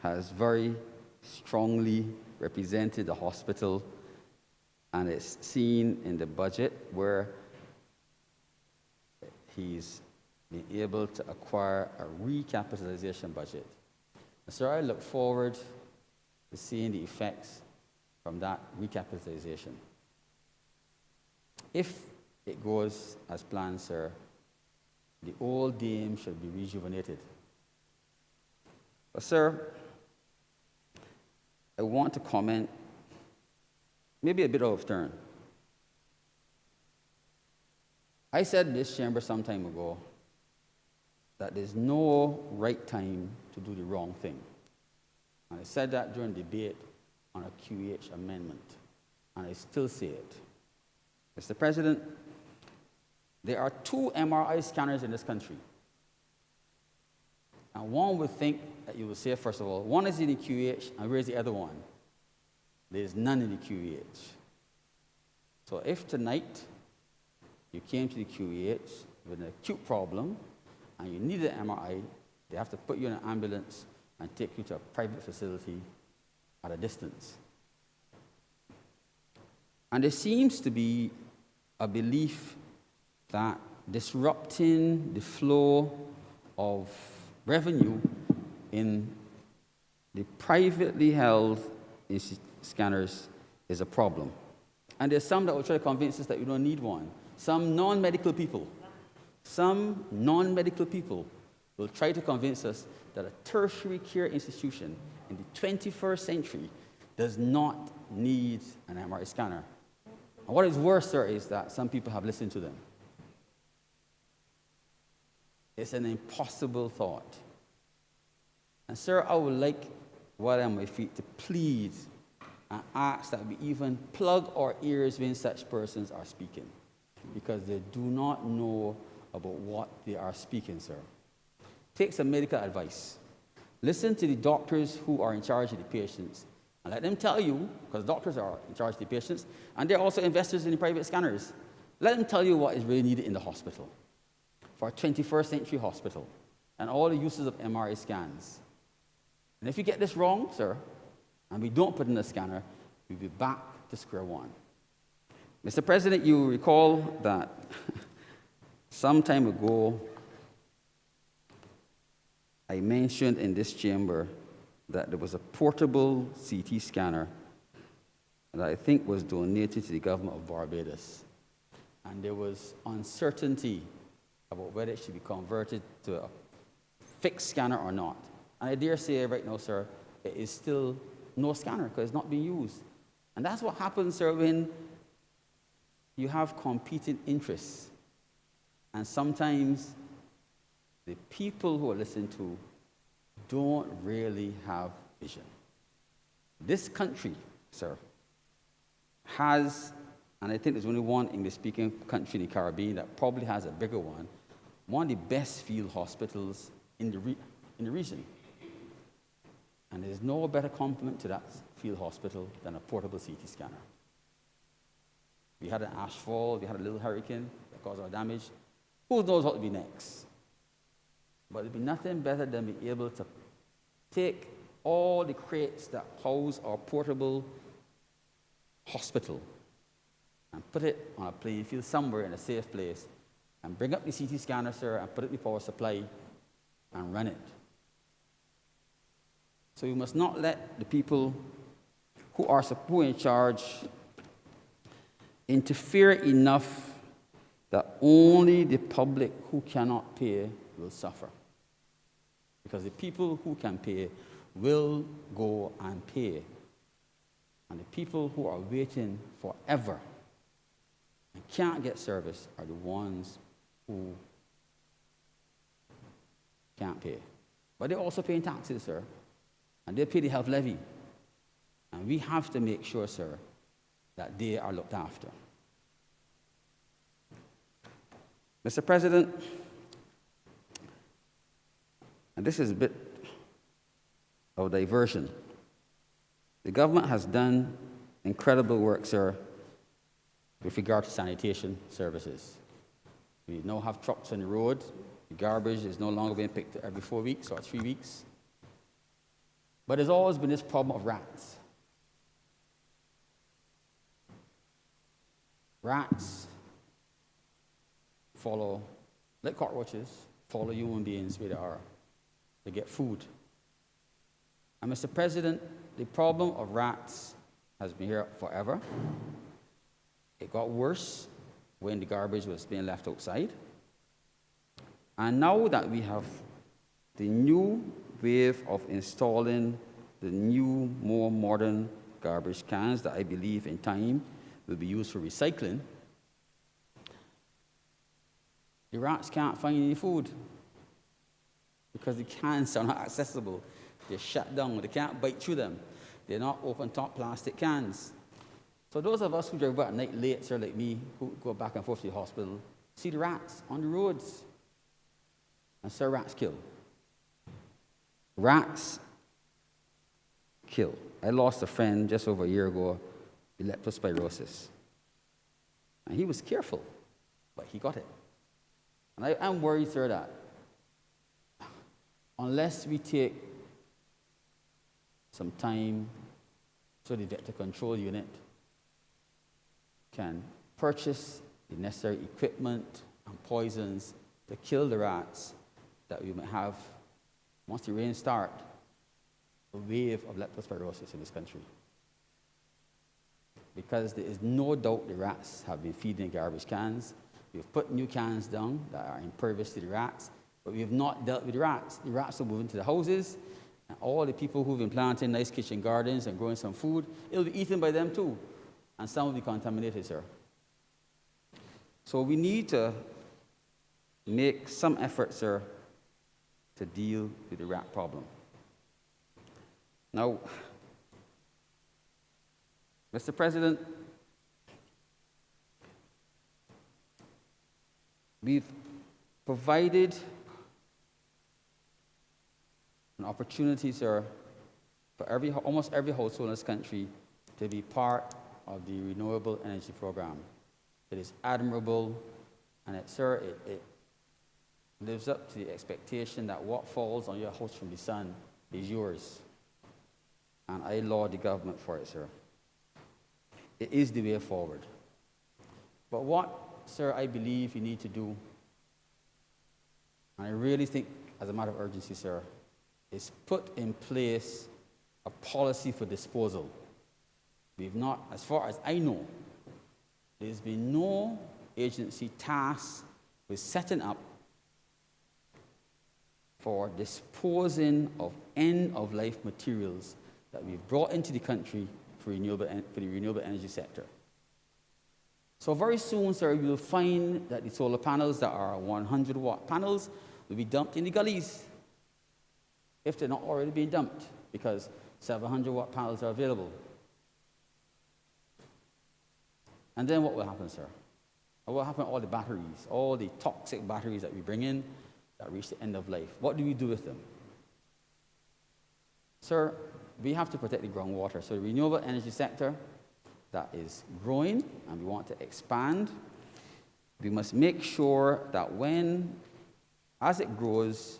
has very strongly represented the hospital, and it's seen in the budget where he's been able to acquire a recapitalization budget. And sir, I look forward to seeing the effects from that recapitalization. If it goes as planned, sir, the old dame should be rejuvenated. But sir, I want to comment, maybe a bit out of turn. I said in this chamber some time ago that there's no right time to do the wrong thing. And I said that during debate on a QEH amendment, and I still say it. Mr. President, there are 2 MRI scanners in this country. And one would think that you would say, first of all, one is in the QEH, and where's the other one? There's none in the QEH. So if tonight you came to the QEH with an acute problem and you need an MRI, they have to put you in an ambulance and take you to a private facility at a distance. And there seems to be a belief that disrupting the flow of revenue in the privately held scanners is a problem. And there's some that will try to convince us that we don't need one. Some non-medical people will try to convince us that a tertiary care institution in the 21st century does not need an MRI scanner. And what is worse, sir, is that some people have listened to them. It's an impossible thought. And sir, I would like, while I'm on my feet, to plead and ask that we even plug our ears when such persons are speaking, because they do not know about what they are speaking, sir. Take some medical advice. Listen to the doctors who are in charge of the patients, and let them tell you, because doctors are in charge of the patients, and they're also investors in the private scanners. Let them tell you what is really needed in the hospital for a 21st century hospital and all the uses of MRI scans. And if you get this wrong, sir, and we don't put in a scanner, we'll be back to square one. Mr. President, you recall that some time ago, I mentioned in this chamber that there was a portable CT scanner that I think was donated to the government of Barbados. And there was uncertainty about whether it should be converted to a fixed scanner or not. And I dare say right now, sir, it is still no scanner because it's not being used. And that's what happens, sir, when you have competing interests. And sometimes the people who are listened to don't really have vision. This country, sir, has, and I think there's only one English-speaking country in the Caribbean that probably has a bigger one of the best field hospitals in the region. And there's no better complement to that field hospital than a portable CT scanner. We had an ash fall, we had a little hurricane that caused our damage. Who knows what will be next? But it'd be nothing better than being able to take all the crates that house our portable hospital and put it on a playing field somewhere in a safe place and bring up the CT scanner, sir, and put it in the power supply and run it. So we must not let the people who are in charge interfere enough that only the public who cannot pay will suffer. Because the people who can pay will go and pay. And the people who are waiting forever and can't get service are the ones who can't pay. But they're also paying taxes, sir. And they pay the health levy. And we have to make sure, sir, that they are looked after. Mr. President, and this is a bit of diversion. The government has done incredible work, sir, with regard to sanitation services. We now have trucks on the road. The garbage is no longer being picked every 4 weeks or 3 weeks. But there's always been this problem of rats. Rats follow, like cockroaches, follow human beings where they are. They get food. And Mr. President, the problem of rats has been here forever. It got worse when the garbage was being left outside. And now that we have the new wave of installing the new, more modern garbage cans that I believe in time will be used for recycling, the rats can't find any food because the cans are not accessible. They're shut down. They can't bite through them. They're not open-top plastic cans. So those of us who drive about at night late, sir, like me, who go back and forth to the hospital, see the rats on the roads. And sir, rats kill. Rats kill. I lost a friend just over a year ago with leptospirosis. And he was careful, but he got it. And I'm worried, sir, that unless we take some time so the vector control unit can purchase the necessary equipment and poisons to kill the rats, that we might have, once the rain start, a wave of leptospirosis in this country. Because there is no doubt the rats have been feeding garbage cans. We've put new cans down that are impervious to the rats, but we have not dealt with the rats. The rats will move into the houses, and all the people who've been planting nice kitchen gardens and growing some food, it'll be eaten by them too, and some will be contaminated, sir. So we need to make some effort, sir, to deal with the rat problem. Now, Mr. President, we've provided an opportunity, sir, for almost every household in this country to be part of the renewable energy program. It is admirable, and it lives up to the expectation that what falls on your house from the sun is yours. And I laud the government for it, sir. It is the way forward. But what, sir, I believe you need to do, and I really think as a matter of urgency, sir, is put in place a policy for disposal. We've not, as far as I know, there's been no agency tasked with setting up for disposing of end-of-life materials that we've brought into the country for the renewable energy sector. So very soon, sir, you will find that the solar panels that are 100-watt panels will be dumped in the gullies, if they're not already being dumped, because 700-watt panels are available. And then what will happen, sir? What will happen to all the batteries, all the toxic batteries that we bring in that reach the end of life? What do we do with them? Sir, we have to protect the groundwater. So the renewable energy sector that is growing and we want to expand, we must make sure that as it grows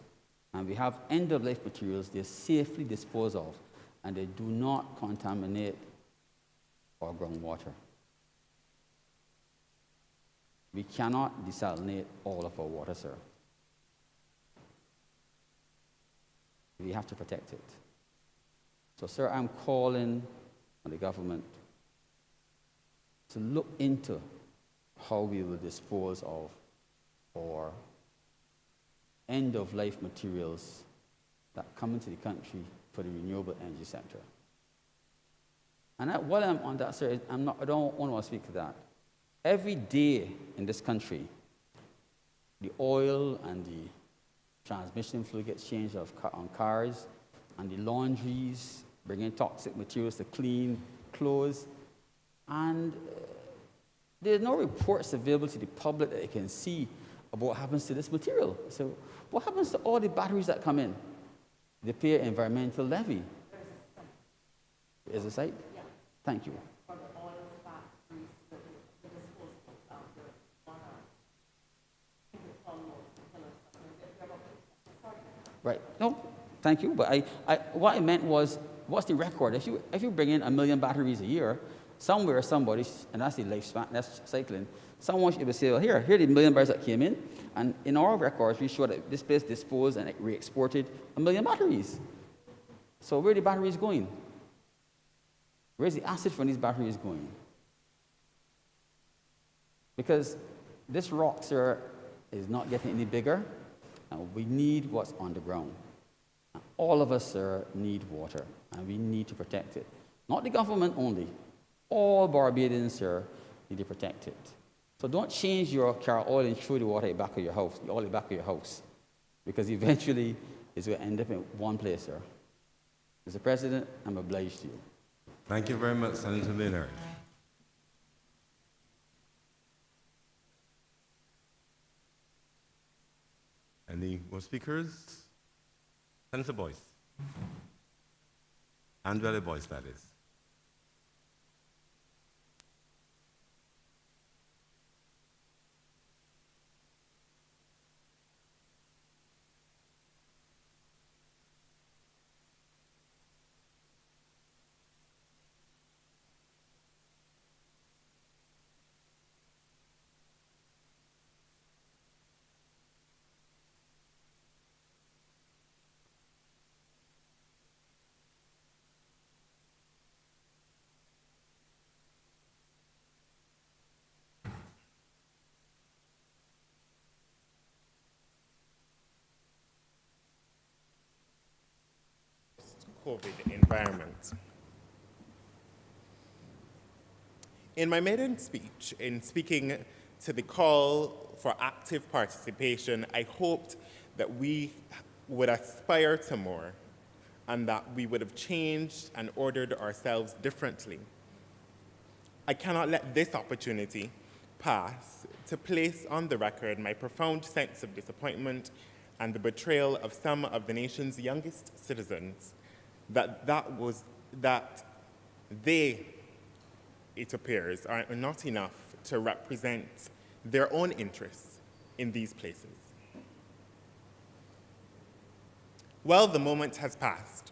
and we have end-of-life materials, they're safely disposed of and they do not contaminate our groundwater. We cannot desalinate all of our water, sir. We have to protect it. So, sir, I'm calling on the government to look into how we will dispose of our end-of-life materials that come into the country for the renewable energy sector. And while I'm on that, sir, I don't want to speak to that. Every day in this country, the oil and the transmission fluid gets changed on cars, and the laundries bring in toxic materials to clean clothes. And there's no reports available to the public that they can see about what happens to this material. So what happens to all the batteries that come in? They pay an environmental levy. Is a site? Yeah. Thank you. Right. No, thank you. But what I meant was, what's the record? If you bring in 1 million batteries a year, somewhere, somebody, and that's the lifespan, that's cycling, someone should be able to say, well, here are the 1 million batteries that came in, and in our records, we show that this place disposed and re-exported 1 million batteries. So where are the batteries going? Where's the acid from these batteries going? Because this rock, sir, is not getting any bigger, and we need what's on the ground. And all of us, sir, need water, and we need to protect it. Not the government only. All Barbadians, sir, need to protect it. So don't change your car oil and throw the water at the back of your house, the oil at the back of your house, because eventually it's going to end up in one place, sir. Mr. President, I'm obliged to you. Thank you very much, Senator Maynard. Any more speakers? Senator Boyce. Andrea Boyce, that is. COVID environment. In my maiden speech, in speaking to the call for active participation, I hoped that we would aspire to more and that we would have changed and ordered ourselves differently. I cannot let this opportunity pass to place on the record my profound sense of disappointment and the betrayal of some of the nation's youngest citizens, that they, it appears, are not enough to represent their own interests in these places. Well, the moment has passed.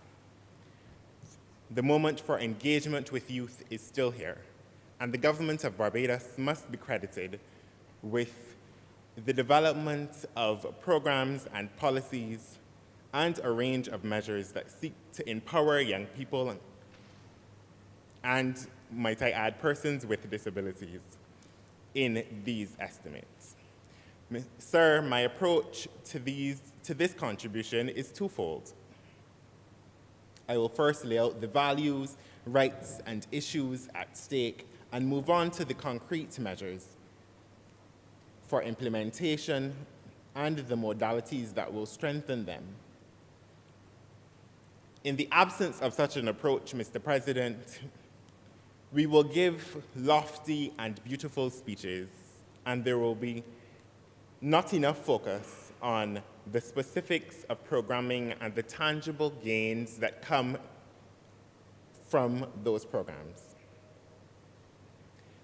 The moment for engagement with youth is still here, and the government of Barbados must be credited with the development of programs and policies and a range of measures that seek to empower young people and, might I add, persons with disabilities in these estimates. Sir, my approach to this contribution is twofold. I will first lay out the values, rights, and issues at stake and move on to the concrete measures for implementation and the modalities that will strengthen them. In the absence of such an approach, Mr. President, we will give lofty and beautiful speeches, and there will be not enough focus on the specifics of programming and the tangible gains that come from those programs.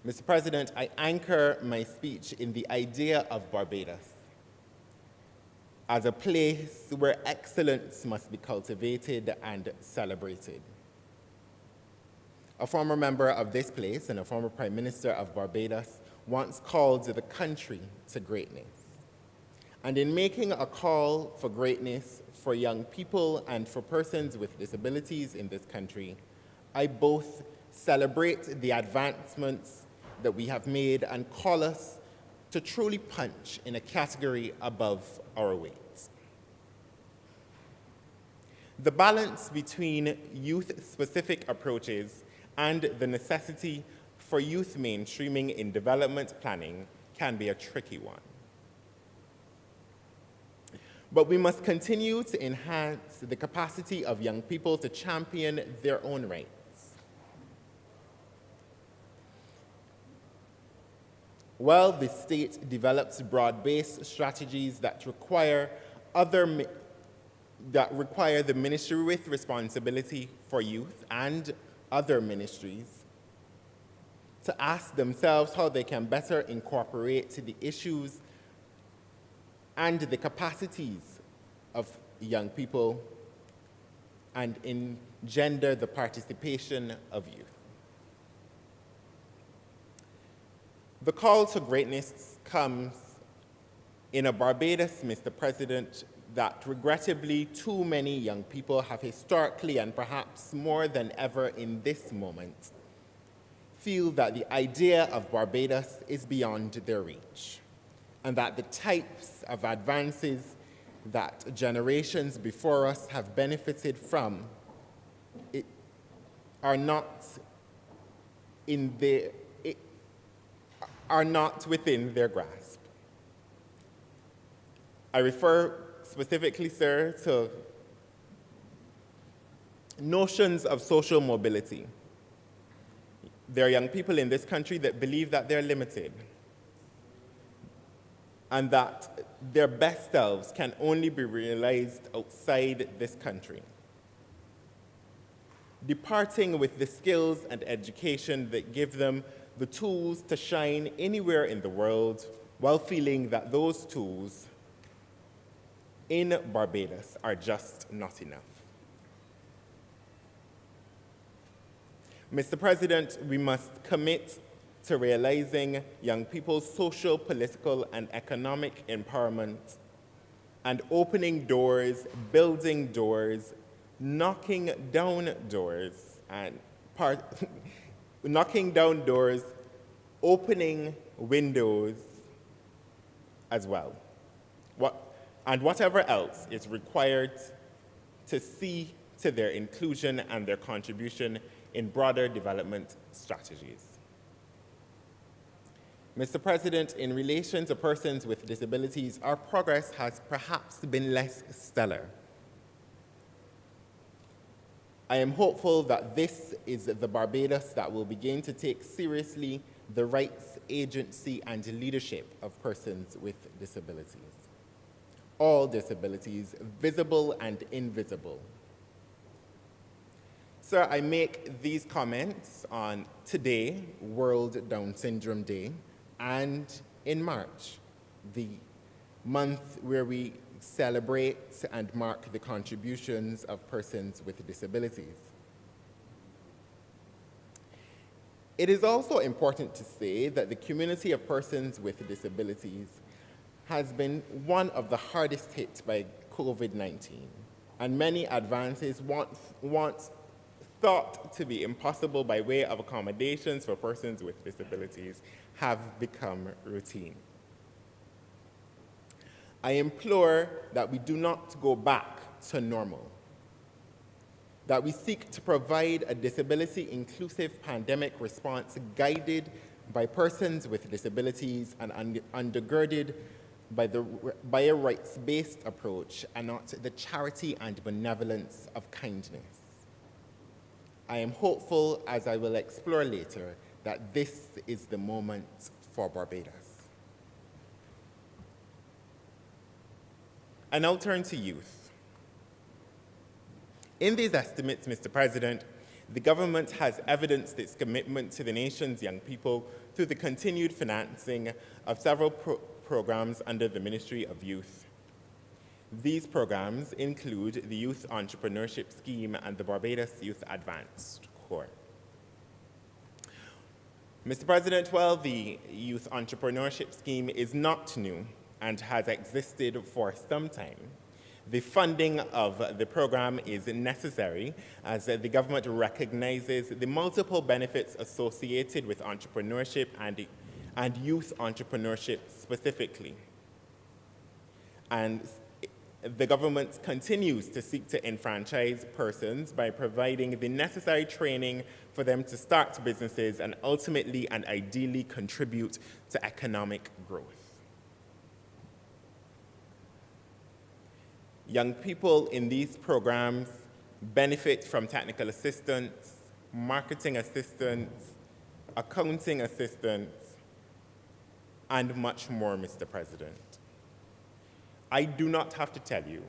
Mr. President, I anchor my speech in the idea of Barbados as a place where excellence must be cultivated and celebrated. A former member of this place and a former Prime Minister of Barbados once called the country to greatness. And in making a call for greatness for young people and for persons with disabilities in this country, I both celebrate the advancements that we have made and call us to truly punch in a category above our weight. The balance between youth-specific approaches and the necessity for youth mainstreaming in development planning can be a tricky one. But we must continue to enhance the capacity of young people to champion their own rights. While the state develops broad-based strategies that require the ministry with responsibility for youth and other ministries to ask themselves how they can better incorporate the issues and the capacities of young people and engender the participation of youth. The call to greatness comes in a Barbados, Mr. President, that regrettably too many young people have historically and perhaps more than ever in this moment feel that the idea of Barbados is beyond their reach, and that the types of advances that generations before us have benefited from are not within their grasp. I refer specifically, sir, to notions of social mobility. There are young people in this country that believe that they're limited and that their best selves can only be realized outside this country. Departing with the skills and education that give them the tools to shine anywhere in the world while feeling that those tools in Barbados are just not enough. Mr. President, we must commit to realizing young people's social, political, and economic empowerment and opening doors, building doors, knocking down doors, opening windows as well. And whatever else is required to see to their inclusion and their contribution in broader development strategies. Mr. President, in relation to persons with disabilities, our progress has perhaps been less stellar. I am hopeful that this is the Barbados that will begin to take seriously the rights, agency, and leadership of persons with disabilities. All disabilities, visible and invisible. Sir, I make these comments on today, World Down Syndrome Day, and in March, the month where we celebrate and mark the contributions of persons with disabilities. It is also important to say that the community of persons with disabilities has been one of the hardest hit by COVID-19, and many advances once thought to be impossible by way of accommodations for persons with disabilities have become routine. I implore that we do not go back to normal, that we seek to provide a disability-inclusive pandemic response guided by persons with disabilities and undergirded by a rights-based approach and not the charity and benevolence of kindness. I am hopeful, as I will explore later, that this is the moment for Barbados. I now turn to youth. In these estimates, Mr. President, the government has evidenced its commitment to the nation's young people through the continued financing of several programs under the Ministry of Youth. These programs include the Youth Entrepreneurship Scheme and the Barbados Youth Advanced Corps. Mr. President, while the Youth Entrepreneurship Scheme is not new and has existed for some time, the funding of the program is necessary as the government recognizes the multiple benefits associated with entrepreneurship and youth entrepreneurship specifically. And the government continues to seek to enfranchise persons by providing the necessary training for them to start businesses and ultimately and ideally contribute to economic growth. Young people in these programs benefit from technical assistance, marketing assistance, accounting assistance, and much more, Mr. President. I do not have to tell you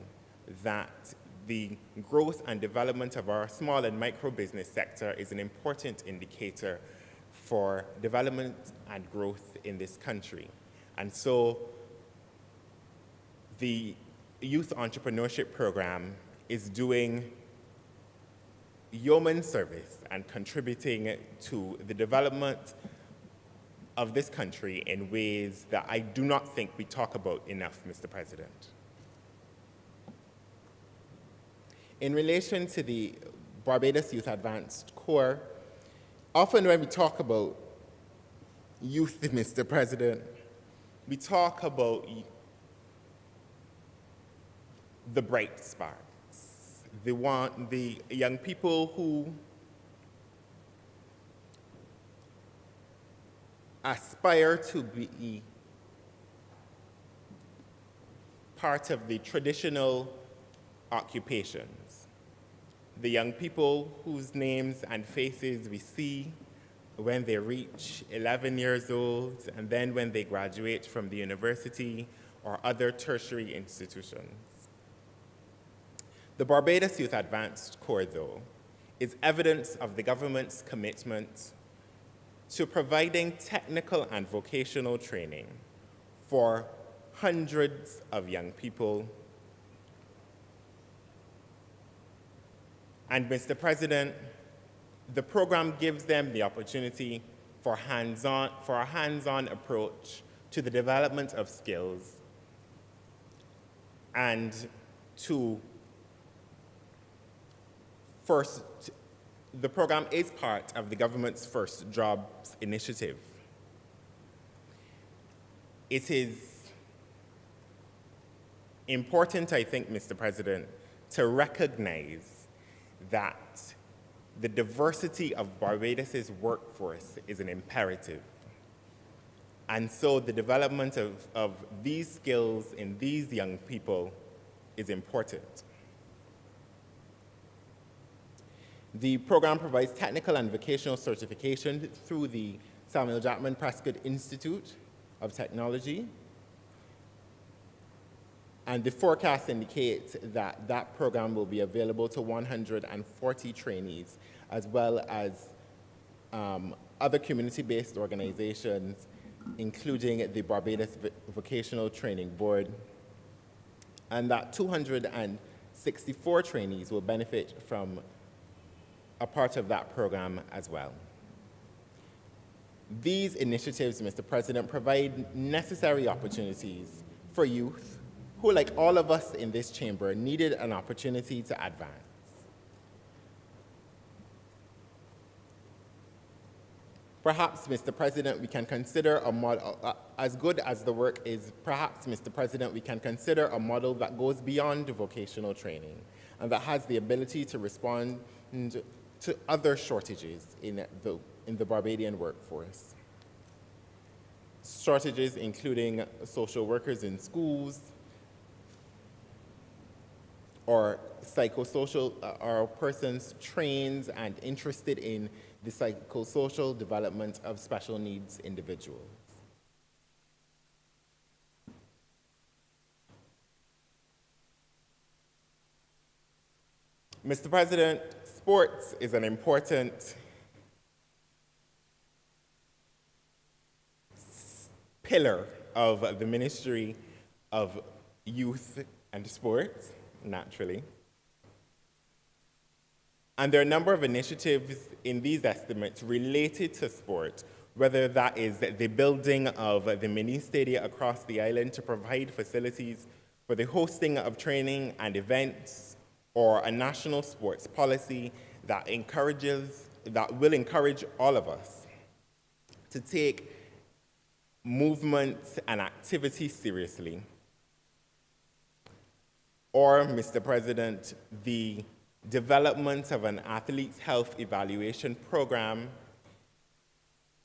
that the growth and development of our small and micro business sector is an important indicator for development and growth in this country. And so the Youth Entrepreneurship Program is doing yeoman service and contributing to the development of this country in ways that I do not think we talk about enough, Mr. President. In relation to the Barbados Youth Advanced Corps, often when we talk about youth, Mr. President, we talk about the bright sparks, the young people who aspire to be part of the traditional occupations, the young people whose names and faces we see when they reach 11 years old and then when they graduate from the university or other tertiary institutions. The Barbados Youth Advanced Corps, though, is evidence of the government's commitment to providing technical and vocational training for hundreds of young people. And Mr. President, the program gives them the opportunity for a hands-on approach to the development of skills and the program is part of the government's First Jobs initiative. It is important, I think, Mr. President, to recognize that the diversity of Barbados's workforce is an imperative. And so the development of these skills in these young people is important. The program provides technical and vocational certification through the Samuel Jackman Prescott Institute of Technology. And the forecast indicates that that program will be available to 140 trainees, as well as other community-based organizations, including the Barbados Vocational Training Board, and that 264 trainees will benefit from a part of that program as well. These initiatives, Mr. President, provide necessary opportunities for youth who, like all of us in this chamber, needed an opportunity to advance. Perhaps, Mr. President, we can consider a model, as good as the work is, perhaps, Mr. President, we can consider a model that goes beyond vocational training and that has the ability to respond to other shortages in the Barbadian workforce. Shortages including social workers in schools, or psychosocial, or persons trained and interested in the psychosocial development of special needs individuals. Mr. President, sports is an important pillar of the Ministry of Youth and Sports, naturally. And there are a number of initiatives in these estimates related to sport, whether that is the building of the mini stadia across the island to provide facilities for the hosting of training and events, or a national sports policy that will encourage all of us to take movement and activity seriously. Or, Mr. President, the development of an athlete's health evaluation program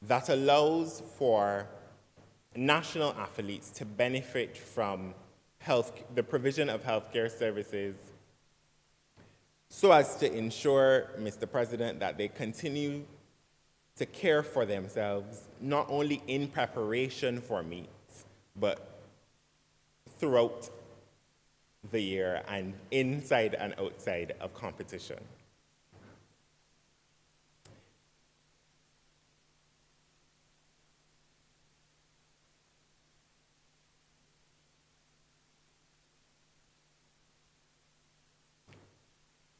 that allows for national athletes to benefit from the provision of healthcare services, so as to ensure, Mr. President, that they continue to care for themselves, not only in preparation for meets, but throughout the year and inside and outside of competition.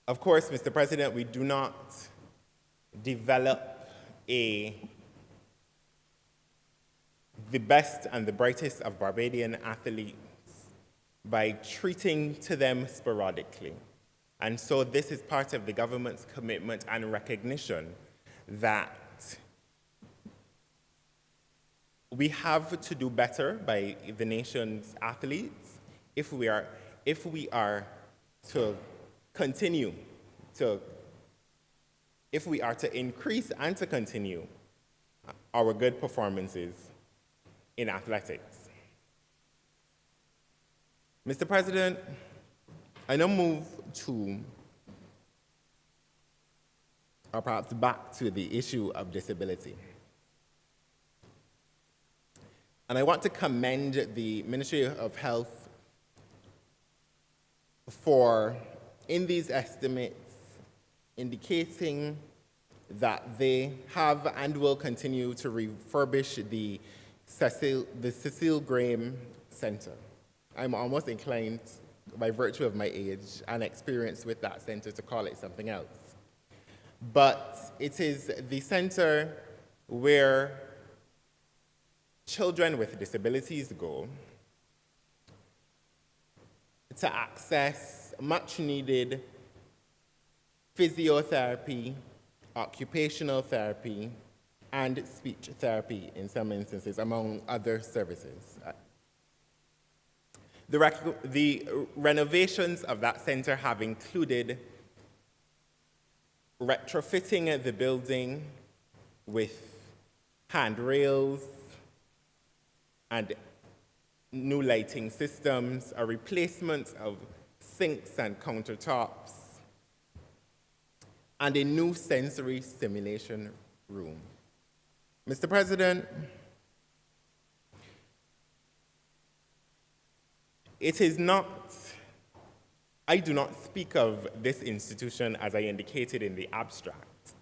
Of course, Mr. President, we do not develop the best and the brightest of Barbadian athletes by treating to them sporadically. And so this is part of the government's commitment and recognition that we have to do better by the nation's athletes if we are to continue to, if we are to increase and to continue our good performances in athletics. Mr. President, I now move to, or perhaps back to the issue of disability. And I want to commend the Ministry of Health for, in these estimates, indicating that they have and will continue to refurbish the Cecil Graham Center. I'm almost inclined, by virtue of my age and experience with that center, to call it something else. But it is the center where children with disabilities go to access much-needed physiotherapy, occupational therapy, and speech therapy in some instances, among other services. The renovations of that center have included retrofitting the building with handrails and new lighting systems, a replacement of sinks and countertops, and a new sensory simulation room. Mr. President, it is not, I do not speak of this institution as I indicated in the abstract,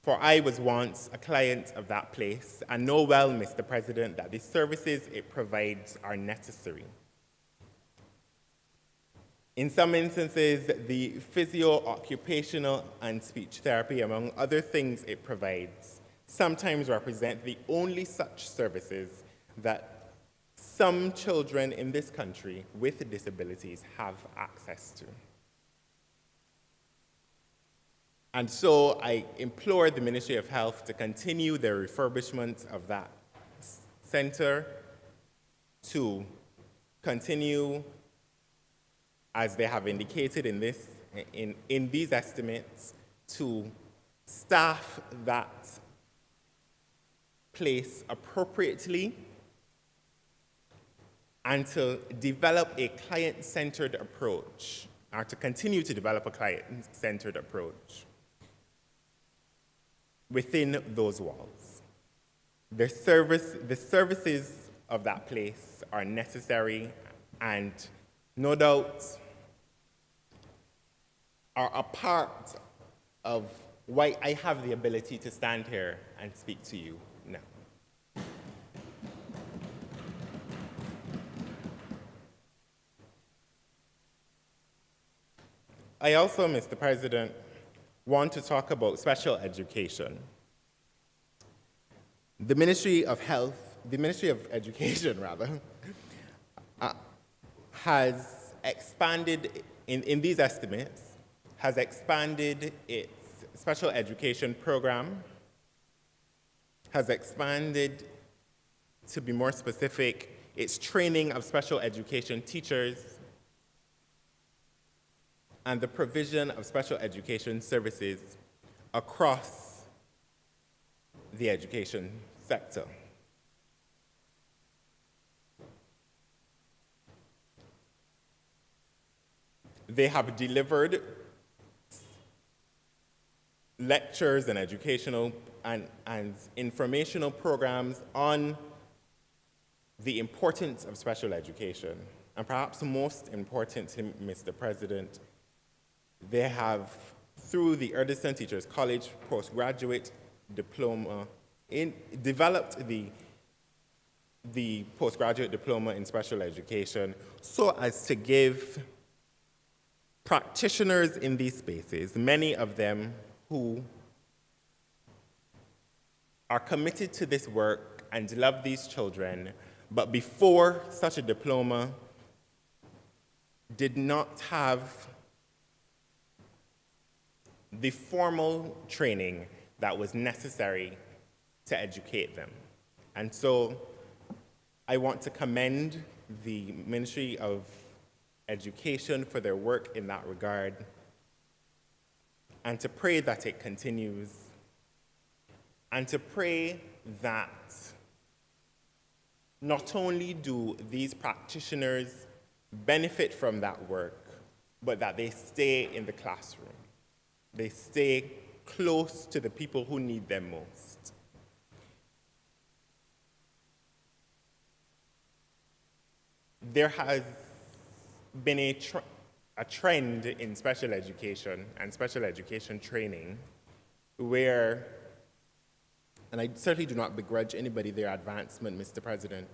for I was once a client of that place and know well, Mr. President, that the services it provides are necessary. In some instances, the physio-occupational and speech therapy, among other things it provides, sometimes represent the only such services that some children in this country with disabilities have access to. And so I implore the Ministry of Health to continue their refurbishment of that center, to continue, as they have indicated in these estimates, to staff that place appropriately and to develop a client-centered approach, or to continue to develop a client-centered approach within those walls. The services of that place are necessary and no doubt are a part of why I have the ability to stand here and speak to you now. I also, Mr. President, want to talk about special education. The Ministry of Education, has expanded, in these estimates, has expanded its special education program, has expanded, to be more specific, its training of special education teachers, and the provision of special education services across the education sector. They have delivered lectures and educational and informational programs on the importance of special education. And perhaps most important, Mr. President, they have, through the Erdison Teachers College postgraduate diploma, developed the postgraduate diploma in special education so as to give practitioners in these spaces, many of them who are committed to this work and love these children, but before such a diploma did not have the formal training that was necessary to educate them. And so I want to commend the Ministry of Education for their work in that regard, and to pray that it continues, and to pray that not only do these practitioners benefit from that work, but that they stay in the classroom. They stay close to the people who need them most. There has been a trend in special education and special education training where, and I certainly do not begrudge anybody their advancement, Mr. President,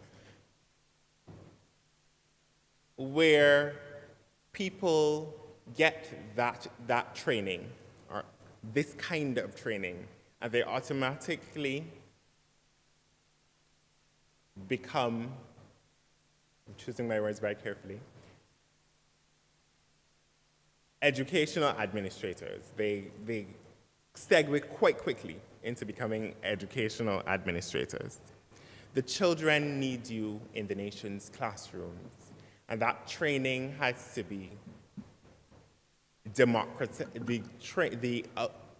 where people get that training, or this kind of training, and they automatically become, I'm choosing my words very carefully, educational administrators. They segue quite quickly into becoming educational administrators. The children need you in the nation's classrooms, and that training has to be democratized. The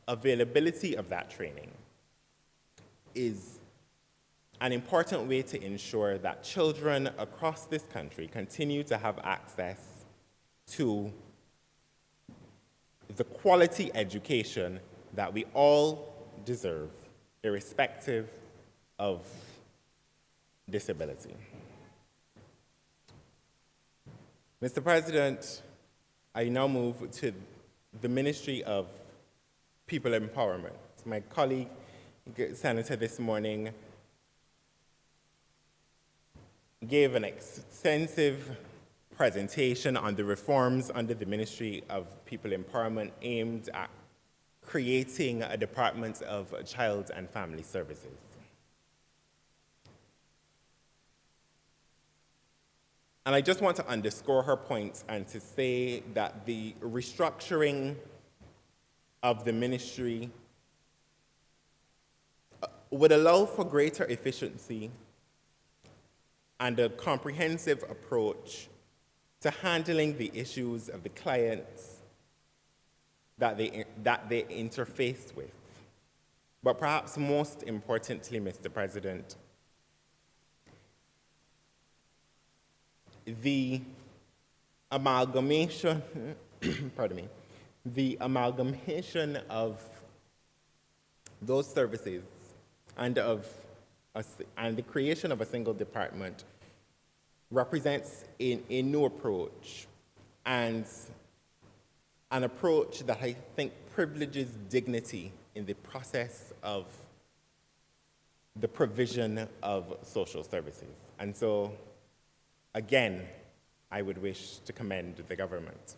availability of that training is an important way to ensure that children across this country continue to have access to the quality education that we all deserve, irrespective of disability. Mr. President, I now move to the Ministry of People Empowerment. My colleague, Senator, this morning gave an extensive presentation on the reforms under the Ministry of People Empowerment aimed at creating a Department of Child and Family Services. And I just want to underscore her points and to say that the restructuring of the ministry would allow for greater efficiency and a comprehensive approach to handling the issues of the clients that they interface with. But perhaps most importantly, Mr. President, the amalgamation, pardon me, the amalgamation of those services and the creation of a single department represents a new approach, and an approach that I think privileges dignity in the process of the provision of social services. And so, again, I would wish to commend the government.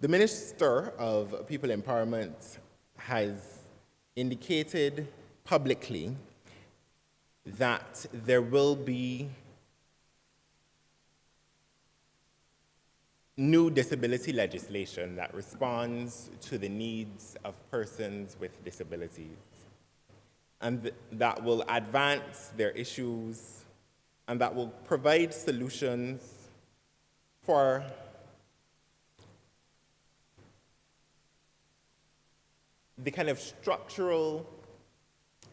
The Minister of People Empowerment has indicated publicly that there will be new disability legislation that responds to the needs of persons with disabilities, and that will advance their issues, and that will provide solutions for the kind of structural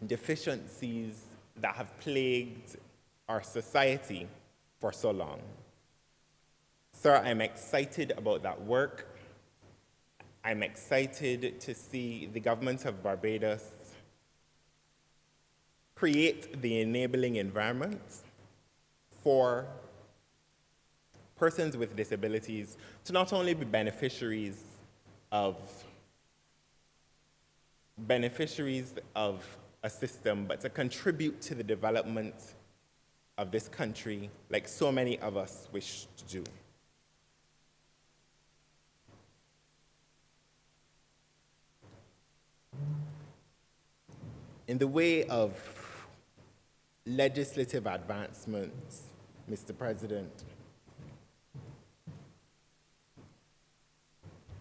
deficiencies that have plagued our society for so long. Sir, I'm excited about that work. I'm excited to see the government of Barbados create the enabling environment for persons with disabilities to not only be beneficiaries of a system, but to contribute to the development of this country like so many of us wish to do. In the way of legislative advancements, Mr. President,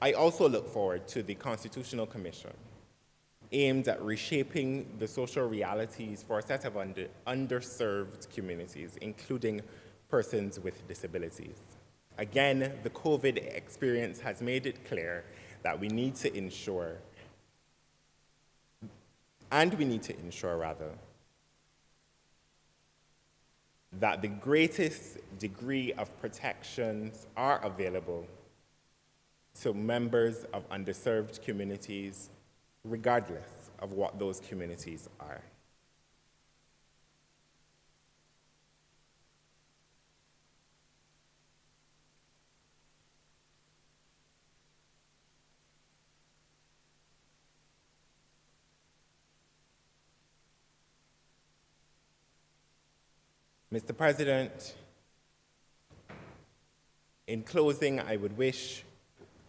I also look forward to the Constitutional Commission aimed at reshaping the social realities for a set of underserved communities, including persons with disabilities. Again, the COVID experience has made it clear that we need to ensure that the greatest degree of protections are available to members of underserved communities, regardless of what those communities are. Mr. President, in closing, I would wish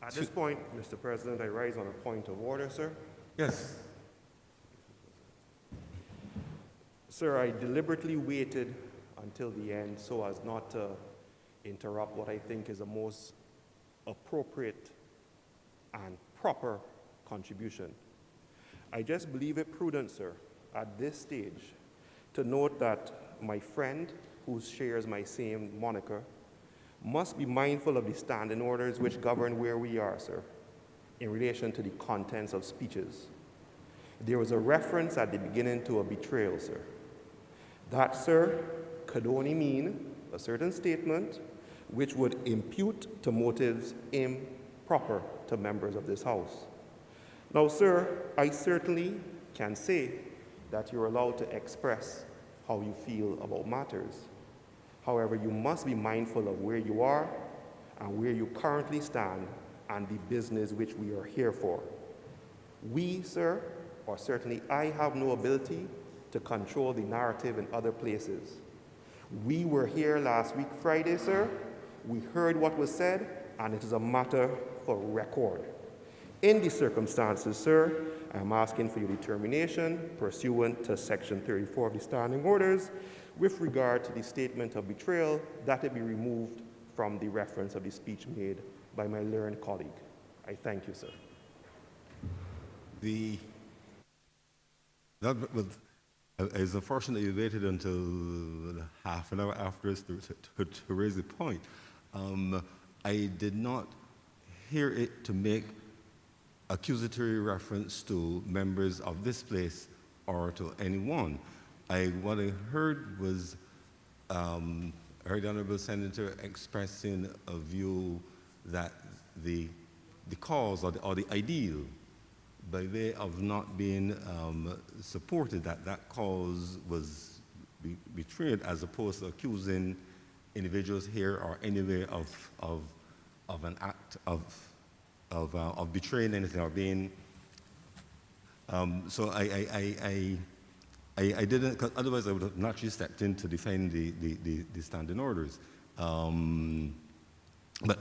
At this point, Mr. President, I rise on a point of order, sir. Yes. Sir, I deliberately waited until the end so as not to interrupt what I think is a most appropriate and proper contribution. I just believe it prudent, sir, at this stage, to note that my friend, who shares my same moniker, must be mindful of the standing orders which govern where we are, sir, in relation to the contents of speeches. There was a reference at the beginning to a betrayal, sir. That, sir, could only mean a certain statement which would impute to motives improper to members of this House. Now, sir, I certainly can say that you're allowed to express how you feel about matters. However, you must be mindful of where you are and where you currently stand and the business which we are here for. We, sir, or certainly I, have no ability to control the narrative in other places. We were here last week, Friday, sir. We heard what was said, and it is a matter for record. In these circumstances, sir, I am asking for your determination pursuant to Section 34 of the Standing Orders with regard to the statement of betrayal that it be removed from the reference of the speech made by my learned colleague. I thank you, sir. It's unfortunate you waited until half an hour after us to raise the point. I did not hear it to make accusatory reference to members of this place or to anyone. What I heard was, I heard the Honorable Senator expressing a view that the cause or the ideal, by way of not being supported, that cause was betrayed, as opposed to accusing individuals here or anywhere of an act of betraying anything or being. So I didn't, 'cause otherwise I would have naturally stepped in to defend the standing orders. But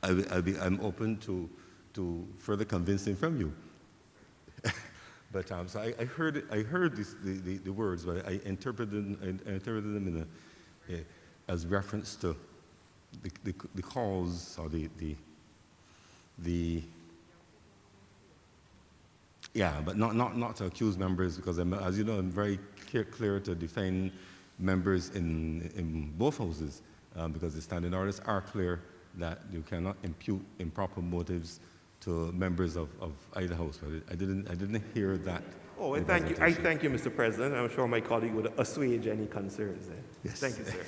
I'm open to further convincing from you. But so I heard the words, but I interpreted them as reference to the cause or yeah, but not to accuse members, because as you know, I'm very clear to defend members in both houses, because the standing orders are clear that you cannot impute improper motives to members of either house. But I didn't hear that. Oh, I thank you. I thank you, Mr. President. I'm sure my colleague would assuage any concerns there. Yes. Thank you, sir.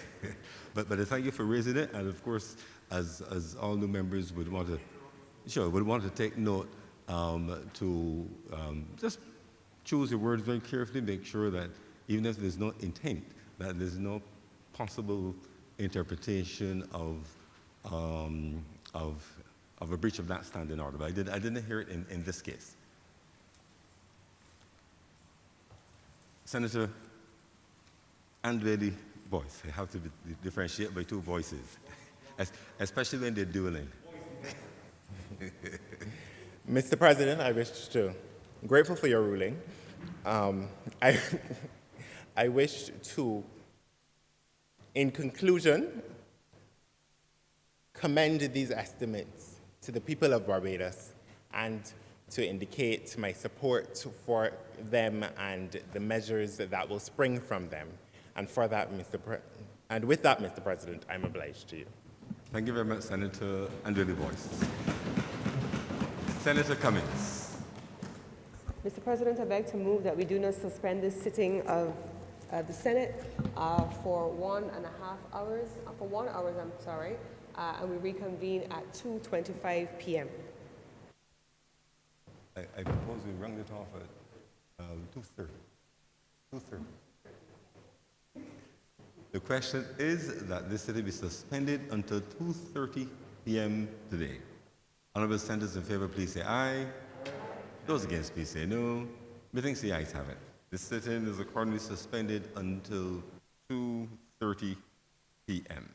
but I thank you for raising it, and of course, as all new members would want to take note, to just choose your words very carefully, make sure that even if there's no intent, that there's no possible interpretation of a breach of that standing order. But I didn't hear it in this case. Senator Andrew Boyce, I have to differentiate by two voices, especially when they're dueling. Mr. President, I wish to, grateful for your ruling. I wish to, in conclusion, commend these estimates to the people of Barbados and to indicate my support for them and the measures that will spring from them. And for that, and with that, Mr. President, I'm obliged to you. Thank you very much, Senator Andrew Boyce. Senator Cummings. Mr. President, I beg to move that we do not suspend this sitting of the Senate for 1.5 hours, for 1 hour, I'm sorry, and we reconvene at 2:25 p.m. I propose we round it off at 2:30. 2:30. The question is that this sitting be suspended until 2:30 p.m. today. Honorable senators in favor, please say aye. Those against, please say no. Methinks the ayes have it. This sitting is accordingly suspended until 2:30 p.m.